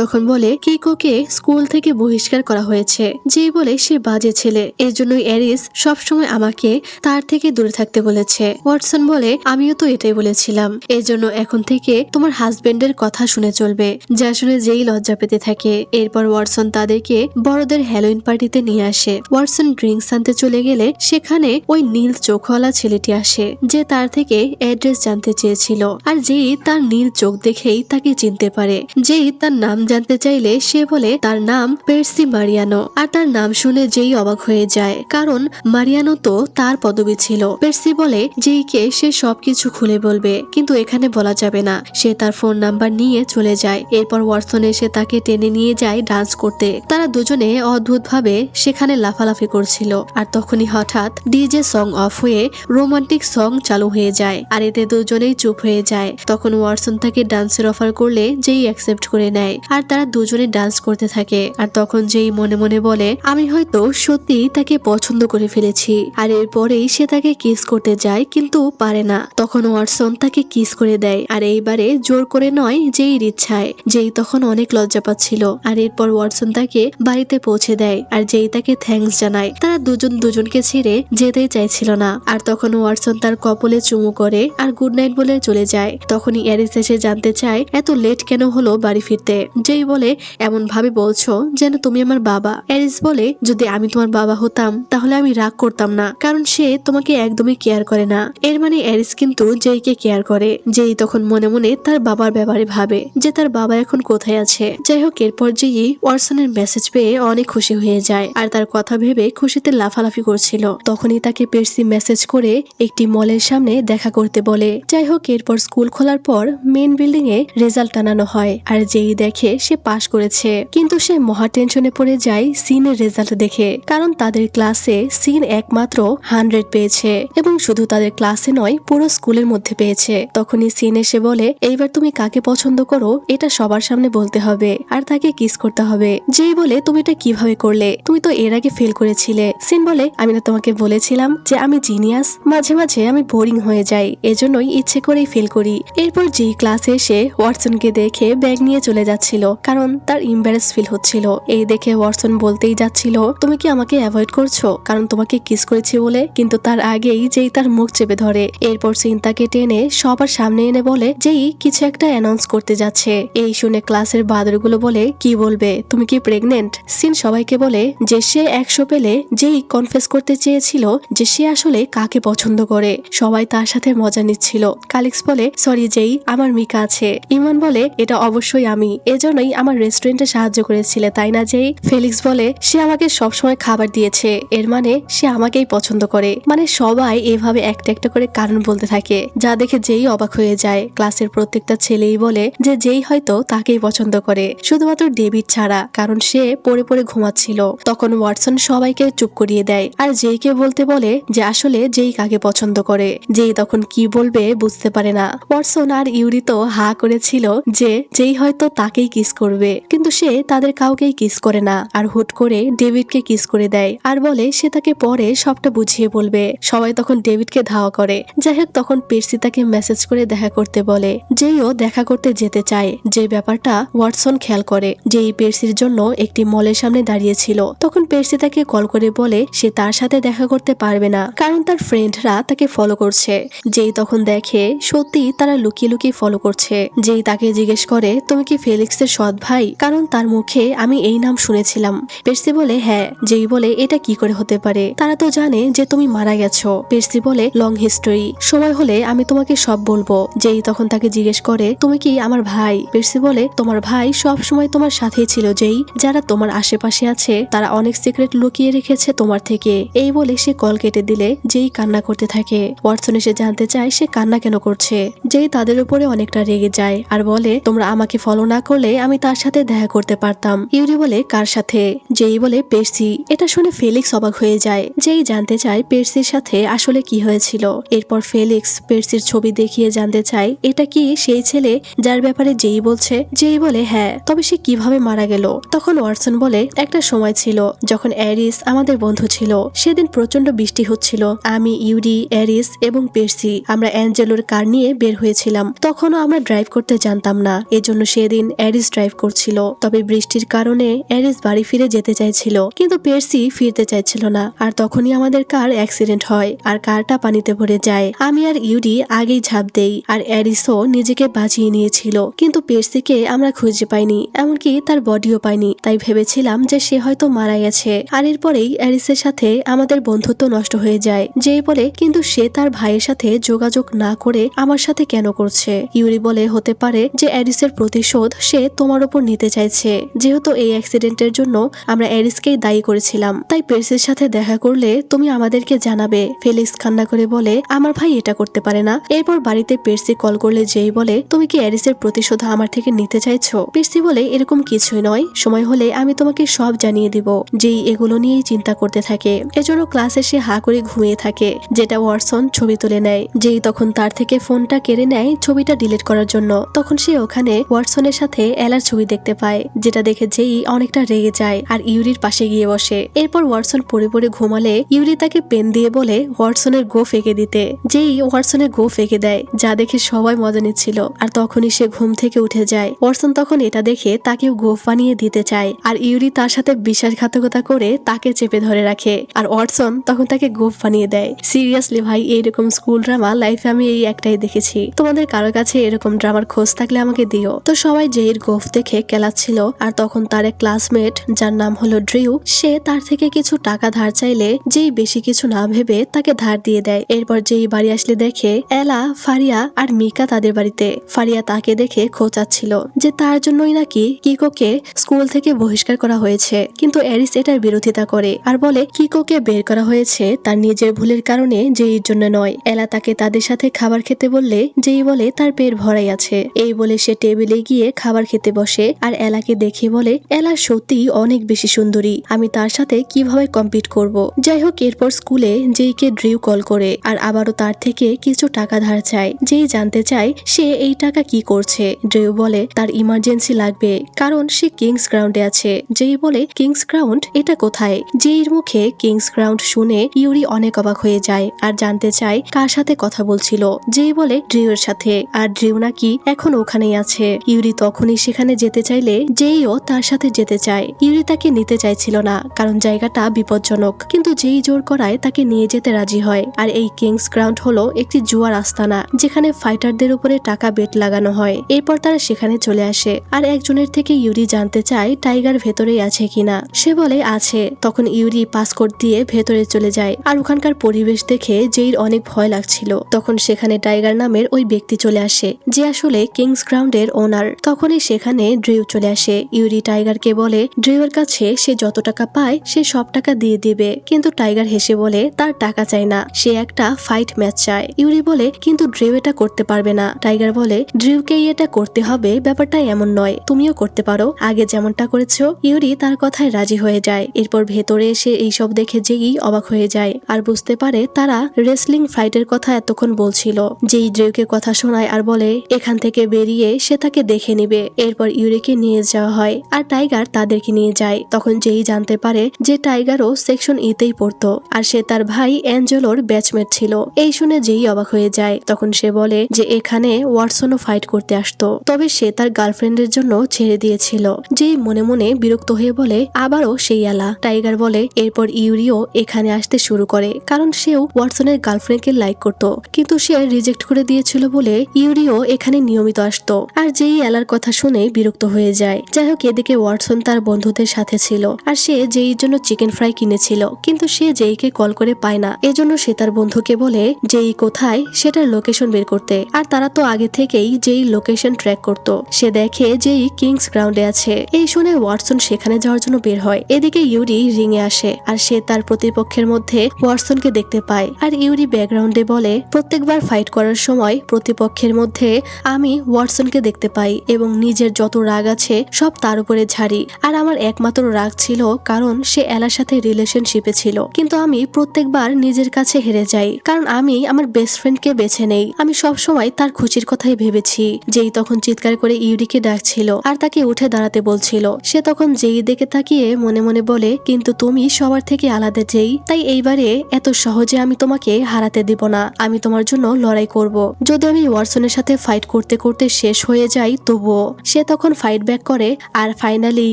তখন বলে কিকোকে স্কুল থেকে বহিষ্কার করা হয়েছে। জেই বলে সে বাজে ছেলে, এজন্যই অ্যারিস সবসময় আমাকে তার থেকে দূরে থাকতে বলেছে। ওয়াটসন বলে আমিও তো এটাই বলেছিলাম, এজন্য এখন থেকে তোমার হাজবেন্ডের কথা শুনে চলবে। যা শুনে জেই লজ্জা পেতে থাকে। এরপর ওয়াটসন তাদেরকে বড়দের হ্যালোইন পার্টিতে নিয়ে আসে। ওয়াটসন ড্রিঙ্কস আনতে চলে গেলে সেখানে ওই নীল চোখওয়ালা ছেলেটি আসে, যে তার থেকে অ্যাড্রেস জানতে চেয়েছিল। আর জেই তার নীল চোখ দেখেই তাকে চিনতে পারে। জেই তার নাম জানতে চাইলে সে বলে তার নাম পের্সি মারিয়ানো। আর তার নাম শুনে জেই অবাক হয়ে যায়, কারণ মারিয়ানো তো তার পদবি ছিল। পের্সি বলে জেইকে সে সবকিছু খুলে বলবে, কিন্তু এখানে বলা যাবে না। সে তার ফোন নাম্বার নিয়ে চলে যায়। এরপর ওয়াটসন এসে তাকে টেনে নিয়ে যায় ডান্স করতে। তারা দুজনে অদ্ভুত ভাবে সেখানে লাফালাফি করছিল। আর তখনই হঠাৎ ডিজে সং অফ হয়ে রোমান্টিক সং চালু হয়ে যায়। আর এতে দুজনেই চুপ হয়ে যায়। তখন ওয়াটসন তাকে ডান্সের অফার করলে জেই অ্যাকসেপ্ট করে নেয়। আর তারা দুজনে ডান্স করতে থাকে। আর তখন জেই মনে মনে বলে আমি হয়তো সত্যি তাকে পছন্দ করে ফেলেছি। আর এরপরেই সে তাকে কিস করতে যায়, কিন্তু পারে না। তখন ওয়াটসন তাকে কিস করে দেয়। আর এইবারে জোর করে নয়, জেইর ইচ্ছায়। জেই তখন অনেক লজ্জা পাচ্ছিল। আর এরপর ওয়াটসন তাকে বাড়িতে পৌঁছে দেয়। আর জেই তাকে থ্যাঙ্কস জানায়। তারা দুজন দুজনকে ছেড়ে যেতেই চাইছিল না। আর তখন ওয়াটসন তার কপলে চুমু করে আর গুড নাইট বলে চলে যায়। তখনই অ্যারিস এসে জানতে চায় এত লেট কেন হলো বাড়ি ফিরতে। জেই বলে এমন ভাবে বলছো যেন তুমি আমার বাবা। অ্যারিস বলে যদি আমি তোমার বাবা হতাম তাহলে আমি রাগ করতাম না, কারণ সে তোমাকে একদমই কেয়ার করে না। এর মানে অ্যারিস কিন্তু জেইকে কেয়ার করে। জেই তখন মনে মনে তার বাবার ব্যাপারে ভাবে যে তার বাবা এখন কোথায় আছে। যাই হোক, এরপর জেই ওয়াটসনের মেসেজ পেয়ে অনেক খুশি হয়ে যায়। আর তার কথা ভেবে খুশিতে লাফালাফি করছিল। তখনই তাকে পের্সি মেসেজ করে একটি মলের সামনে দেখা করতে বলে। যাই হোক, এরপর স্কুল খোলার পর মেন বিল্ডিং এ রেজাল্ট টানানো হয়। আর জেই দেখে সে পাশ করেছে, কিন্তু সে মহা টেনশনে পড়ে যায় সিনের রেজাল্ট দেখে, কারণ তাদের ক্লাসে সিন একমাত্র 100 পেয়েছে, এবং শুধু তাদের ক্লাসে নয় পুরো স্কুলের মধ্যে পেয়েছে। তখনই সিন এসে বলে এইবার তুমি কাকে পছন্দ করো এটা সবার সামনে বলতে হবে, আর তাকে কিস করতে হবে। যেই বলে তুমি এটা কিভাবে করলে, তুমি তো এর আগে ফেল করেছিলে। সিন বলে আমি না তোমাকে বলেছিলাম যে আমি জিনিয়াস, মাঝে মাঝে আমি বোরিং হয়ে যাই, এজন্যই ইচ্ছে করেই ফেল করি। এরপর যেই ক্লাসে এসে ওয়াটসনকে দেখে ব্যাগ নিয়ে চলে যাচ্ছিল, কারণ তার ইম্বারেস ফিল হচ্ছিল। এই দেখে ওয়াটসন বলতেই যাচ্ছিল তুমি কি আমাকে অ্যাভয়েড করছো কারণ তোমাকে কিস করেছি বলে, কিন্তু তার আগেই যেই তার মুখ চেপে ধরে। এরপর সিন তাকে টেনে সবার সামনে এনে বলে যেই কিছু একটা অ্যানাউন্স করতে যাচ্ছে। এই শুনে ক্লাসের বাদরগুলো বলে কি বলবে, তুমি কি প্রেগনেন্ট? সিন সবাইকে বলে যে সে 100 পেলে যেই কনফেস করতে চেয়েছিল যে সে আসলে কাকে পছন্দ করে। সবাই তার সাথে মজা নিচ্ছিল। কালিক্স বলে সরি যেই আমার মিকা আছে। ইমান বলে এটা অবশ্যই আমি, এজন্যই আমার রেস্টুরেন্টে সাহায্য করেছিলে তাই না যেই? ফেলিক্স বলে সে আমাকে সবসময় খাবার দিয়েছে, এর মানে সে আমাকেই পছন্দ করে। মানে সবাই এভাবে একটা একটা করে কারণ বলতে থাকে, যা দেখে যেই অবাক হয়ে যায়। ক্লাসের প্রত্যেকটা ছেলেই বলে যে যেই হয়তো তাকেই পছন্দ করে, শুধুমাত্র ডেভিড ছাড়া, কারণ সে পড়ে পড়ে ঘুমাচ্ছিল। তখন ওয়াটসন সবাইকে চুপ করিয়ে দেয় আর যেইকে বলতে বলে যে আসলে যেই কাকে পছন্দ করে। যেই তখন কি বলবে বুঝতে পারে না। ওয়াটসন আর ইউরি তো হা করেছিল যে যেই হয়তো তাকেই কিস করবে, কিন্তু সে তাদের কাউকেই কিস করে না, আর হুট করে ডেভিডকে কিস করে দেয় আর বলে সে তাকে পরে সবটা বুঝিয়ে বলবে। সবাই তখন ডেভিডকে ধাওয়া করে। যাই হোক, তখন পের্সি তাকে মেসেজ করে দেখা করতে বলে। যেইও দেখা করতে যেতে চায়, যে ব্যাপারটা ওয়াটসন খেয়াল করে। যেই পের্সির জন্য একটি মলের সামনে দাঁড়িয়েছিল। তখন পের্সি তাকে কল করে বলে সে তার সাথে দেখা করতে পারবে না, কারণ তার ফ্রেন্ডরা তাকে ফলো করছে। যেই তখন দেখে সত্যি তারা লুকিয়ে লুকিয়ে ফলো করছে। যেই তাকে জিজ্ঞেস করে তুমি কি ফেলিক্সের সৎ ভাই, কারণ তার মুখে আমি এই নাম শুনেছিলাম। পের্সি বলে হ্যাঁ। যেই বলে এটা কি করে হতে পারে, তারা তো জানে যে তুমি মারা গেছো। পের্সি বলে লং হিস্টোরি, সময় হলে আমি তোমাকে সব বলবো। যেই তখন তাকে জিজ্ঞেস করে তুমি কি আমার ভাই। পের্সি বলে তোমার ভাই সব সময় তোমার সাথেই ছিল, যেই যারা তোমার আশেপাশে আছে তারা অনেক সিক্রেট লুকিয়ে রেখেছে তোমার থেকে। এই বলে সে কল কেটে দিলে যেই কান্না করতে থাকে। ওয়াটসন এসে জানতে চায় সে কান্না কেন করছে। যেই তাদের উপরে অনেকটা রেগে যায় আর বলে তোমরা আমাকে ফলো না করলে আমি তার সাথে দেখা করতে পারতাম। ইউরি বলে কার সাথে। যেই বলে পের্সি। এটা শুনে ফেলিক্স অবাক হয়ে যায়। যেই জানতে চায় পের্সির সাথে আসলে কি হয়েছিল। এরপর ফেলিক্স পের্সির ছবি দেখিয়ে জানতে চায় এটা কি সেই ছেলে যার ব্যাপারে যেই বলছে। যেই বলে হ্যাঁ, তবে সে কিভাবে মারা গেল। তখন ওয়াটসন বলে একটা সময় ছিল যখন অ্যারিস আমাদের বন্ধু ছিল। সেদিন প্রচন্ড বৃষ্টি হচ্ছিল। আমি, ইউরি, অ্যারিস এবং পের্সি আমরা অ্যাঞ্জেলোর কার নিয়ে বের হয়েছিলাম। তখনও আমরা ড্রাইভ করতে জানতাম না, এজন্য সেদিন অ্যারিস ড্রাইভ করছিল। তবে বৃষ্টির কারণে অ্যারিস বাড়ি ফিরে যেতে চাইছিল, কিন্তু পের্সি ফিরতে চাইছিল না। আর তখনই আমাদের কার অ্যাক্সিডেন্ট হয় আর কারটা পানিতে ভরে যায়। আমি আর ইউরি আগেই ঝাঁপ দেই আর অ্যারিসও নিজেকে বাঁচিয়ে নিয়েছিল, কিন্তু পের্সিকে আমরা খুঁজে পাইনি, এমনকি তার বডিও পাইনি। তাই ভেবেছিলাম যে সে হয়তো মারা গেছে। আর এরপরেই অ্যারিসের সাথে আমাদের বন্ধুত্ব নষ্ট হয়ে যায়। যেই বলে কিন্তু সে তার ভাইয়ের সাথে যোগাযোগ না করে আমার সাথে কেন করছে। ইউরি বলে হতে পারে যে অ্যারিসের প্রতিশোধ সে তোমার উপর নিতে চাইছে, যেহেতু এই অ্যাক্সিডেন্টের জন্য আমরা অ্যারিসকেই দায়ী করেছিলাম। তাই পের্সির সাথে দেখা করলে তুমি আমাদেরকে জানাবে। ফেলিক্স কান্না করে বলে আমার ভাই এটা করতে পারে না। এরপর বাড়িতে পের্সি কল করলে যেই বলে তুমি কি অ্যারিসের প্রতিশোধ আমার থেকে নিতে চাইছো। পের্সি বলে এরকম কিছুই নয়, সময় হলে আমি তোমাকে সব জানিয়ে দিব। যেই এগুলো নিয়েই চিন্তা করতে থাকে। এজন্য ক্লাসে সে হা করে ঘুমিয়ে থাকে, যেটা ওয়াটসন ছবি তুলে নেয়। যেই তখন তার থেকে ফোনটা কেড়ে নেয় ছবিটা ডিলিট করার জন্য। তখন সে ওখানে ওয়াটসনের সাথে এলার ছবি দেখতে পায়, যেটা দেখে যেই অনেকটা রেগে যায় আর ইউরির পাশে গিয়ে বসে। এরপর ওয়াটসন পড়ে পড়ে ঘুমালে ইউরি তাকে পেন দিয়ে বলে ওয়াটসনের গো ফেঁকে দিতে। যেই ওয়াটসনের গো ফেঁকে দেয়, যা দেখে সবাই মজা নিচ্ছিল। আর তখনই সে ঘুম থেকে উঠে যায়। ওয়াটসন তখন এটা দেখে তাকেও গোফ বানিয়ে দিতে চায়, আর ইউরি তার সাথে বিশ্বাসঘাতকতা করে তাকে চেপে ধরে রাখে। আর ওয়াটসন তখন তাকে গোফ বানিয়ে দেয়। সিরিয়াসলি ভাই, এইরকম স্কুল ড্রামা লাইফে আমি এই একটাই দেখেছি। তোমাদের কারো কাছে এরকম ড্রামার খোঁজ থাকলে আমাকে দিও। তো সবাই যেইর গোফ দেখে কেলাচ্ছিল। আর তখন তার এক ক্লাসমেট যার নাম হলো ড্রিউ, সে তার থেকে কিছু টাকা ধার চাইলে যেই বেশি কিছু না ভেবে তাকে ধার দিয়ে দেয়। এরপর যেই বাড়ি আসলে দেখে এলা, ফারিয়া আর মিকা তাদের বাড়িতে। ফারিয়া তাকে দেখে খোঁচাচ্ছিল যে তার জন্যই নাকি কিকোকে স্কুল থেকে বহিষ্কার করা হয়েছে, কিন্তু অ্যারিস এটার বিরোধিতা করে আর বলে কিকোকে বের করা হয়েছে তার নিজের ভুলের কারণে, যেইর জন্য নয়। এলা তাকে তাদের সাথে খাবার খেতে বললে যেই বলে তার পেট ভরাই আছে। এই বলে সে টেবিলে গিয়ে খাবার খেতে বসে আর এলাকে দেখে বলে এলা সত্যি অনেক বেশি সুন্দরী, আমি তার সাথে কিভাবে কম্পিট করব। যাই হোক, এরপর স্কুলে যেইকে ড্রিউ কল করে আর আবারও তার থেকে কিছু টাকা ধার চায়। যেই জানতে চায় সে এই টাকা কি করছে। ড্রিউ বলে তার ইমার্জেন্সি লাগবে, কারণ সে কিংস গ্রাউন্ডে আছে। যেই বলে কিংস গ্রাউন্ড এটা কোথায়। যেইর মুখে কিংস গ্রাউন্ড শুনে ইউরি অনেক অবাক হয়ে যায় আর জানতে চায় কার সাথে কথা বলছিল। যেই বলে ড্রিউর সাথে, আর ড্রিউ নাকি এখন ওখানেই আছে। ইউরি তখনই সেখানে যেতে চাইলে যেইও তার সাথে যেতে চায়। ইউরি তাকে নিতে চাইছিল না, কারণ জায়গাটা বিপজ্জনক, কিন্তু যেই জোর করায় তাকে নিয়ে যেতে রাজি হয়। আর এই কিংস গ্রাউন্ড হলো একটি জুয়ার আস্তানা, যেখানে ফাইটারদের উপরে টাকা বেট লাগানো হয়। এরপর তারা সেখানে চলে আসে আর একজনের থেকে ইউরি জানতে চায় টাইগার ভেতরেই আছে কিনা। সে বলে আছে। তখন ইউরি পাসকোড দিয়ে ভেতরে চলে যায় আর ওখানকার পরিবেশ দেখে যেইর অনেক ভয় লাগছিল। তখন সেখানে টাইগার নামের ওই ব্যক্তি চলে আসে, যে আসলে কিংস গ্রাউন্ডের ওনার। তখনই সেখানে ড্রিউ চলে আসে। ইউরি টাইগারকে বলে ড্রিউয়ের কাছে সে যত টাকা পায় সে সব টাকা দিয়ে দিবে, কিন্তু টাইগার হেসে বলে তার টাকা চাই না, সে একটা ফাইট ম্যাচ চায়। ইউরি বলে কিন্তু ড্রিউ এটা করতে পারবে না। টাইগার বলে ড্রিউকেই এটা করতে হবে, ব্যাপারটা এমন নয়, তুমিও করতে পারো, আগে যেমনটা করেছো। ইউরি তার কথায় রাজি হয়ে যায়। এরপর ভেতরে এসে এইসব দেখে যেই অবাক হয়ে যায় আর বুঝতে পারে তারা রেসলিং ফাইটের কথা এতক্ষণ বলছিল। যেই ড্রিউকে কথা শোনায় আর বলে এখান থেকে বেরিয়ে সে তাকে দেখে নিবে। এরপর ইউরিকে নিয়ে যাওয়া হয় আর টাইগার তাদেরকে নিয়ে যায়। তখন যেই জানতে পারে যে টাইগারও সেকশন ইতেই পড়তো আর সে তার ভাই অ্যাঞ্জেলোর ব্যাচমেট ছিল। এই শুনে যেই অবাক হয়ে যায়। তখন সে বলে যে এখানে ওয়াটসনও ফাইট করতে আসতো, তবে সে তার গার্লফ্রেন্ডের জন্য ছেড়ে দিয়েছিল। যেই মনে মনে বিরক্ত হয়ে বলে আবারও সেই এলা। টাইগার বলে এরপর ইউরিও এখানে আসতে শুরু করে, কারণ সেও ওয়াটসনের গার্লফ্রেন্ডকে লাইক করতো, কিন্তু সে রিজেক্ট করে দিয়েছিল বলে ইউরিও এখানে নিয়মিত আসতো। আর যেই এলার কথা শুনে বিরক্ত হয়ে যায়। যাই হোক, এদিকে ওয়াটসন তার বন্ধুদের সাথে ছিল আর সে যেই জন্য চিকেন ফ্রাই কিনেছিল, কিন্তু সে যেই জেইকে কল করে পায় না, এজন্য সে তার বন্ধুকে বলে জেই কোথায় সেটার লোকেশন বের করতে। আর তারা তো আগে থেকেই জেই লোকেশন ট্র্যাক করত। সে দেখে জেই কিংস গ্রাউন্ডে আছে। এই শুনে ওয়াটসন সেখানে যাওয়ার জন্য বের হয়। এদিকে ইউরি রিংয়ে আসে আর সে তার প্রতিপক্ষের মধ্যে ওয়াটসনকে দেখতে পায়। আর ইউরি ব্যাকগ্রাউন্ডে বলে প্রত্যেকবার ফাইট করার সময় প্রতিপক্ষের মধ্যে আমি ওয়াটসনকে দেখতে পাই এবং নিজের যত রাগ আছে সব তার উপরে ঝাড়ি। আর আমার একমাত্র রাগ ছিল কারণ সে এলার সাথে রিলেশনশিপে ছিল, কিন্তু আমি প্রত্যেকবার নিজের কাছে হেরে যাই কারণ আমি আমার বেস্ট ফ্রেন্ডকে বেছে নেই। আমি সব সময় তার খুশির কথাই ভেবেছি। যেই তখন চিৎকার করে ইউরিকে ডাকছিল আর তাকে উঠে দাঁড়াতে বলছিল। সে তখন যেই দিকে তাকিয়ে মনে মনে বলে কিন্তু তুমি সবার থেকে আলাদা যেই, তাই এইবারে এত সহজে আমি তোমাকে হারাতে দিব না। আমি তোমার জন্য লড়াই করব। যদি আমি ওয়াটসনের সাথে ফাইট করতে করতে শেষ হয়ে যাই তবুও। সে তখন ফাইট ব্যাক করে আর ফাইনালি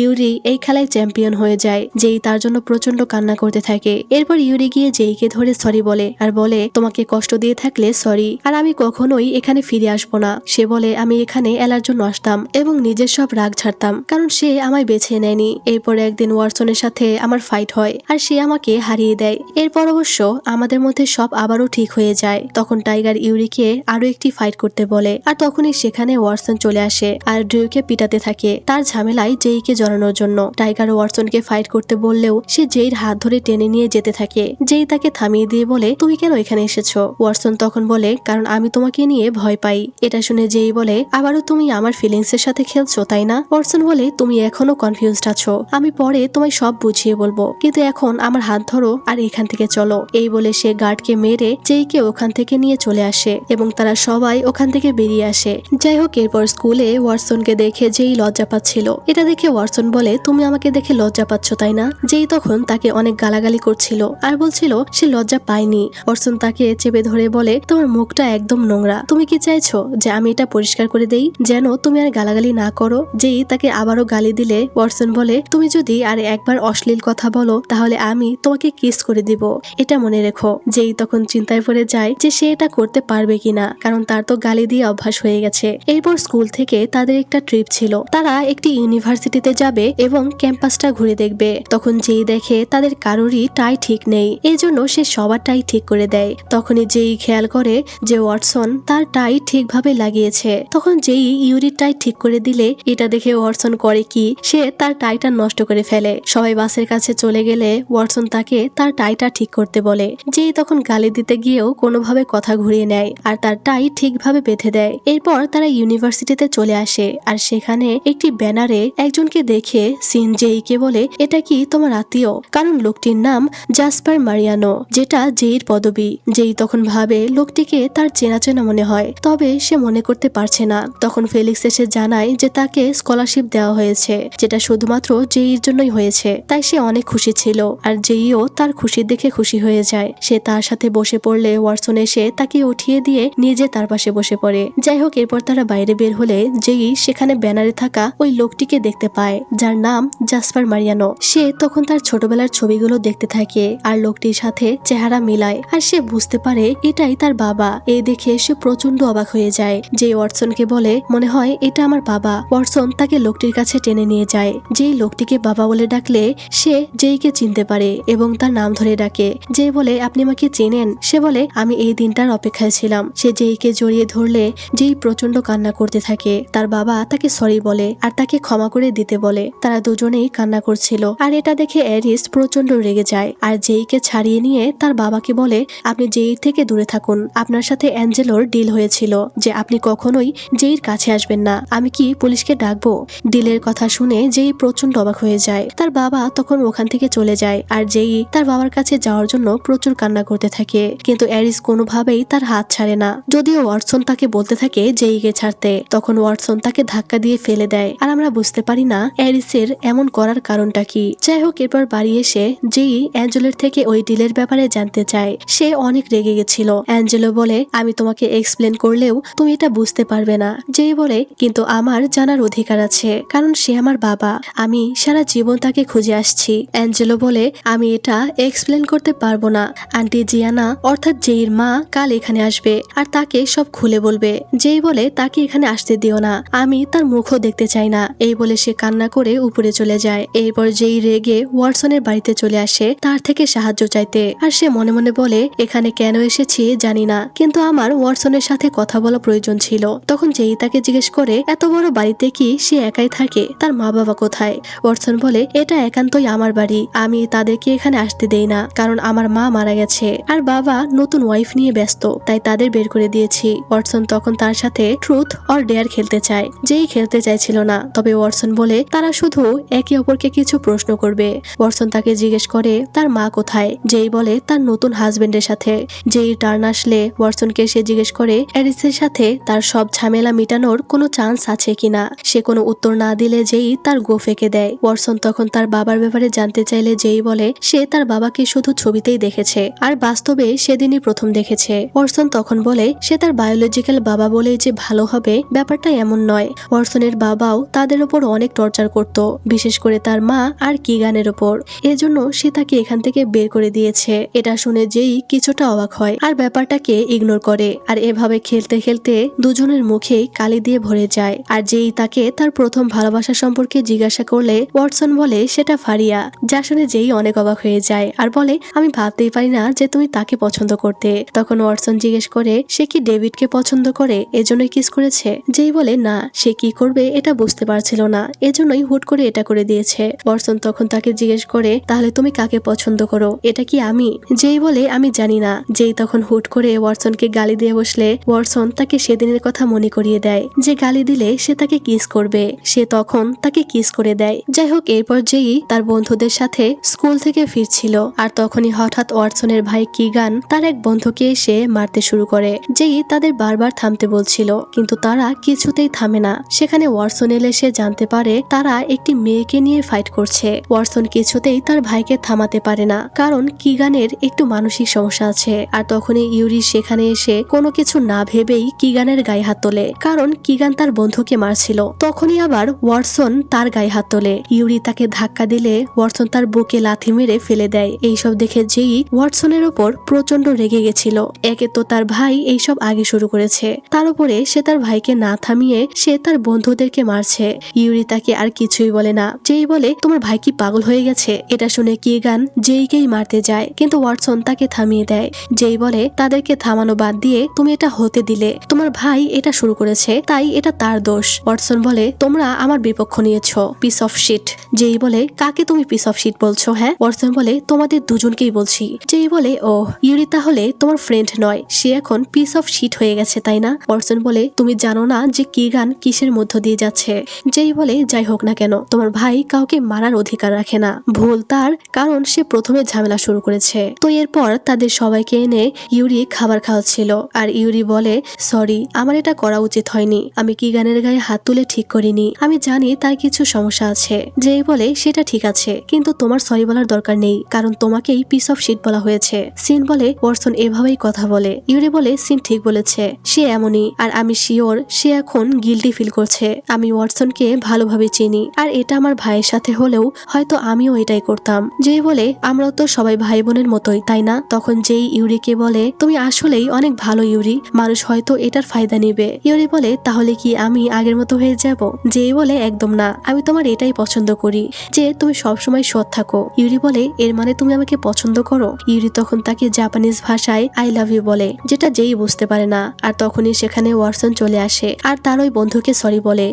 ইউরি এই খেলায় চ্যাম্পিয়ন হয়ে যায়। যেই তার জন্য প্রচন্ড কান্না করতে থাকে। এরপর ইউরি গিয়ে জেইকে ধরে সরি বলে আর বলে তোমাকে কষ্ট দিয়ে থাকলে সরি, আর আমি কখনোই এখানে ফিরে আসবো না। সে বলে আমি এখানে এলার জন্য আসতাম এবং নিজের সব রাগ ছাড়তাম কারণ সে আমায় বেছে নেয়নি। এরপর একদিন ওয়াটসনের সাথে আমার ফাইট হয় আর সে আমাকে হারিয়ে দেয়। এরপর অবশ্য আমাদের মধ্যে সব আবারও ঠিক হয়ে যায়। তখন টাইগার ইউরিকে আরো একটি ফাইট করতে বলে আর তখনই সেখানে ওয়াটসন চলে আসে আর ড্রিউকে পিটাতে থাকে তার ঝামেলায় জেইকে জড়ানোর জন্য। টাইগার ওয়াটসনকে ফাইট করতে বললেও সে জেইর হাত ধরে টেনে নিয়ে যেতে থাকে। জেই তাকে থামিয়ে দিয়ে বলে তুমি কেন এখানে এসেছো? ওয়াটসন তখন বলে কারণ আমি তোমাকে নিয়ে ভয় পাই। এটা শুনে জেই বলে আবারও তুমি আমার ফিলিংস এর সাথে খেলছো তাই না? ওয়াটসন বলে তুমি এখনো কনফিউজড আছো, আমি পরে তোমায় সব বুঝিয়ে বলবো, কিন্তু এখন আমার হাত ধরো আর এখান থেকে চলো। এই বলে সে গার্ডকে মেরে জেইকে ওখান থেকে নিয়ে চলে আসে এবং তারা সবাই ওখান থেকে বেরিয়ে আসে। যাই হোক এরপর স্কুলে ওয়াটসনকে দেখে জেই লজ্জা পাচ্ছিল। এটা দেখে ওয়াটসন বলে তুমি আমাকে দেখে লজ্জা পাচ্ছ তাই না? জেই তখন তাকে অনেক গালাগালি করছিল আর বলছিল সে লজ্জা পায়নি। ওয়াটসন তাকে চেপে ধরে বলে তোমার মুখটা একদম নোংরা, তুমি কি চাইছো যে আমি এটা পরিষ্কার করে দেই যেন তুমি আর গালাগালি না করো? জেই তাকে আবারও গালি দিলে ওয়াটসন বলে তুমি যদি আর একবার অশ্লীল কথা বলো তাহলে আমি তোমাকে কিস করে দিব, এটা মনে রেখো। জেই তখন চিন্তায় পড়ে যায় যে সে এটা করতে পারবে কিনা কারণ তার তো গালি দিয়ে অভ্যাস হয়ে গেছে। এরপর স্কুল থেকে তাদের একটা ট্রিপ ছিল, তারা একটি ইউনিভার্সিটিতে যাবে এবং ক্যাম্পাসটা ঘুরে দেখবে। তখন যেই দেখে তাদের কারোরই টাই ঠিক নেই, এই জন্য সে সবার টাই ঠিক করে দেয়। তখনই যেই খেয়াল করে যে ওয়াটসন তার টাই ঠিকভাবে লাগিয়েছে। তখন যেই ইউরির টাই ঠিক করে দিলে এটা দেখে ওয়াটসন করে কি সে তার টাইটা নষ্ট করে ফেলে। সবাই বাসের কাছে চলে গেলে ওয়াটসন তাকে তার টাইটা ঠিক করতে বলে। যেই তখন গালি দিতে গিয়েও কোনোভাবে কথা ঘুরিয়ে নেয় আর তার টাই ঠিকভাবে বেঁধে দেয়। এরপর তারা ইউনিভার্সিটিতে চলে আসে আর সেখানে একটি ব্যানারে একজনকে দেখে সিন জেইকে বলে এটা কি তোমার আত্মীয়? কারণ লোকটির নাম জাসপার মারিয়ানো, যেটা জেইর পদবী। জেই তখন ভাবে লোকটিকে তার চেনা চেনা মনে হয়, তবে সে মনে করতে পারছে না। তখন ফেলিক্স এসে জানায় যে তাকে স্কলারশিপ দেওয়া হয়েছে, যেটা শুধুমাত্র জেইর জন্যই হয়েছে। তাই সে অনেক খুশি ছিল আর জেইও তার খুশি দেখে খুশি হয়ে যায়। সে তার সাথে বসে পড়লে ওয়াটসন এসে তাকে উঠিয়ে দিয়ে নিজে তার পাশে বসে পড়ে। যাই হোক এরপর তারা বাইরে বের হলে জেই সেখানে ব্যানারে থাকা ওই লোকটিকে দেখতে পায় যার নাম জাসপার মারিয়ানো। সে তখন তার ছোটবেলার ছবিগুলো দেখতে থাকে আর লোকটির সাথে চেহারা মিলায় আর সে বুঝতে পারে এটাই তার বাবা। এই দেখে সে প্রচন্ড অবাক হয়ে যায়। যে ওয়াটসনকে বলে মনে হয় এটা আমার বাবা। ওয়াটসন তাকে লোকটির কাছে টেনে নিয়ে যায়। যেই লোকটিকে বাবা বলে ডাকলে সে জেইকে চিনতে পারে এবং তার নাম ধরে ডাকে। যে বলে আপনি আমাকে চেনেন? সে বলে আমি এই দিনটার অপেক্ষায় ছিলাম। সে জেইকে জড়িয়ে ধরলে যেই প্রচন্ড কান্না করতে থাকে। তার বাবা তাকে সরি বলে আর তাকে ক্ষমা করে দিতে বলে। তারা দুজনেই কান্না করছিল আর এটা দেখে অ্যারিস প্রচন্ড রেগে যায় আর জেইকে ছাড়িয়ে নিয়ে তার বাবাকে বলে আপনি জেইর থেকে দূরে থাকুন, আপনার সাথে অ্যাঞ্জেলোর ডিল হয়েছিল যে আপনি কখনোই জেইর কাছে আসবেন না, আমি কি পুলিশকে ডাকবো? ডিলের কথা শুনে জেই প্রচন্ড অবাক হয়ে যায়। তার বাবা তখন ওখান থেকে চলে যায় আর জেই তার বাবার কাছে যাওয়ার জন্য প্রচুর কান্না করতে থাকে, কিন্তু অ্যারিস কোনোভাবেই তার হাত ছাড়ে না। যদিও ওয়াটসন তাকে বলতে থাকে জেইকে ছাড়তে, তখন ওয়াটসন তাকে ধাক্কা দিয়ে ফেলে দেয় আর আমরা বুঝতে পারি না অ্যারিসের এমন করার কারণটা কি। যাই হোক এরপর বাড়ি এসে জেই অ্যাঞ্জেলোর থেকে ওই ডিলের ব্যাপারে জানতে চায়। সে অনেক রেগে গেছিল। অ্যাঞ্জেলো বলে আমি তোমাকে এক্সপ্লেন করলেও তুমি এটা বুঝতে পারবে না। জেই বলে কিন্তু আমার জানার অধিকার আছে কারণ সে আমার বাবা, আমি সারা জীবন তাকে খুঁজে আসছি। অ্যাঞ্জেলো বলে আমি এটা এক্সপ্লেন করতে পারবো না, আন্টি জিয়ানা অর্থাৎ জেইর মা কাল এখানে আসবে আর তাকে সব খুলে বলবে। জেই বলে তাকে এখানে আসতে দিও না, আমি তার মুখও দেখতে চাই না। এই বলে সে কান্না করে উপরে চলে যায়। এরপর জেই রেগে ওয়াটসনের বাড়িতে চলে আসে তার থেকে থেকে সাহায্য চাইতে। আর সে মনে মনে বলে, এখানে কেন এসেছি জানি না, কিন্তু আমার ওয়াটসনের সাথে কথা বলা প্রয়োজন ছিল। তখন যেই তাকে জিজ্ঞেস করে, এত বড় বাড়িতে কি সে একাই থাকে? তার মা বাবা কোথায়? ওয়াটসন বলে, এটা একান্তই আমার বাড়ি, আমি তাদেরকে এখানে আসতে দেই না, কারণ আমার মা মারা গেছে আর বাবা নতুন ওয়াইফ নিয়ে ব্যস্ত, তাই তাদের বের করে দিয়েছি। ওয়াটসন তখন তার সাথে ট্রুথ অর ডেয়ার খেলতে চায়। যেই খেলতে চাইছিল না, তবে ওয়াটসন বলে তারা শুধু একে অপরকে কিছু প্রশ্ন করবে। ওয়াটসন তাকে জিজ্ঞেস করে তার মা কোথায়? যেই বলে তার নতুন হাজবেন্ডের সাথে। যেই টার্ন আসলে ওয়াটসনকে সে জিজ্ঞেস করে অ্যারিসের সাথে তার সব ঝামেলা মিটানোর কোনো চান্স আছে কিনা। সে কোনো উত্তর না দিলে যেই তার গো ফেঁকে দেয়। ওয়াটসন তখন তার বাবার ব্যাপারে জানতে চাইলে যেই বলে সে তার বাবাকে শুধু ছবিতেই দেখেছে আর বাস্তবে সেদিনই প্রথম দেখেছে। ওয়াটসন তখন বলে সে তার বায়োলজিক্যাল বাবা বলেই যে ভালো হবে ব্যাপারটা এমন নয়। ওয়াটসনের বাবাও তাদের উপর অনেক টর্চার করত, বিশেষ করে তার মা আর কিগানের উপর। এজন্য সে তাকে এখান থেকে বের করে দিয়েছে। এটা শুনে যেই কিছুটা অবাক হয় আর ব্যাপারটাকে ইগনোর করে। আর এভাবে খেলতে খেলতে দুজনের মুখেই কালি দিয়ে ভরে যায়। আর যেই তাকে তার প্রথম ভালোবাসা সম্পর্কে জিজ্ঞাসা করলে ওয়াটসন বলে সেটা ফারিয়া, যা শুনে যেই অনেক অবাক হয়ে যায় আর বলে আমি ভাবতেই পারি না যে তুমি তাকে পছন্দ করতে। তখন ওয়াটসন জিজ্ঞেস করে সে কি ডেভিডকে পছন্দ করে এজন্যই কিস করেছে? যেই বলে না, সে কি করবে এটা বুঝতে পারছিল না, এজন্যই হুট করে এটা করে দিয়েছে। ওয়াটসন তখন তাকে জিজ্ঞেস করে তাহলে তুমি কাকে পছন্দ করো? এটা কি আমি? যেই বলে আমি জানি না। যেই তখন হুট করে ওয়াটসনকে গালি দিয়ে বসলে ওয়াটসন তাকে সেদিনের কথা মনে করিয়ে দেয় যে গালি দিলে সে তাকে কিস করবে। সে তখন তাকে কিস করে দেয়। যাই হোক, এরপর যেই তার বন্ধুদের সাথে স্কুল থেকে ফিরছিল আর তখনই হঠাৎ ওয়াটসনের ভাই কিগান তার এক বন্ধুকে এসে মারতে শুরু করে। যেই তাদের বারবার থামতে বলছিল, কিন্তু তারা কিছুতেই থামে না। সেখানে ওয়াটসন এলে সে জানতে পারে তারা একটি মেয়েকে নিয়ে ফাইট করছে। ওয়াটসন কিছুতেই তার ভাইকে থামাতে পারে না, কারণ কিগানের একটু মানসিক সমস্যা আছে। আর তখনই ইউরি সেখানে এসে কোনো কিছু না ভেবেই কিগানের গায়ে হাত তোলে, কারণ কিগান তার বন্ধুকে মারছিল। তখনই আবার ওয়াটসন তার গায়ে হাত তোলে। ইউরি তাকে ধাক্কা দিলে ওয়াটসন তার বুকে লাথি মেরে ফেলে দেয়। এইসব দেখে যেই ওয়াটসনের ওপর প্রচন্ড রেগে গেছিল। একে তো তার ভাই এইসব আগে শুরু করেছে, তার উপরে সে তার ভাইকে না থামিয়ে সে তার বন্ধুদেরকে মারছে। ইউরি তাকে আর কিছুই বলে না। যেই বলে তোমার ভাই কি পাগল হয়ে গেছে? এটা শুনে কিগান যেইকেই মারতে যায়, কিন্তু ওয়াটসন তাকে থামিয়ে দেয়। যেই বলে তাদেরকে থামানো বাদ দিয়ে তুমি এটা হতে দিলে, তোমার ভাই এটা শুরু করেছে তাই এটা তার দোষ। ওয়াটসন বলে তোমরা আমার বিপক্ষ নিয়েছো, পিস অফ শিট। যেই বলে কাকে তুমি পিস অফ শিট বলছো? হ্যাঁ। ওয়াটসন বলে তোমাদের দুজনকেই বলছি। যেই বলে ও ইউরি তাহলে তোমার ফ্রেন্ড নয়, সে এখন পিস অফ শিট হয়ে গেছে তাই না? ওয়াটসন বলে তুমি জানো না যে কিগান কিসের মধ্য দিয়ে যাচ্ছে। যেই বলে যাই হোক না কেন তোমার ভাই কাউকে মারার অধিকার রাখে না, ভুল তার, কারণ সে প্রথমে ঝামেলা শুরু করেছে। তো এরপর তাদের সবাইকে এনে ইউরি খাবার খাওয়াচ্ছিল আর ইউরি বলে সরি, আমার এটা করা উচিত হয়নি, আমি কিগানের গায়ে হাত তুলে ঠিক করিনি, আমি জানি তার কিছু সমস্যা আছে। যেই বলে সেটা ঠিক আছে, কিন্তু তোমার সরি বলার দরকার নেই, কারণ তোমাকেই পিস অফ শিট বলা হয়েছে। সিন বলে ওয়াটসন এভাবেই কথা বলে। ইউরি বলে সিন ঠিক বলেছে, সে এমনই, আর আমি শিওর সে এখন গিল্টি ফিল করছে। আমি ওয়াটসনকে ভালোভাবে চিনি, আর এটা আমার ভাইয়ের সাথে হলেও হয়তো আমিও এটাই করতাম। যেই বলে আমরাও তো সবাই ভাই বোনের মতোই তাই না? তখন যেই ইউরিকে বলে তুমি আসলেই অনেক ভালো ইউরি, মানুষ হয়তো এটার ফায়দা নেবে। ইউরি বলে তাহলে কি আমি আগের মতো হয়ে যাব? যেই বলে একদম না, আমি তোমার এটাই পছন্দ করি যে তুমি সবসময় সৎ থাকো। ইউরি বলে এর মানে তুমি আমাকে পছন্দ করো? ইউরি তখন তাকে জাপানিজ ভাষায় আই লাভ ইউ বলে, যেটা যেই বুঝতে পারে না। আর তখনই সেখানে ওয়াটসন চলে আসে আর তার ওই বন্ধুকে সরি বলে।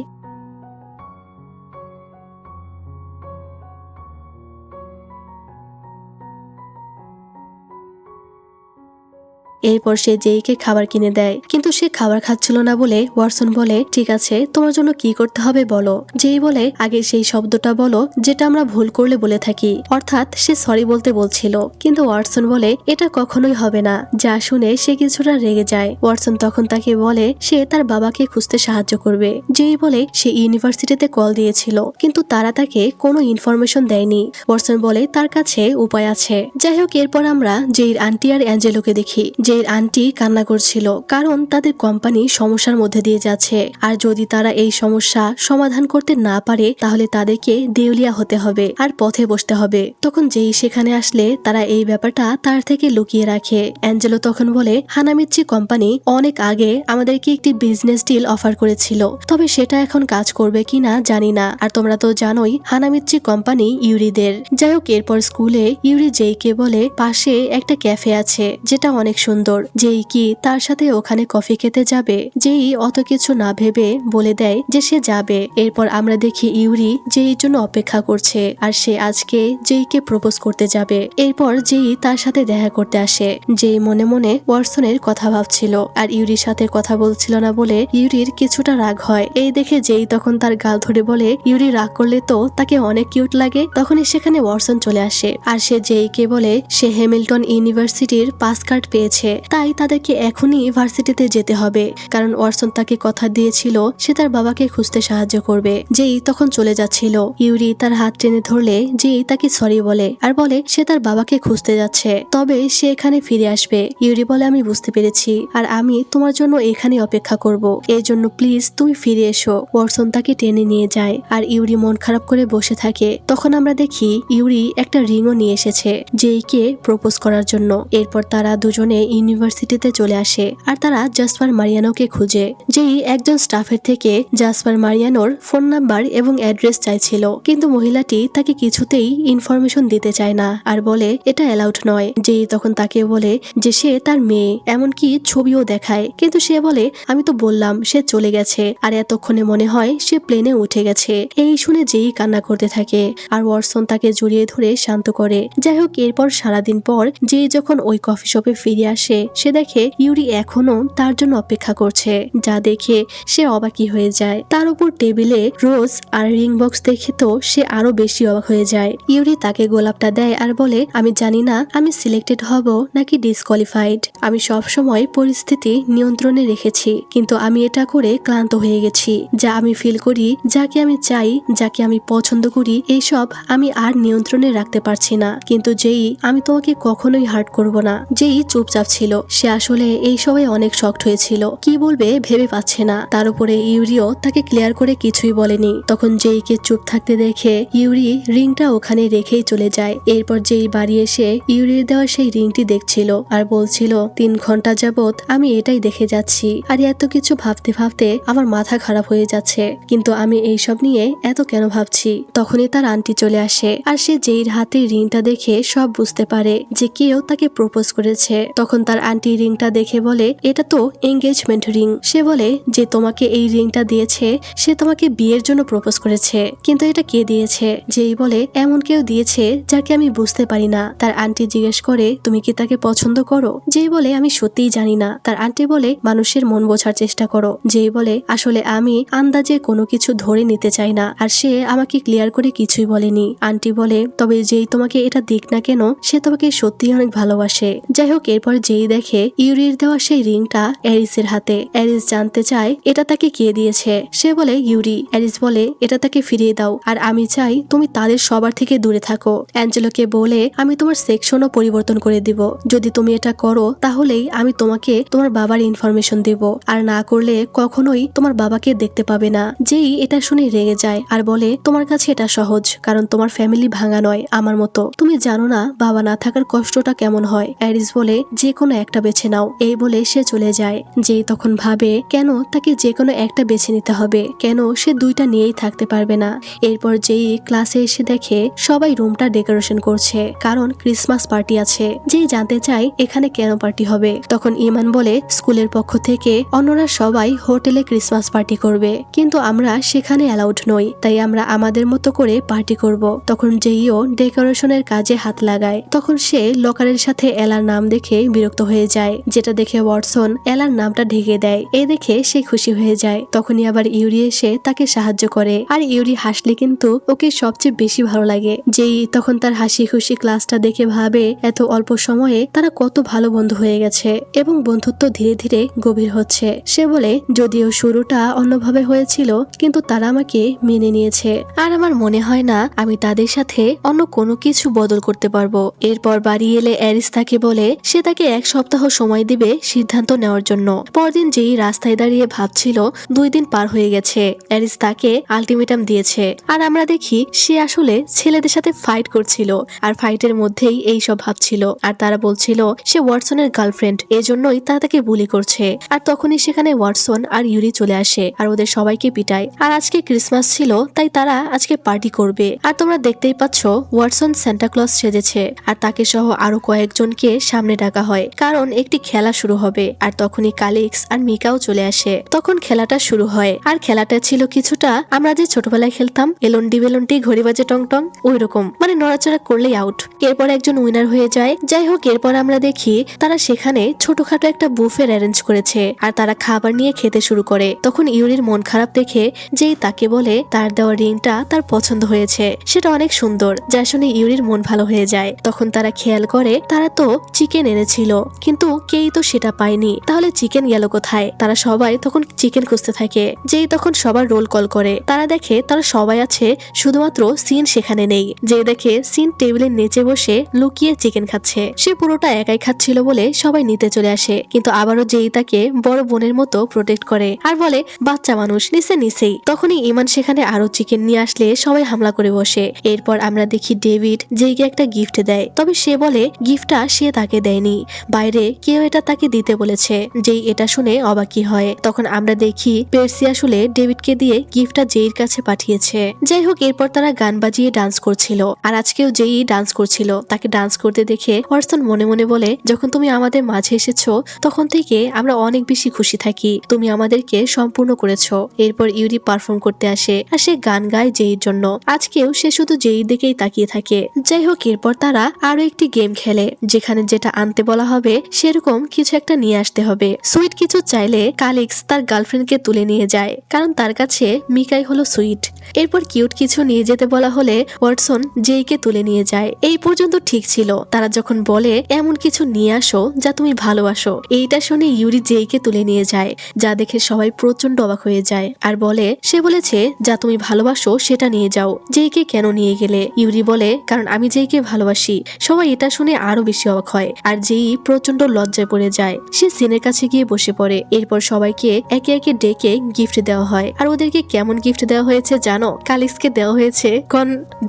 এরপর সে জেইকে খাবার কিনে দেয়, কিন্তু সে খাবার খাচ্ছিল না বলে ওয়াটসন বলে ঠিক আছে, তোমার জন্য কি করতে হবে বলো। যেই বলে আগে সেই শব্দটা বলো যেটা আমরা ভুল করলে বলে থাকি, অর্থাৎ সে সরি বলতে বলছিল। কিন্তু ওয়াটসন বলে এটা কখনোই হবে না, যা শুনে সে কিছুটা রেগে যায়। ওয়াটসন তখন তাকে বলে সে তার বাবাকে খুঁজতে সাহায্য করবে। যেই বলে সে ইউনিভার্সিটিতে কল দিয়েছিল, কিন্তু তারা তাকে কোনো ইনফরমেশন দেয়নি। ওয়াটসন বলে তার কাছে উপায় আছে। যাই হোক, এরপর আমরা জেইর আন্টি আর অ্যাঞ্জেলোকে দেখি। যে জেইর আন্টি কান্না করছিল, কারণ তাদের কোম্পানি সমস্যার মধ্যে দিয়ে যাচ্ছে, আর যদি তারা এই সমস্যা সমাধান করতে না পারে তাহলে তাদেরকে দেউলিয়া হতে হবে আর পথে বসতে হবে। তখন জেই সেখানে আসলে তারা এই ব্যাপারটা তার থেকে লুকিয়ে রাখে। অ্যাঞ্জেলো তখন বলে, হানামিচ্চি কোম্পানি অনেক আগে আমাদেরকে একটি বিজনেস ডিল অফার করেছিল, তবে সেটা এখন কাজ করবে কিনা জানি না। আর তোমরা তো জানোই হানামিচ্চি কোম্পানি ইউরিদের। যাই হোক, এরপর স্কুলে ইউরি জেইকে বলে পাশে একটা ক্যাফে আছে যেটা অনেক সুন্দর, জেই কি তার সাথে ওখানে কফি খেতে যাবে। জেই অত কিছু না ভেবে বলে দেয় যে সে যাবে। এরপর আমরা দেখি ইউরি জেইর জন্য অপেক্ষা করছে, আর সে আজকে জেইকে প্রপোজ করতে যাবে। এরপর জেই তার সাথে দেখা করতে আসে। জেই মনে মনে ওয়াটসনের কথা ভাবছিল আর ইউরির সাথে কথা বলছিল না বলে ইউরির কিছুটা রাগ হয়। এই দেখে জেই তখন তার গাল ধরে বলে, ইউরি রাগ করলে তো তাকে অনেক কিউট লাগে। তখনই সেখানে ওয়াটসন চলে আসে আর সে জেইকে বলে সে হ্যামিল্টন ইউনিভার্সিটির পাস কার্ড পেয়েছে, তাই তাদেরকে এখনই ভার্সিটিতে যেতে হবে, কারণ ওয়াটসন তাকে কথা দিয়েছিল সে তার বাবাকে খুঁজতে সাহায্য করবে। জেই তখন চলে যাচ্ছিল, ইউরি তার হাত টেনে ধরলে জেই তাকে সরি বলে আর বলে সে তার বাবাকে খুঁজতে যাচ্ছে, তবে সে এখানে ফিরে আসবে। ইউরি বলে, আমি বুঝতে পেরেছি আর আমি তোমার জন্য এখানে অপেক্ষা করব, এই জন্য প্লিজ তুমি ফিরে এসো। ওয়াটসন তাকে টেনে নিয়ে যায় আর ইউরি মন খারাপ করে বসে থাকে। তখন আমরা দেখি ইউরি একটা রিংও নিয়ে এসেছে জেইকে প্রপোজ করার জন্য। এরপর তারা দুজনে ইউনিভার্সিটিতে চলে আসে আর তারা জাসপার মারিয়ানোকে খুঁজে। জেই একজন স্টাফের থেকে জাসপার মারিয়ানোর ফোন নাম্বার এবং অ্যাড্রেস চাইছিল, কিন্তু মহিলাটি তাকে কিছুতেই ইনফরমেশন দিতে চায় না আর বলে এটা অ্যালাউড নয়। জেই তখন তাকে বলে যে সে তার মেয়ে, এমনকি ছবিও দেখায়, কিন্তু সে বলে আমি তো বললাম সে চলে গেছে আর এতক্ষণে মনে হয় সে প্লেনে উঠে গেছে। এই শুনে জেই কান্না করতে থাকে আর ওয়াটসন তাকে জড়িয়ে ধরে শান্ত করে। যাই হোক, এরপর সারাদিন পর জেই যখন ওই কফি শপে ফিরে আসে সে দেখে ইউরি এখনো তার জন্য অপেক্ষা করছে, যা দেখে সে অবাকই হয়ে যায়। তার উপর টেবিলে রোজ আর রিং বক্স দেখে তো সে আরো বেশি অবাক হয়ে যায়। ইউরি তাকে গোলাপটা দেয় আর বলে আমি জানি না আমি সিলেক্টেড হব নাকি ডিসকোয়ালিফাইড, আমি সব সময় পরিস্থিতি নিয়ন্ত্রণে রেখেছি, কিন্তু আমি এটা করে ক্লান্ত হয়ে গেছি। যা আমি ফিল করি, যাকে আমি চাই, যাকে আমি পছন্দ করি, এইসব আমি আর নিয়ন্ত্রণে রাখতে পারছি না। কিন্তু যেই আমি তোমাকে কখনোই হার্ট করব না। যেই চুপচাপ ছিল, সে আসলে এই সবাই অনেক শকড হয়েছিল, কি বলবে ভেবে পাচ্ছে না। তার উপরে ইউরিও তাকে ক্লিয়ার করে কিছুই বলেনি। তখন জেইকে চুপ থাকতে দেখে ইউরি রিংটা ওখানে রেখেই চলে যায়। এরপর জেই বাড়ি এসে ইউরির দেওয়া সেই রিংটি দেখছিল আর বলছিল 3 ঘন্টা যাবত আমি এটাই দেখে যাচ্ছি আর এত কিছু ভাবতে ভাবতে আমার মাথা খারাপ হয়ে যাচ্ছে, কিন্তু আমি এইসব নিয়ে এত কেন ভাবছি। তখনই তার আন্টি চলে আসে আর সে জেইর হাতে রিংটা দেখে সব বুঝতে পারে যে কেউ তাকে প্রপোজ করেছে। তখন তার আন্টি রিংটা দেখে বলে এটা তো এঙ্গেজমেন্ট রিং। সে বলে যে তোমাকে এই রিংটা দিয়েছে সে তোমাকে বিয়ের জন্য প্রপোজ করেছে, কিন্তু এটা কে দিয়েছে? যেই বলে এমন কেউ দিয়েছে যাকে আমি বুঝতে পারি না। তার আন্টি জিজ্ঞেস করে তুমি কি তাকে পছন্দ করো? যেই বলে আমি সত্যিই জানি না। তার আন্টি বলে মানুষের মন বোঝার চেষ্টা করো। যেই বলে আসলে আমি আন্দাজে কোনো কিছু ধরে নিতে চাই না, আর সে আমাকে ক্লিয়ার করে কিছুই বলেনি। আন্টি বলে তবে যেই তোমাকে এটা দিক না কেন, সে তোমাকে সত্যিই অনেক ভালোবাসে। যাই হোক, এরপর যেই দেখে ইউরির দেওয়া সেই রিংটা অ্যারিসের হাতে। অ্যারিস জানতে চায় এটা তাকে কে দিয়েছে। সে বলে ইউরি। অ্যারিস বলে এটা তাকে ফিরিয়ে দাও, আর আমি চাই তুমি তাদের সবার থেকে দূরে থাকো। অ্যাঞ্জেলোকে বলে আমি তোমার সেকশনও পরিবর্তন করে দিব, যদি তুমি এটা করো তাহলেই আমি তোমাকে তোমার বাবার ইনফরমেশন দেব, আর না করলে কখনোই তোমার বাবাকে দেখতে পাবে না। যেই এটা শুনে রেগে যায় আর বলে তোমার কাছে এটা সহজ, কারণ তোমার ফ্যামিলি ভাঙা নয় আমার মতো, তুমি জানো না বাবা না থাকার কষ্টটা কেমন হয়। অ্যারিস বলে যে কোনো একটা বেছে নাও। এই বলে সে চলে যায়। যেই তখন ভাবে কেন তাকে যে কোনো একটা বেছে নিতে হবে, কেন সে দুইটা নিয়েই থাকতে পারবে না। এরপর যেই ক্লাসে এসে দেখে সবাই রুমটা ডেকোরেশন করছে, কারণ ক্রিসমাস পার্টি আছে। যেই জানতে চায় এখানে কেন পার্টি হবে, তখন ইমান বলে স্কুলের পক্ষ থেকে অন্যরা সবাই হোটেলে ক্রিসমাস পার্টি করবে, কিন্তু আমরা সেখানে অ্যালাউড নই, তাই আমরা আমাদের মতো করে পার্টি করব। তখন যেইও ডেকোরেশনের কাজে হাত লাগায়, তখন সে লকারের সাথে এলার নাম দেখে বিরক্ত হয়ে যায়, যেটা দেখে ওয়াটসন এলার নামটা ঢেকে দেয়। এ দেখে সে খুশি হয়ে যায়। তখনই আবার ইউরি এসে তাকে সাহায্য করে, আর ইউরি হাসলে কিন্তু ওকে সবচেয়ে বেশি ভালো লাগে। যেই তখন তার হাসি খুশি ক্লাসটা দেখে ভাবে এত অল্প সময়ে তারা কত ভালো বন্ধু হয়ে গেছে এবং বন্ধুত্ব ধীরে ধীরে গভীর হচ্ছে। সে বলে যদিও শুরুটা অন্যভাবে হয়েছিল, কিন্তু তারা আমাকে মেনে নিয়েছে, আর আমার মনে হয় না আমি তাদের সাথে অন্য কোনো কিছু বদল করতে পারবো। এরপর বাড়ি এলে অ্যারিস তাকে বলে সে তাকে 1 সপ্তাহ সময় দিবে সিদ্ধান্ত নেওয়ার জন্য। পরদিন যেই রাস্তায় দাঁড়িয়ে ভাবছিল 2 দিন পার হয়ে গেছে, অ্যারিস তাকে আলটিমেটাম দিয়েছে। আর আমরা দেখি সে আসলে ছেলেদের সাথে ফাইট করছিল, আর ফাইটের মধ্যেই এই সব ভাবছিল। আর তারা বলছিল সে ওয়াটসনের গার্লফ্রেন্ড, এজন্যই তারা তাকে বুলি করছে। আর তখনই সেখানে ওয়াটসন আর ইউরি চলে আসে আর ওদের সবাইকে পিটায়। আর আজকে ক্রিসমাস ছিল, তাই তারা আজকে পার্টি করবে। আর তোমরা দেখতেই পাচ্ছ ওয়াটসন সান্টা ক্লজ সেজেছে, আর তাকে সহ আরো কয়েকজনকে সামনে ডাকা হয়, কারণ একটি খেলা শুরু হবে। আর তখনই কালিক্স আর মিকাও চলে আসে। তখন খেলাটা শুরু হয়, আর খেলাটা ছিল কিছুটা আমরা যে ছোটবেলায় খেলতাম এলন্ডি বেলন্ডি ঘড়ি বাজে টং টং, ওই রকম, মানে নড়াচড়া করলেই আউট। এরপর একজন উইনার হয়ে যায়। যাই হোক, এরপর আমরা দেখি তারা সেখানে ছোটখাটো একটা বুফের অ্যারেঞ্জ করেছে, আর তারা খাবার নিয়ে খেতে শুরু করে। তখন ইউরির মন খারাপ দেখে যেই তাকে বলে তার দেওয়া রিংটা তার পছন্দ হয়েছে, সেটা অনেক সুন্দর, যা শুনে ইউরির মন ভালো হয়ে যায়। তখন তারা খেয়াল করে তারা তো চিকেন এনেছিল, কিন্তু কেই তো সেটা পায়নি, তাহলে চিকেন গেল কোথায়? তারা সবাই তখন চিকেন খুঁজতে থাকে। যেই তখন সবার রোল কল করে, তারা দেখে তারা সবাই আছে, শুধুমাত্র সিন সেখানে নেই। যে দেখে সিন টেবিলের নিচে বসে লুকিয়ে চিকেন খাচ্ছে। সে পুরোটা একাই খাচ্ছিল বলে সবাই নিতে চলে আসে, কিন্তু আবারও যেই তাকে বড় বোনের মতো প্রোটেক্ট করে আর বলে বাচ্চা মানুষ নিচেই। তখনই ইমান সেখানে আরো চিকেন নিয়ে আসলে সবাই হামলা করে বসে। এরপর আমরা দেখি ডেভিড যেইকে একটা গিফট দেয়, তবে সে বলে গিফটটা সে তাকে দেয়নি, বাইরে কেউ এটা তাকে দিতে বলেছে। যেই এটা শুনে অবাকই হয়। তখন আমরা দেখি পেরসি আসলে ডেভিডকে দিয়ে গিফটটা জেইর কাছে পাঠিয়েছে। যাই হোক, এরপর তারা গান বাজিয়ে ডান্স করছিল, আর আজকেও যেই ডান্স করছিল। তাকে ডান্স করতে দেখে ওয়াটসন মনে মনে বলে, যখন তুমি আমাদের মাঝে এসেছো তখন থেকে আমরা অনেক বেশি খুশি থাকি, তুমি আমাদেরকে সম্পূর্ণ করেছো। এরপর ইউরি পারফর্ম করতে আসে, আর সে গান গায় জেইর জন্য। আজকেও সে শুধু জেইর দিকেই তাকিয়ে থাকে। যাই হোক, এরপর তারা আরো একটি গেম খেলে, যেখানে যেটা আনতে বলা হবে সেরকম কিছু একটা নিয়ে আসতে হবে। সুইট কিছু চাইলে কালিক্স তার গার্লফ্রেন্ডকে তুলে নিয়ে যায়, কারণ তার কাছে মিকাই হলো সুইট। এরপর কিউট কিছু নিয়ে যেতে বলা হলে ওয়াটসন জেইকে তুলে নিয়ে যায়। এই পর্যন্ত ঠিক ছিল। তারা যখন বলে এমন কিছু নিয়ে আসো যা তুমি ভালোবাসো, এইটা শুনে ইউরি জেইকে তুলে নিয়ে যায়, যা দেখে সবাই প্রচন্ড অবাক হয়ে যায়। আর বলে সে বলেছে যা তুমি ভালোবাসো সেটা নিয়ে যাও। জেইকে কেন নিয়ে গেলে? ইউরি বলে কারণ আমি জেইকে ভালোবাসি। সবাই এটা শুনে আরো বেশি অবাক হয়, আর জেই প্রচন্ড লজ্জায় পড়ে যায়। সে সিনের কাছে গিয়ে বসে পড়ে। এরপর সবাইকে একে একে ডেকে গিফট দেওয়া হয়। আর ওদেরকে কেমন গিফট দেওয়া হয়েছে জানো? কালিক্সকে দেওয়া হয়েছে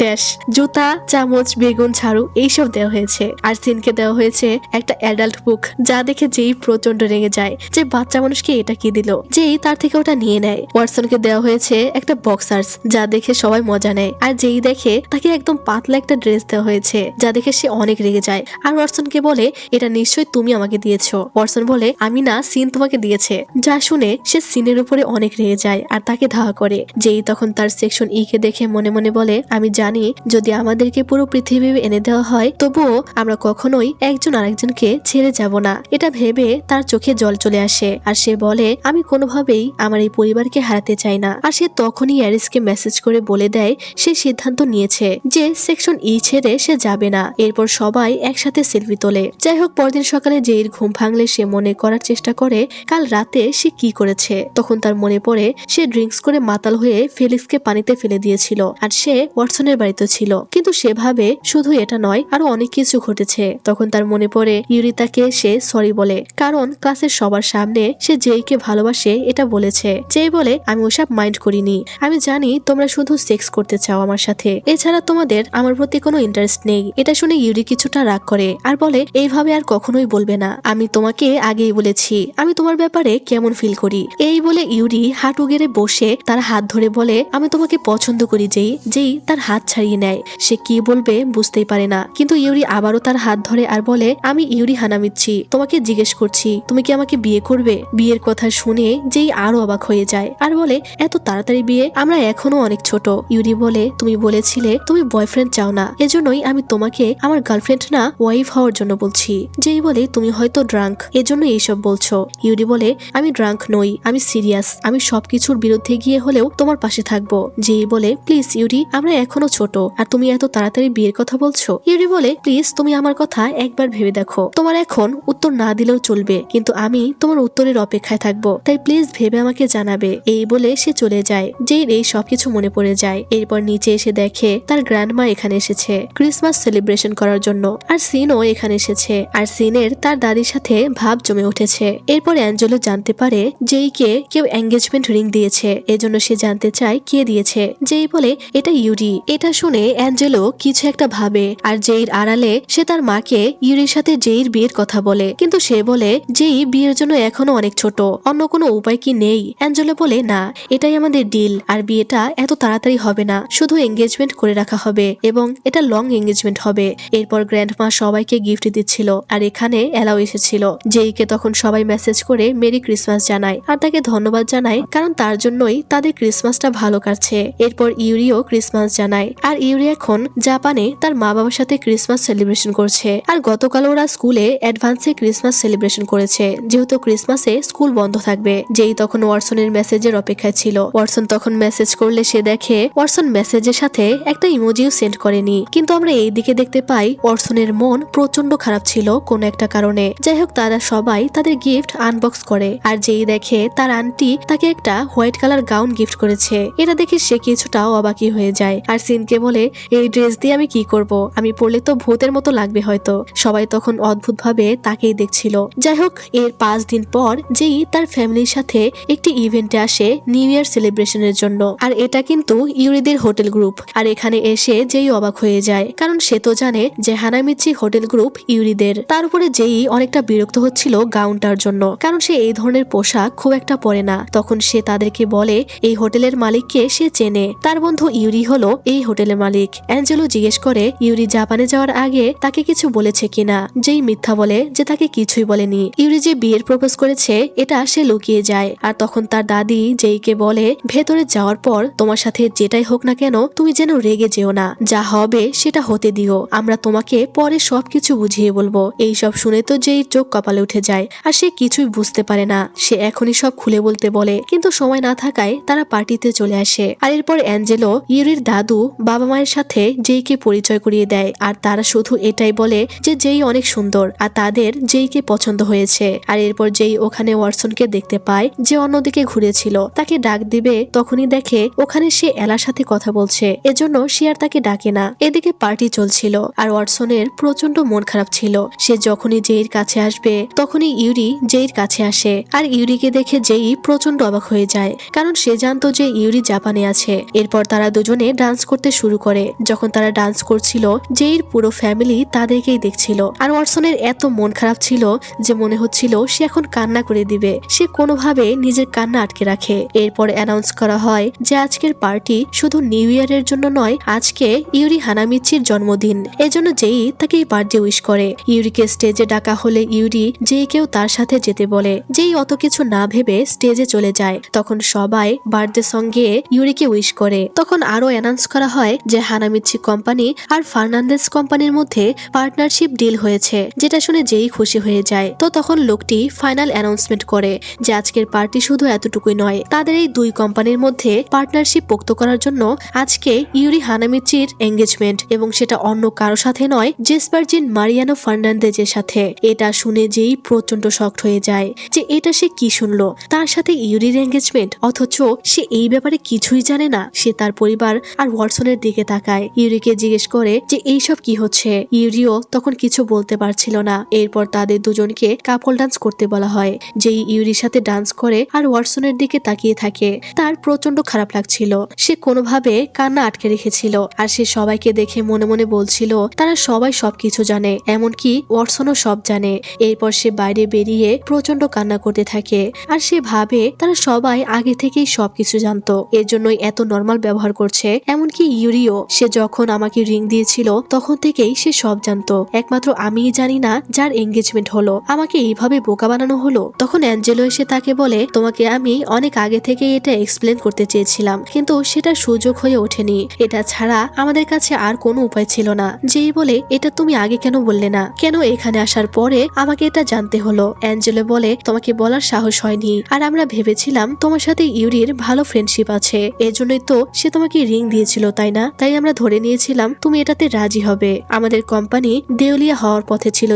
ড্যাশ জুতা, চামচ, বেগুন, ঝাড়ু এইসব দেওয়া হয়েছে। আর সিনকে দেওয়া হয়েছে একটা অ্যাডাল্ট বুক, যা দেখে যেই প্রচন্ড রেগে যায় যে বাচ্চা মানুষকে এটা কি দিল। যেই তার থেকে ওটা নিয়ে নেয়। ওয়াটসনকে দেওয়া হয়েছে একটা বক্সার্স, যা দেখে সবাই মজা নেয়। আর যেই দেখে তাকে একদম পাতলা একটা ড্রেস দেওয়া হয়েছে, যা দেখে সে অনেক রেগে যায়। আর ওয়াটসনকে বলে এটা নিশ্চয়ই তুমি আমাকে দিয়েছো। ওয়াটসন বলে আমি না, সিন তোমাকে দিয়েছে। যা শুনে সে সিনের উপরে অনেক রেগে যায় আর তাকে ধাওয়া করে। যেই তখন তার সেকশন ই কে দেখে মনে মনে বলে আমি জানি যদি আমাদেরকে পুরো পৃথিবী এনে দেওয়া হয় তবুও আমরা কখনোই একজন আরেকজনকে ছেড়ে যাব না। এটা ভেবে তার চোখে জল চলে আসে। আর সে বলে আমি কোনোভাবেই আমার এই পরিবারকে হারাতে চাই না। আর সে তখনই অ্যারিসকে মেসেজ করে বলে দেয় সে সিদ্ধান্ত নিয়েছে যে সেকশন ই ছেড়ে সে যাবে না। এরপর সবাই একসাথে সেলফি তোলে। যাই হোক, পরদিন সকালে জেইর ঘুম ভাঙলে সে মনে করার চেষ্টা করে কাল রাতে সে কি করেছে। তখন তার মনে পড়ে সে ড্রিঙ্কস করে মাতাল হয়ে ফেলিক্সকে পানিতে ফেলে দিয়েছিল, আর সে ওয়াটসনের বাড়িতে ছিল। কিন্তু সেভাবে শুধু এটা নয়, আরো অনেক কিছু ঘটেছে। তখন তার মনে পড়ে ইউরি তাকে সে সরি বলে, কারণ ক্লাসের সবার সামনে সে জেইকে ভালোবাসে এটা বলেছে। জেই বলে আমি ওসব মাইন্ড করিনি, আমি জানি তোমরা শুধু সেক্স করতে চাও আমার সাথে, এছাড়া তোমাদের আমার প্রতি কোনো ইন্টারেস্ট নেই। এটা শুনে ইউরি কিছুটা রাগ করে আর বলে এইভাবে আর কখনোই বলবে না, আমি তোমাকে আগেই বলেছি আমি তোমার ব্যাপারে কেমন ফিল করি। এই বলে ইউরি হাঁটু গেড়ে বসে তার হাত ধরে বলে আমি তোমাকে পছন্দ করি। যেই তার হাত ছাড়িয়ে নেয়। সে কি বলবে বুঝতেই পারে না, কিন্তু ইউরি আবারও তার হাত ধরে আর বলে আমি ইউরি হানামিচ্ছি, তোমাকে জিজ্ঞেস করছি তুমি কি আমাকে বিয়ে করবে? বিয়ের কথা শুনে যেই আরো অবাক হয়ে যায় আর বলে এত তাড়াতাড়ি বিয়ে? আমরা এখনো অনেক ছোট। ইউরি বলে তুমি বলেছিলে তুমি বয়ফ্রেন্ড চাও না, এজন্যই আমি তোমাকে আমার গার্লফ্রেন্ড না ওয়াইফ হওয়ার জন্য বলছি। যেই বলে তুমি হয়তো ড্রাঙ্ক, এজন্য এইসব বলছো। ইউরি বলে আমি ড্রাঙ্ক নই, আমি সিরিয়াস, আমি সবকিছুর বিরুদ্ধে গিয়ে হলেও তোমার পাশে থাকবো। যেই বলে প্লিজ ইউরি, আমরা এখনো ছোট আর তুমি এত তাড়াতাড়ি বিয়ের কথা বলছো। ইউরি বলে প্লিজ তুমি আমার কথা একবার ভেবে দেখো, তোমার এখন উত্তর না দিলেও চলবে, কিন্তু আমি তোমার উত্তরের অপেক্ষায় থাকবো, তাই প্লিজ ভেবে আমাকে জানাবে। এই বলে সে চলে যায়। যেই এই সবকিছু মনে পড়ে যায়। এরপর নিচে এসে দেখে তার গ্র্যান্ডমা এখানে এসেছে ক্রিসমাস সেলিব্রেশন করার জন্য, আর সিনও এখানে এসেছে। আর সিনের তার দাদির সাথে ভাব জমে উঠেছে। এরপর অ্যাঞ্জেলো জানতে পারে জেইকে কেউ এঙ্গেজমেন্ট রিং দিয়েছে, এজন্য সে জানতে চায় কে দিয়েছে। জেই বলে এটা ইউরি। এটা শুনে অ্যাঞ্জেলো কিছু একটা ভাবে, আর জেইর আড়ালে সে তার মাকে ইউরির সাথে জেইর বিয়ের কথা বলে, কিন্তু সে বলে জেই বিয়ের জন্য এখনো অনেক ছোট, অন্য কোনো উপায় কি নেই? অ্যাঞ্জেলো বলে না, এটাই আমাদের ডিল, আর বিয়েটা এত তাড়াতাড়ি হবে না, শুধু এঙ্গেজমেন্ট করে রাখা হবে এবং এটা লং এঙ্গেজমেন্ট হবে। এরপর গ্র্যান্ডমা সবাইকে গিফট দিচ্ছিল, আর এখানে এলাও এসেছিল। জেইকে তখন সবাই মেসেজ করে মেরি ক্রিসমাস জানায় আর তাকে ধন্যবাদ জানায়, কারণ তার জন্যই তাদের ক্রিসমাসটা ভালো কাটছে। এরপর ইউরিও ক্রিসমাস জানায়, আর ইউরি এখন জাপানে তার মা বাবার সাথে ক্রিসমাস সেলিব্রেশন করছে। আর গতকাল ওরা স্কুলে অ্যাডভান্সে ক্রিসমাস সেলিব্রেশন করেছে, যেহেতু ক্রিসমাসে স্কুল বন্ধ থাকবে। যেই তখন ওয়াটসনের মেসেজের অপেক্ষায় ছিল। ওয়াটসন তখন মেসেজ করলে সে দেখে ওয়াটসন মেসেজের সাথে একটা ইমোজিও সেন্ড করেনি, কিন্তু আমরা এই দিকে দেখতে পাই ওয়াটসনের মন প্রচন্ড খারাপ ছিল কোনো একটা কারণে। যাই হোক, তারা সবাই তাদের গিফট আনবক্স করে, আর যেই দেখে তার আন্টি তাকে একটা হোয়াইট কালার গাউন গিফট করেছে। এটা দেখে সে কিছুটা অবাকি হয়ে যায়, আর সিনকে বলে এই ড্রেস দিয়ে আমি কি করব, আমি পরলে তো ভূতের মতো লাগবে হয়তো। সবাই তখন অদ্ভুত ভাবে তাকেই দেখছিল। যাই হোক, এর 5 দিন পর যেই তার ফ্যামিলির সাথে একটি ইভেন্টে আসে নিউ ইয়ার সেলিব্রেশনের জন্য, আর এটা কিন্তু ইউরিদের হোটেল গ্রুপ। আর এখানে এসে যেই অবাক হয়ে যায়, কারণ সে তো জানে যে হানামিচি হোটেল গ্রুপ ইউরিদের। তার উপরে যেই অনেকটা বিরক্ত হচ্ছিল গাউনটার জন্য, কারণ সে এই ধরনের পোশাক খুব একটা পরে না। তখন সে তাদেরকে বলে এই হোটেলের মালিককে সে চেনে, তার বন্ধু ইউরি হলো এই হোটেলের মালিক। অ্যাঞ্জেলো জিজ্ঞেস করে ইউরি জাপানে যাওয়ার আগে তাকে কিছু বলেছে কিনা। যেই মিথ্যা বলে যে তাকে কিছুই বলেনি। ইউরি যে বিয়ের প্রপোজ করেছে এটা সে লুকিয়ে যায়। আর তখন তার দাদি যেইকে বলে ভেতরে যাওয়ার পর তোমার সাথে যেটাই হোক না কেন তুমি যেন রেগে যেও না, যা হবে সেটা হতে দিও, আমরা তোমাকে পরে সবকিছু বুঝিয়ে বলবো। এই সব শুনে তো যেই চোখ কপালে উঠে যায়, আর সে কিছুই বুঝতে পারে না। সে এখনই সব খুলে বলতে বলে, কিন্তু সময় না থাকায় তারা পার্টিতে চলে আসে। আর এরপর অ্যাঞ্জেলো ইউরির দাদু বাবা মায়ের সাথে যেইকে পরিচয় করিয়ে দেয়, আর তারা শুধু এটাই বলে যে যেই অনেক সুন্দর আর তাদের যেইকে পছন্দ হয়েছে। আর এরপর যেই ওখানে ওয়াটসনকে দেখতে পায় যে অন্যদিকে ঘুরেছিল, তাকে ডাক দিবে, তখনই দেখে ওখানে সে এলার সাথে কথা বলছে, এজন্য সে আর তাকে ডাকে না। এদিকে পার্টি চলছিল, আর ওয়াটসনের প্রচন্ড মন খারাপ ছিল। সে যখনই জেইর কাছে আসবে তখনই ইউরি জেইর কাছে আসে, আর ইউরিকে দেখে জেই প্রচন্ড অবাক হয়ে যায়, কারণ সে জানতো যে ইউরি জাপানে আছে। এরপর তারা দুজনে ডান্স করতে শুরু করে। যখন তারা ডান্স করছিল জেইর পুরো ফ্যামিলি তাদেরকেই দেখছিল, আর ওয়াটসনের এত মন খারাপ ছিল যে মনে হচ্ছিল সে এখন কান্না করে দিবে। সে কোনোভাবে নিজের কান্না আটকে রাখে। এরপর অ্যানাউন্স করা হয় যে আজকের পার্টি শুধু নিউ ইয়ারের জন্য নয়, আজকে ইউরি হানামিচির জন্মদিন, এজন্য যেই তাকে এই বার্থডে উইশ করে। ইউরিকে স্টেজে ডাকা হলে ইউরি যেইকেও তার সাথে যেতে বলে। যেই অত কিছু না ভেবে স্টেজে চলে যায়। তখন সবাই বার্থডে সং গেয়ে ইউরিকে উইশ করে। তখন আরো অ্যানাউন্স করা হয় যে হানামিচি কোম্পানি আর ফার্নান্দেস কোম্পানির মধ্যে পার্টনারশিপ ডিল হয়েছে, যেটা শুনে যেই খুশি হয়ে যায়। তো তখন লোকটি ফাইনাল অ্যানাউন্সমেন্ট করে যে আজকের পার্টি শুধু এতটুকুই নয়, তাদের এই দুই কোম্পানির মধ্যে পার্টনারশিপ পোক্ত করার জন্য আজকে ইউরি হানামিচির এঙ্গেজমেন্ট, এবং সেটা অন্য কারো সাথে নয়, জেসপারজিন মারিয়ানো ফার্নান্দেজের সাথে। এটা শুনে যেই প্রচন্ড শকড হয়ে যায় যে এটা সে কি শুনলো, তার সাথে ইউরির এঙ্গেজমেন্ট, অথচ সে এই ব্যাপারে কিছুই জানে না। সে তার পরিবার আর ওয়াটসনের দিকে তাকায়, ইউরিকে জিজ্ঞেস করে যে এইসব কি হচ্ছে। ইউরিও তখন কিছু বলতে পারছিল না। এরপর তাদের দুজনকে কাপল ডান্স করতে বলা হয়। যেই ইউরির সাথে ডান্স করে আর ওয়াটসনের দিকে তাকিয়ে থাকে, তার প্রচন্ড খারাপ লাগছিল। সে কোনোভাবে কান্না আটকে রেখেছিল, আর সে সবাইকে দেখে মনে মনে বলছিল তারা সবাই সবকিছু জানে, এমনকি ওয়াটসনও সব জানে। এরপর সে বাইরে বেরিয়ে প্রচন্ড কান্না করতে থাকে, আর সে ভাবে তারা সবাই আগে থেকেই সবকিছু জানতো, এর জন্যই এত নর্মাল ব্যবহার করছে। এমনকি ইউরিও, সে যখন আমাকে রিং দিয়েছিল তখন থেকেই সে সব জানতো, একমাত্র আমিই জানি না যার এঙ্গেজমেন্ট হলো, আমাকে এইভাবে বোকা বানানো হলো। তখন অ্যাঞ্জেলো এসে তাকে বলে তোমাকে আমি অনেক আগে থেকে এটা এক্সপ্লেন করতে চেয়েছিলাম, কিন্তু সেটা সুযোগ হয়ে ওঠেনি, এটা ছাড়া আমাদের কাছে আর কোনো উপায় ছিল না। যেই বলে এটা তুমি আগে কেন বললে না, কেন এখানে আসার পরে আমাকে এটা জানতে হলো। অ্যাঞ্জেলো বলে তোমাকে বলার সাহস হয়নি, আর আমরা ভেবেছিলাম তোমার সাথে ইউরির ভালো ফ্রেন্ডশিপ আছে, এজন্যই তো সে তোমাকে রিং দিয়েছিল, তাই না? তাই আমরা ধরে নিয়েছিলাম তুমি এটাতে রাজি হবে। আমাদের কোম্পানি দেউলিয়া হওয়ার পথে ছিল।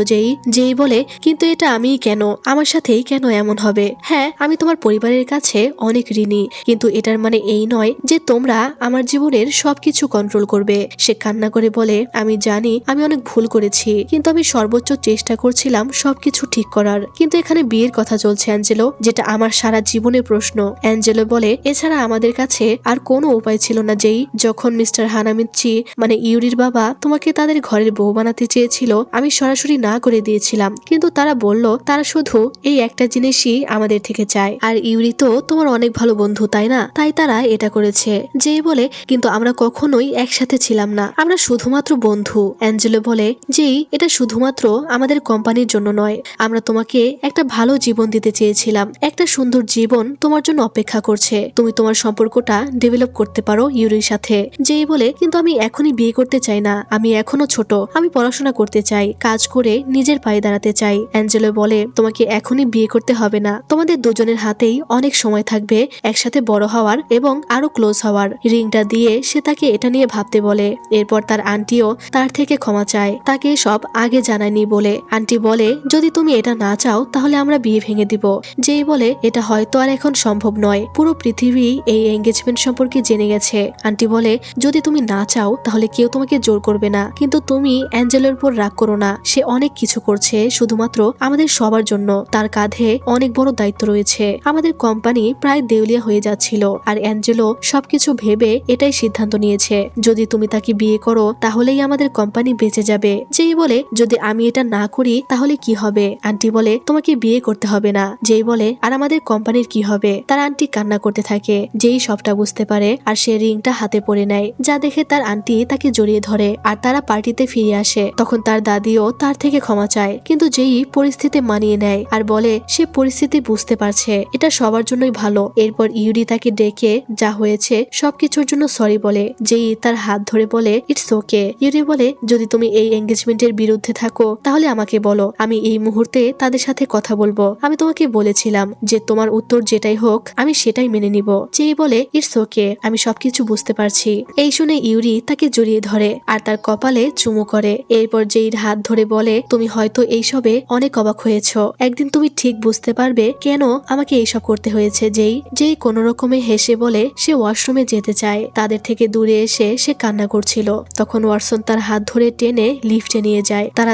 যেই বলে কিন্তু এটা আমিই কেন, আমার সাথেই কেন এমন হবে? হ্যাঁ, আমি তোমার পরিবারের কাছে অনেক ঋণী, কিন্তু এটার মানে এই নয় যে তোমরা আমার জীবনের সবকিছু কন্ট্রোল করবে। সে কান্না করে বলে আমি জানি আমি অনেক ভুল করেছি, কিন্তু আমি সর্বোচ্চ চেষ্টা করছিলাম সবকিছু ঠিক করার, কিন্তু এখানে বিয়ের কথা চলছে অ্যাঞ্জেলো, যেটা আমার সারা জীবনের প্রশ্ন। অ্যাঞ্জেলো বলে, এছাড়া আমাদের কাছে আর কোনো উপায় ছিল না যেই, যখন মিস্টার হানামিচ্ছি মানে ইউরির বাবা তোমাকে তাদের ঘরের বউ বানাতে চেয়েছিল আমি সরাসরি না করে দিয়েছিলাম, কিন্তু তারা বলল তারা শুধু এই একটা জিনিসই আমাদের থেকে চায়, আর ইউরি তো তোমার অনেক ভালো বন্ধু তাই না, তাই তারা এটা করেছে। যেই বলে, কিন্তু আমরা কখনোই একসাথে ছিলাম না, আমরা শুধুমাত্র বন্ধু। অ্যাঞ্জেলো বলে, যেই এটা শুধুমাত্র আমাদের কোম্পানির জন্য নয়, আমরা তোমাকে একটা ভালো জীবন দিতে চেয়েছিলাম, একটা সুন্দর জীবন তোমার জন্য অপেক্ষা করছে, তুমি তোমার সম্পর্কটা ডেভেলপ করতে পারো ইউরির সাথে। যেই বলে, কিন্তু আমি এখনই বিয়ে করতে চাই না, আমি এখনো ছোট, আমি পড়াশোনা করতে চাই, কাজ করে নিজের পায়ে দাঁড়াতে চাই। অ্যাঞ্জেলো বলে, তোমাকে এখনই বিয়ে করতে হবে না, তোমাদের দুজনের হাতেই অনেক সময় থাকবে একসাথে বড় হওয়ার এবং আরো ক্লোজ হওয়ার। রিংটা দিয়ে সে তাকে এটা নিয়ে ভাবতে বলে। এরপর তার আন্টিও তার থেকে ক্ষমা চায়, তাকে সব আগে জানায়নি বলে। আন্টি বলে, যদি তুমি এটা না চাও তাহলে আমরা বিয়ে ভেঙে দিব। যেই বলে, এটা হয়তো আর এখন সম্ভব নয়, পুরো পৃথিবী এই এঙ্গেজমেন্ট সম্পর্কে জেনে গেছে। আন্টি বলে, যদি তুমি না চাও তাহলে কেউ তোমাকে জোর করবে না, কিন্তু তুমি অ্যাঞ্জেলোর উপর রাগ করো না, সে অনেক কিছু করছে শুধুমাত্র আমাদের সবার জন্য, তার কাঁধে অনেক বড় দায়িত্ব রয়েছে। আমাদের কোম্পানি প্রায় দেউলিয়া হয়ে যাচ্ছিল, আর অ্যাঞ্জেলো সবকিছু ভেবে এটাই সিদ্ধান্ত নিয়েছে, যদি তুমি তাকে বিয়ে করো তাহলেই আমাদের কোম্পানি বেঁচে যাবে। যেই বলে, যদি আমি এটা না করি তাহলে কি হবে? আন্টি বলে, তোমাকে বিয়ে করতে হবে না। যেই বলে, আর আমাদের কোম্পানির কি হবে? তার আন্টি কান্না করতে থাকে। যেই সবটা বুঝতে পারে আর সে রিংটা হাতে পরে নেয়, যা দেখে তার আন্টি তাকে জড়িয়ে ধরে, আর তারা পার্টিতে ফিরে আসে। তখন তার দাদিও তার থেকে ক্ষমা চায়, কিন্তু যেই পরিস্থিতি মানিয়ে নেয় আর বলে সে পরিস্থিতি বুঝতে পারছে, এটা সবার জন্যই ভালো। এরপর ইউরি তাকে ডেকে যা হয়েছে সবকিছুর জন্য সরি বলে। যেই তার হাত ধরে বলে, ইটস ওকে। ইউরি বলে, যদি তুমি এই এঙ্গেজমেন্টের বিরুদ্ধে থাকো তাহলে আমাকে বলো, আমি এই মুহূর্তে তাদের সাথে কথা বলবো। আমি তোমাকে বলেছিলাম যে তোমার উত্তর যেটাই হোক আমি সেটাই মেনে নিব। যেই বলে, ইটস ওকে, আমি সবকিছু বুঝতে পারছি। এই শুনে ইউরি তাকে জড়িয়ে ধরে আর তার কপালে চুমু করে। এরপর যেই হাত ধরে বলে, তুমি হয়তো এইসবে অনেক অবাক হয়েছো, একদিন তুমি ঠিক বুঝতে পারবে কেন আমাকে এইসব করতে হয়েছে। যেই কোনো রকমে হেসে বলে সে ওয়াশরুমে যেতে চায়। তাদের থেকে দূরে এসে সে কান্না করছিল। তখন ওয়াটসন তার হাত ধরে টেনে লিফটে নিয়ে যায়। তারা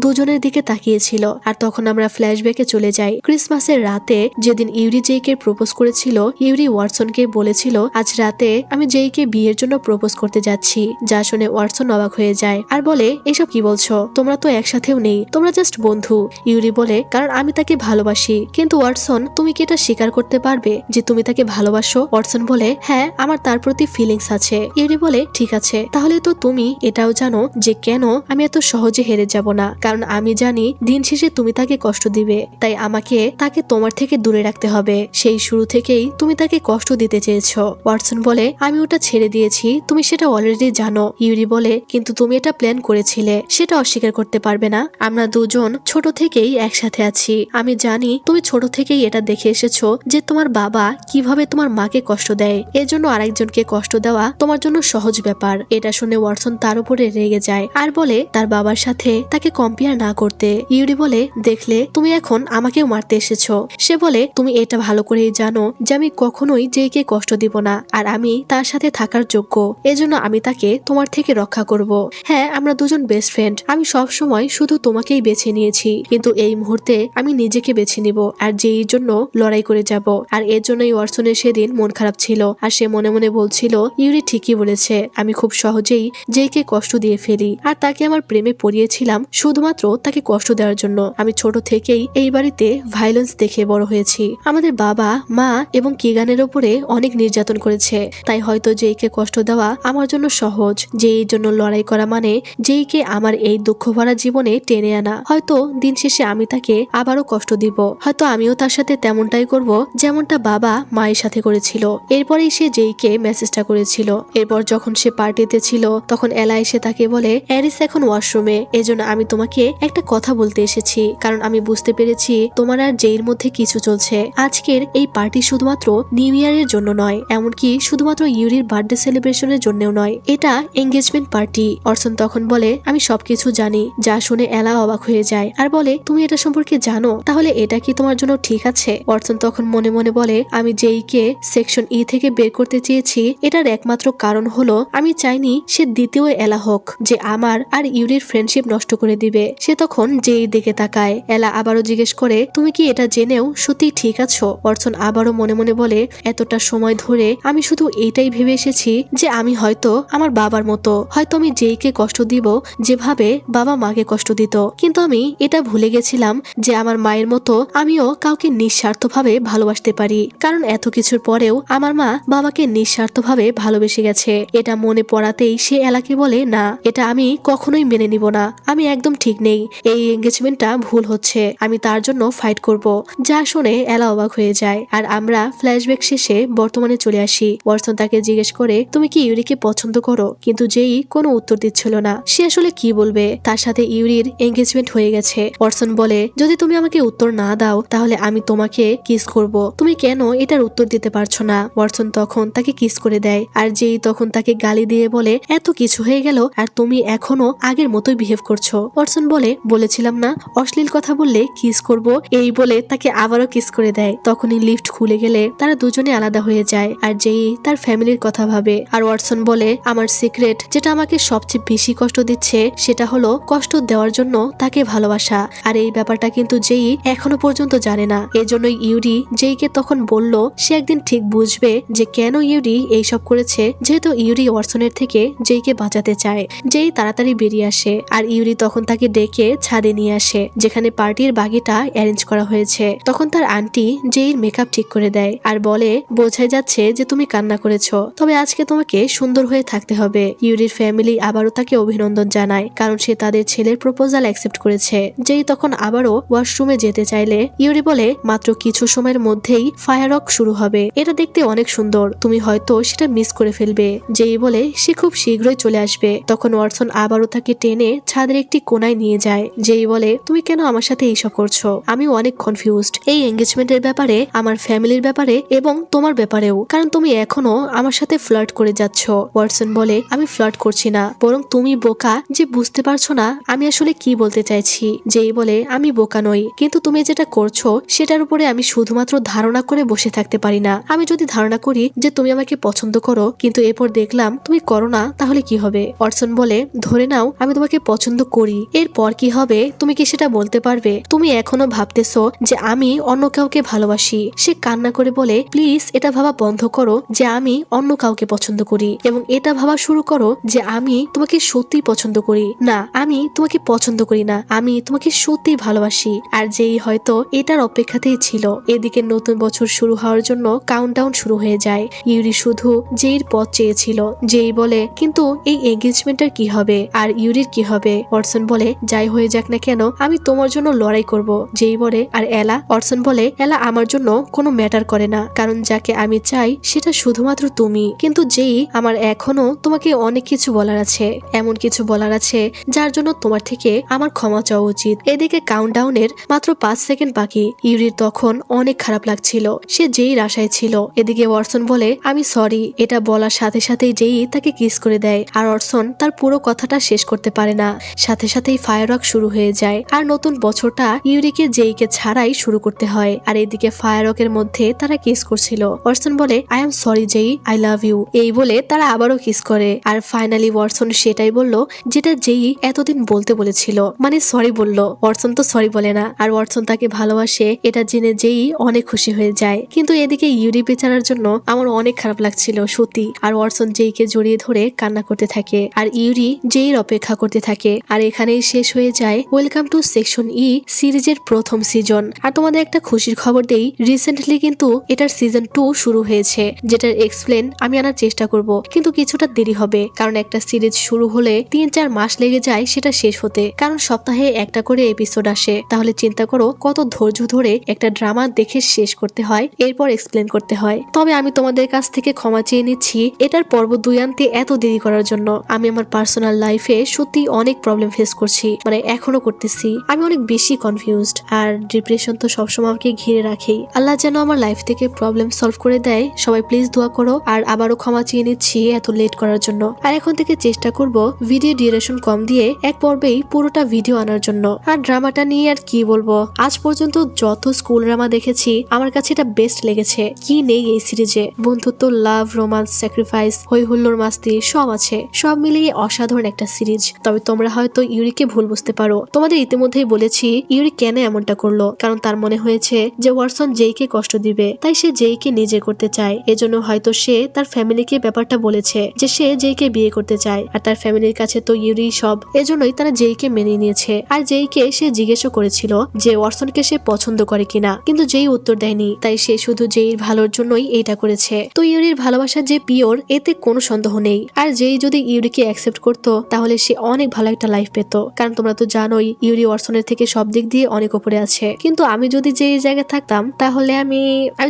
দুজনের দিকে তাকিয়েছিল। আর তখন আমরা ফ্ল্যাশব্যাকে চলে যাই ক্রিসমাসের রাতে, যেদিন ইউরি জেইকে প্রপোজ করেছিল। ইউরি ওয়াটসনকে বলেছিল, আজ রাতে আমি জেইকে বিয়ের জন্য প্রপোজ করতে যাচ্ছি। যা শুনে ওয়াটসন অবাক হয়ে যায় আর বলে, এসব কি বলছো? তোমরা তো একসাথেও নেই, তোমরা জাস্ট বন্ধু। ইউরি বলে, কারণ আমি তাকে ভালোবাসি। কিন্তু ওয়াটসন, তুমি কি এটা স্বীকার করতে পারবে যে তুমি তাকে ভালোবাসো? ওয়াটসন বলে, হ্যাঁ, আমার তার প্রতি ফিলিংস আছে। ইউরি বলে, ঠিক আছে, তাহলে তো তুমি এটাও জানো যে কেন আমি এত সহজে হেরে যাব না, কারণ আমি জানি দিন শেষে তুমি তাকে কষ্ট দিবে, তাই আমাকে তাকে তোমার থেকে দূরে রাখতে হবে। সেই শুরু থেকেই তুমি তাকে কষ্ট দিতে চেয়েছো। ওয়াটসন বলে, আমি ওটা ছেড়ে দিয়েছি, তুমি সেটা অলরেডি জানো। ইউরি বলে, কিন্তু তুমি এটা প্ল্যান করেছিলে, সেটা অস্বীকার করতে পারবে না। আমরা দুজন ছোট থেকেই একসাথে আছি, আমি জানি তুমি ছোট থেকেই এটা দেখে এসেছো যে তোমার বাবা কিভাবে তোমার মাকে কষ্ট দেয়, এজন্য আরেকজনকে কষ্ট দেওয়া তোমার জন্য সহজ ব্যাপার। এটা শুনে ওয়াটসন তার উপরে রেগে যায় আর বলে তার বাবার সাথে তাকে কম্পেয়ার না করতে। ইউরি বলে, দেখলে তুমি এখন আমাকেও মারতে এসেছো। সে বলে, তুমি এটা ভালো করেই জানো যে আমি কখনোই জেইকে কষ্ট দিব না, আর আমি তার সাথে থাকার যোগ্য, এজন্য আমি তাকে তোমার থেকে রক্ষা করব। হ্যাঁ, আমরা দুজন বেস্ট ফ্রেন্ড, আমি সব সময় শুধু তোমাকেই বেছে নিয়েছি, কিন্তু এই মুহূর্তে আমি নিজেকে বেছে নিব আর যেই জন্য লড়াই করে যাব। আর এর জন্যই ওয়াটসনের সেদিন মন খারাপ ছিল, আর সে মনে মনে বলছিল, ইউরি ঠিকই বলেছে, আমি খুব সহজেই জেইকে কষ্ট দিয়ে ফেলি, আর তাকে আমার প্রেমে পড়িয়েছিলাম শুধুমাত্র তাকে কষ্ট দেওয়ার জন্য। আমি ছোট থেকেই এই বাড়িতে ভায়োলেন্স দেখে বড় হয়েছি, আমাদের বাবা মা এবং কিগানের উপরে অনেক নির্যাতন করেছে, তাই হয়তো জেইকে কষ্ট দেওয়া আমার জন্য সহজ। যেই জন্য লড়াই করা মানে জেইকে আমার এই দুঃখ ভরা জীবনে টেনে আনা। হয়তো দিন শেষে আমি তাকে আবারও কষ্ট দিব, হয়তো আমিও তার সাথে তেমনটাই করব যেমনটা বাবা মায়ের সাথে করেছিল। এরপরেই সে জেইকে মেসেজটা করেছিল। এরপর যখন সে পার্টিতে ছিল তখন এলা এসে তাকে বলে, অ্যারিস এখন ওয়াশরুমে, এজন্য আমি তোমাকে একটা কথা বলতে এসেছি, কারণ আমি বুঝতে পেরেছি তোমার আর জেইর মধ্যে কিছু চলছে। আজকের এই পার্টি শুধুমাত্র নিউ ইয়ারের জন্য নয়, এমনকি শুধুমাত্র ইউরির বার্থডে সেলিব্রেশনের জন্যও নয়, এটা এঙ্গেজমেন্ট পার্টি। অর্সন তখন বলে, আমি সবকিছু জানি। যা শুনে এলা অবাক হয়ে যায় আর বলে, তুমি এটা সম্পর্কে জানো, তাহলে এটা কি তোমার জন্য ঠিক আছে? অর্সন তখন মনে মনে বলে, আমি জেইকে সেকশন ই থেকে বের করতে চেয়েছি, এটার একমাত্র কারণ হলো আমি চাইনি সে দ্বিতীয় এলা হোক যে আমার আর ইউরির ফ্রেন্ডশিপ নষ্ট করে দিবে। সে তখন যেই দিকে তাকায়। এলা আবারও জিজ্ঞেস করে, তুমি কি এটা জেনেও সত্যি ঠিক আছো? অর্চন আবারও মনে মনে বলে, এতটা সময় ধরে আমি শুধু এইটাই ভেবে এসেছি যে আমি হয়তো আমার বাবার মতো, হয়তো আমি যেইকে কষ্ট দিব যেভাবে বাবা মাকে কষ্ট দিত, কিন্তু আমি এটা ভুলে গেছিলাম যে আমার মায়ের মতো আমিও কাউকে নিঃস্বার্থভাবে ভালোবাসতে পারি। কারণ এত কিছুর পরেও আমার মা বাবাকে নিঃস্বার্থভাবে ভালোবেসে গেছে। এটা মনে পড়াতেই সে এলাকে বলে, না, এটা আমি কখনোই মেনে নিব না। আমি একদম ঠিক নেই, এই এঙ্গেজমেন্টটা ভুল হচ্ছে, আমি তার জন্য ফাইট করব। যা শুনে এলা অবাক হয়ে যায়। আর আমরা ফ্ল্যাশব্যাক শেষে বর্তমানে চলে আসি। ওয়াটসন তাকে জিজ্ঞেস করে, তুমি কি ইউরিকে পছন্দ করো? কিন্তু যেই কোনো উত্তর দিচ্ছিল না। সে আসলে কি বলবে? তার সাথে ইউরির এঙ্গেজমেন্ট হয়ে গেছে। ওয়াটসন বলে, যদি তুমি আমাকে উত্তর না দাও তাহলে আমি তোমাকে কিস করব। তুমি কেন এটার উত্তর দিতে পারছো না? ওয়াটসন তখন তাকে কিস করে দেয়। আর যেই তখন তাকে গালি দিয়ে বলে, এত কিছু হয়ে গেল আর তুমি এখনো আগের মতোই বিহেভ করছো। ওয়াটসন বলে, বলেছিলাম না অশ্লীল কথা বললে কিস করব, এই বলে তাকে আবারও কিস করে দেয়। তখনই লিফট খুলে গেলে তারা দুজনে আলাদা হয়ে যায়। আর যেই তার ফ্যামিলির কথা ভাবে। আর ওয়াটসন বলে, আমার সিক্রেট যেটা আমাকে সবচেয়ে বেশি কষ্ট দিচ্ছে সেটা হলো কষ্ট দেওয়ার জন্য তাকে ভালোবাসা। আর এই ব্যাপারটা কিন্তু যেই এখনো পর্যন্ত জানে না। এজন্যই ইউরি যেইকে তখন বলল সে একদিন ঠিক বুঝবে যে কেন ইউরি এইসব করেছে, যেহেতু ইউরি ওয়াটসনের থেকে যেইকে বাঁচাতে চায়। যেই তাড়াতাড়ি বেরিয়ে আসে আর ইউরি তখন তাকে ডেকে ছাদে নিয়ে আসে, যেখানে পার্টির বাগিটা অ্যারেঞ্জ করা হয়েছে। তখন তার আন্টি যেইর মেকআপ ঠিক করে দেয় আর বলে, বোঝাই যাচ্ছে যে তুমি কান্না করেছো, তবে আজকে তোমাকে সুন্দর হয়ে থাকতে হবে। ইউরির ফ্যামিলি আবারও তাকে অভিনন্দন জানায়, কারণ সে তাদের ছেলের প্রপোজাল অ্যাকসেপ্ট করেছে। যেই তখন আবারও ওয়াশরুমে যেতে চাইলে ইউরি বলে, মাত্র কিছু সময়ের মধ্যেই ফায়ারওয়ার্ক শুরু হবে, এটা দেখতে অনেক সুন্দর, তুমি হয়তো সেটা মিস করে ফেলবে। যেই বলে সে খুব শীঘ্রই চলে আসবে। তখন ওয়াটসন আবারও তাকে টেনে ছাদের একটি কোনায় নিয়ে যায়। যেই বলে, তুমি কেন আমার সাথে এইসব করছো? আমি অনেক কনফিউজড এই এঙ্গেজমেন্টের ব্যাপারে, আমার ফ্যামিলির ব্যাপারে এবং তোমার ব্যাপারেও, কারণ তুমি এখনো আমার সাথে ফ্লার্ট করে যাচ্ছ। ওয়াটসন বলে, আমি ফ্লার্ট করছি না, বরং তুমি বোকা যে বুঝতে পারছো না আমি আসলে কি বলতে চাইছি। যেই বলে, আমি বোকা নই, কিন্তু তুমি যেটা করছো সেটার উপরে আমি শুধুমাত্র ধারণা করে বসে থাকতে পারি না। আমি যদি ধারণা করি যে তুমি আমাকে পছন্দ করো কিন্তু এরপর দেখলাম তুমি করো না, তাহলে কি হবে? ওয়াটসন বলে, ধরে নাও আমি তোমাকে পছন্দ করি, এরপর কি হবে তুমি কি সেটা বলতে পারবে? তুমি এখনো ভাবতেছো যে আমি অন্য কাউকে ভালোবাসি। সে কান্না করে বলে, প্লিজ এটা ভাবা বন্ধ করো যে আমি অন্য কাউকে পছন্দ করি, এবং এটা ভাবা শুরু করো যে আমি তোমাকে সত্যি পছন্দ করি। না, আমি তোমাকে পছন্দ করি না, আমি তোমাকে সত্যি ভালোবাসি। আর যেই হয়তো এটার অপেক্ষাতেই ছিল। এদিকে নতুন বছর শুরু হওয়ার জন্য কাউন্টডাউন শুরু হয়ে যায়। ইউরি শুধু যেইর পথ চেয়েছিল। যেই বলে, কিন্তু এই এঙ্গেজমেন্টের কি হবে আর ইউরির কি হবে? ওয়াটসন বলে, যাই হয়ে যাক না কেন আমি তোমার জন্য লড়াই করব। যেই বলে, আর এলা? ওয়াটসন বলে, এলা আমার জন্য কোনো ম্যাটার করে না, কারণ যাকে আমি চাই সেটা শুধুমাত্র তুমি। কিন্তু যেই আমার এখনো তোমাকে অনেক কিছু বলার আছে, এমন কিছু বলার আছে যার জন্য তোমার থেকে আমার ক্ষমা চাওয়া উচিত। এদিকে কাউন্টডাউনের মাত্র 5 সেকেন্ড বাকি। ইউরির তখন অনেক খারাপ লাগছিল, সে যেই আশায় ছিল। এদিকে ওয়াটসন বলে, আমি সরি। এটা বলার সাথে সাথেই যেই তাকে কিস করে দেয়। আর ওয়াটসন তার পুরো কথাটা শেষ করতে পারে না, সাথে সাথেই ফায়ারওয়ার্ক শুরু হয়ে যায়। আর নতুন বছরটা ইউরিকে যেইকে ছাড়াই শুরু করতে হয়। আর এদিকে ফায়ারওয়ার্কের মধ্যে তারা কিস করছিল। ওয়াটসন বলে, আই এম সরি যেই, আই লাভ ইউ, এই বলে তারা আবারও কিস করে। আর ফাইনালি ওয়াটসন সেটাই বলল যেটা যেই এতদিন বলতে বলেছিল, মানে সরি বলল। ওয়াটসন তো সরি বলে না, আর ওয়াটসন তাকে ভালোবাসে এটা জেনে যেই অনেক খুশি হয়ে যায়। কিন্তু এদিকে ইউরি বেচারার জন্য আমার অনেক খারাপ লাগছিল সত্যি। আর ওয়াটসন যেইকে জড়িয়ে ধরে কান্না করতে থাকে, আর ইউরি যেইর অপেক্ষা করতে থাকে। আর এখানেই শেষ হয়ে যায় ওয়েলকাম টু সেকশন ই সিরিজের প্রথম সিজন। আর তোমাদের একটা খুশির খবর দেই, রিসেন্টলি কিন্তু এটার সিজন 2 শুরু হয়েছে, যেটার এক্সপ্লেন আমি আনার চেষ্টা করব, কিন্তু কিছুটা দেরি হবে, কারণ একটা সিরিজ শুরু হলে 3-4 মাস লেগে যায় সেটা শেষ হতে, কারণ সপ্তাহে একটা করে এপিসোড আসে। তাহলে চিন্তা করো কত ধৈর্য ধরে একটা ড্রামা দেখে শেষ করতে হয়, এরপর এক্সপ্লেন করতে হয়। তবে আমি তোমাদের কাছ থেকে ক্ষমা চেয়ে নিচ্ছি এটার পর্ব 2 আনতে এত দেরি করার জন্য। আমি আমার পার্সোনাল লাইফে সত্যি অনেক প্রবলেম ফেস করছি, মানে এখনো করতেছি। আমি অনেক বেশি কনফিউজড, আর ডিপ্রেশন তো সবসময় আমাকে ঘিরে রাখেই। আল্লাহ যেন আমার লাইফ থেকে প্রবলেম সলভ করে দেয়। সবাই প্লিজ দোয়া করো, আর আবারও ক্ষমা চেয়ে নিচ্ছি এত লেট করার জন্য। আর এখন থেকে চেষ্টা করব ভিডিও ডিউরেশন কম দিয়ে এক পর্বেই পুরোটা ভিডিও আনার জন্য। আর ড্রামাটা নিয়ে আর কি বলবো, আজ পর্যন্ত যত স্কুল ড্রামা দেখেছি আমার কাছে এটা বেস্ট লেগেছে। কি নেই এই সিরিজে? বন্ধুত্ব, লাভ, রোমান্স, স্যাক্রিফাইস, হই হুল্লোড়, মাস্তি সব আছে। সব মিলিয়ে অসাধারণ একটা সিরিজ। তবে তোমরা হয়তো ইউরি ইউরিকে ভুল বুঝতে পারো। তোমাদের ইতিমধ্যেই বলেছি ইউরি কেন এমনটা করলো, কারণ তার মনে হয়েছে যে ওয়াটসন জেইকে কষ্ট দিবে, তাই সে জেইকে নিজে করতে চায়। এজন্য হয়তো সে তার ফ্যামিলিকে ব্যাপারটা বলেছে যে সে জেইকে বিয়ে করতে চায়, আর তার ফ্যামিলির কাছে তো ইউরি সব, এজন্যই তারা জেইকে মেনে নিয়েছে। আর জেইকে সে জিজ্ঞেসও করেছিল যে ওয়াটসনকে সে পছন্দ করে কিনা, কিন্তু জেই উত্তর দেয়নি, তাই সে শুধু জেইর ভালোর জন্যই এইটা করেছে। তো ইউরির ভালোবাসা যে পিওর এতে কোনো সন্দেহ নেই। আর জেই যদি ইউরিকে অ্যাকসেপ্ট করতো তাহলে সে অনেক ভালো একটা লাইফ পেত, কারণ তোমরা তো জানোই ইউরি ওয়াটসনের থেকে সব দিক দিয়ে অনেক উপরে আছে। কিন্তু আমি যদি যে জায়গায় থাকতাম তাহলে আমি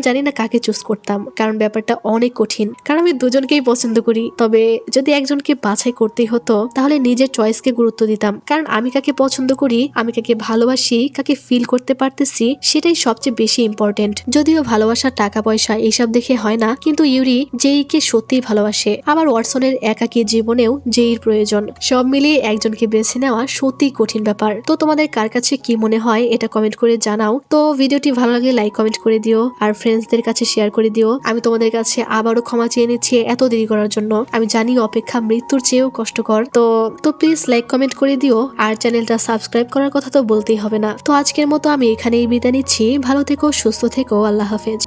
জানি না কাকে চুজ করতাম, কারণ ব্যাপারটা অনেক কঠিন, কারণ আমি দুজনকেই পছন্দ করি। তবে যদি একজনকে বাছাই করতেই হতো তাহলে নিজের চয়েসকে গুরুত্ব দিতাম, কারণ আমি কাকে পছন্দ করি, আমি কাকে ভালোবাসি, কাকে ফিল করতে পারতেছি, সেটাই সবচেয়ে বেশি ইম্পর্টেন্ট। যদিও ভালোবাসা টাকা পয়সা এইসব দেখে হয় না, কিন্তু ইউরি জেইকে সত্যিই ভালোবাসে। আবার ওয়াটসনের একাকী জীবনেও জেইর প্রয়োজন। সব মিলিয়ে একজনকে বেছে নেওয়া সত্যি কঠিন ব্যাপার। তো তোমাদের কার কাছে কি মনে হয় এটা কমেন্ট করে জানাও। তো ভিডিওটি ভালো লাগলে লাইক কমেন্ট করে দিও, আর ফ্রেন্ডসদের কাছে শেয়ার করে দিও। আমি তোমাদের কাছে আবারও ক্ষমা চেয়ে নিচ্ছি এত দেরি করার জন্য। আমি জানি অপেক্ষা মৃত্যুর চেয়েও কষ্টকর। তো প্লিজ লাইক কমেন্ট করে দিও, আর চ্যানেলটা সাবস্ক্রাইব করার কথা তো বলতেই হবে না। তো আজকের মতো আমি এখানেই বিদায় নিচ্ছি। ভালো থেকো, সুস্থ থেকো, আল্লাহ হাফেজ।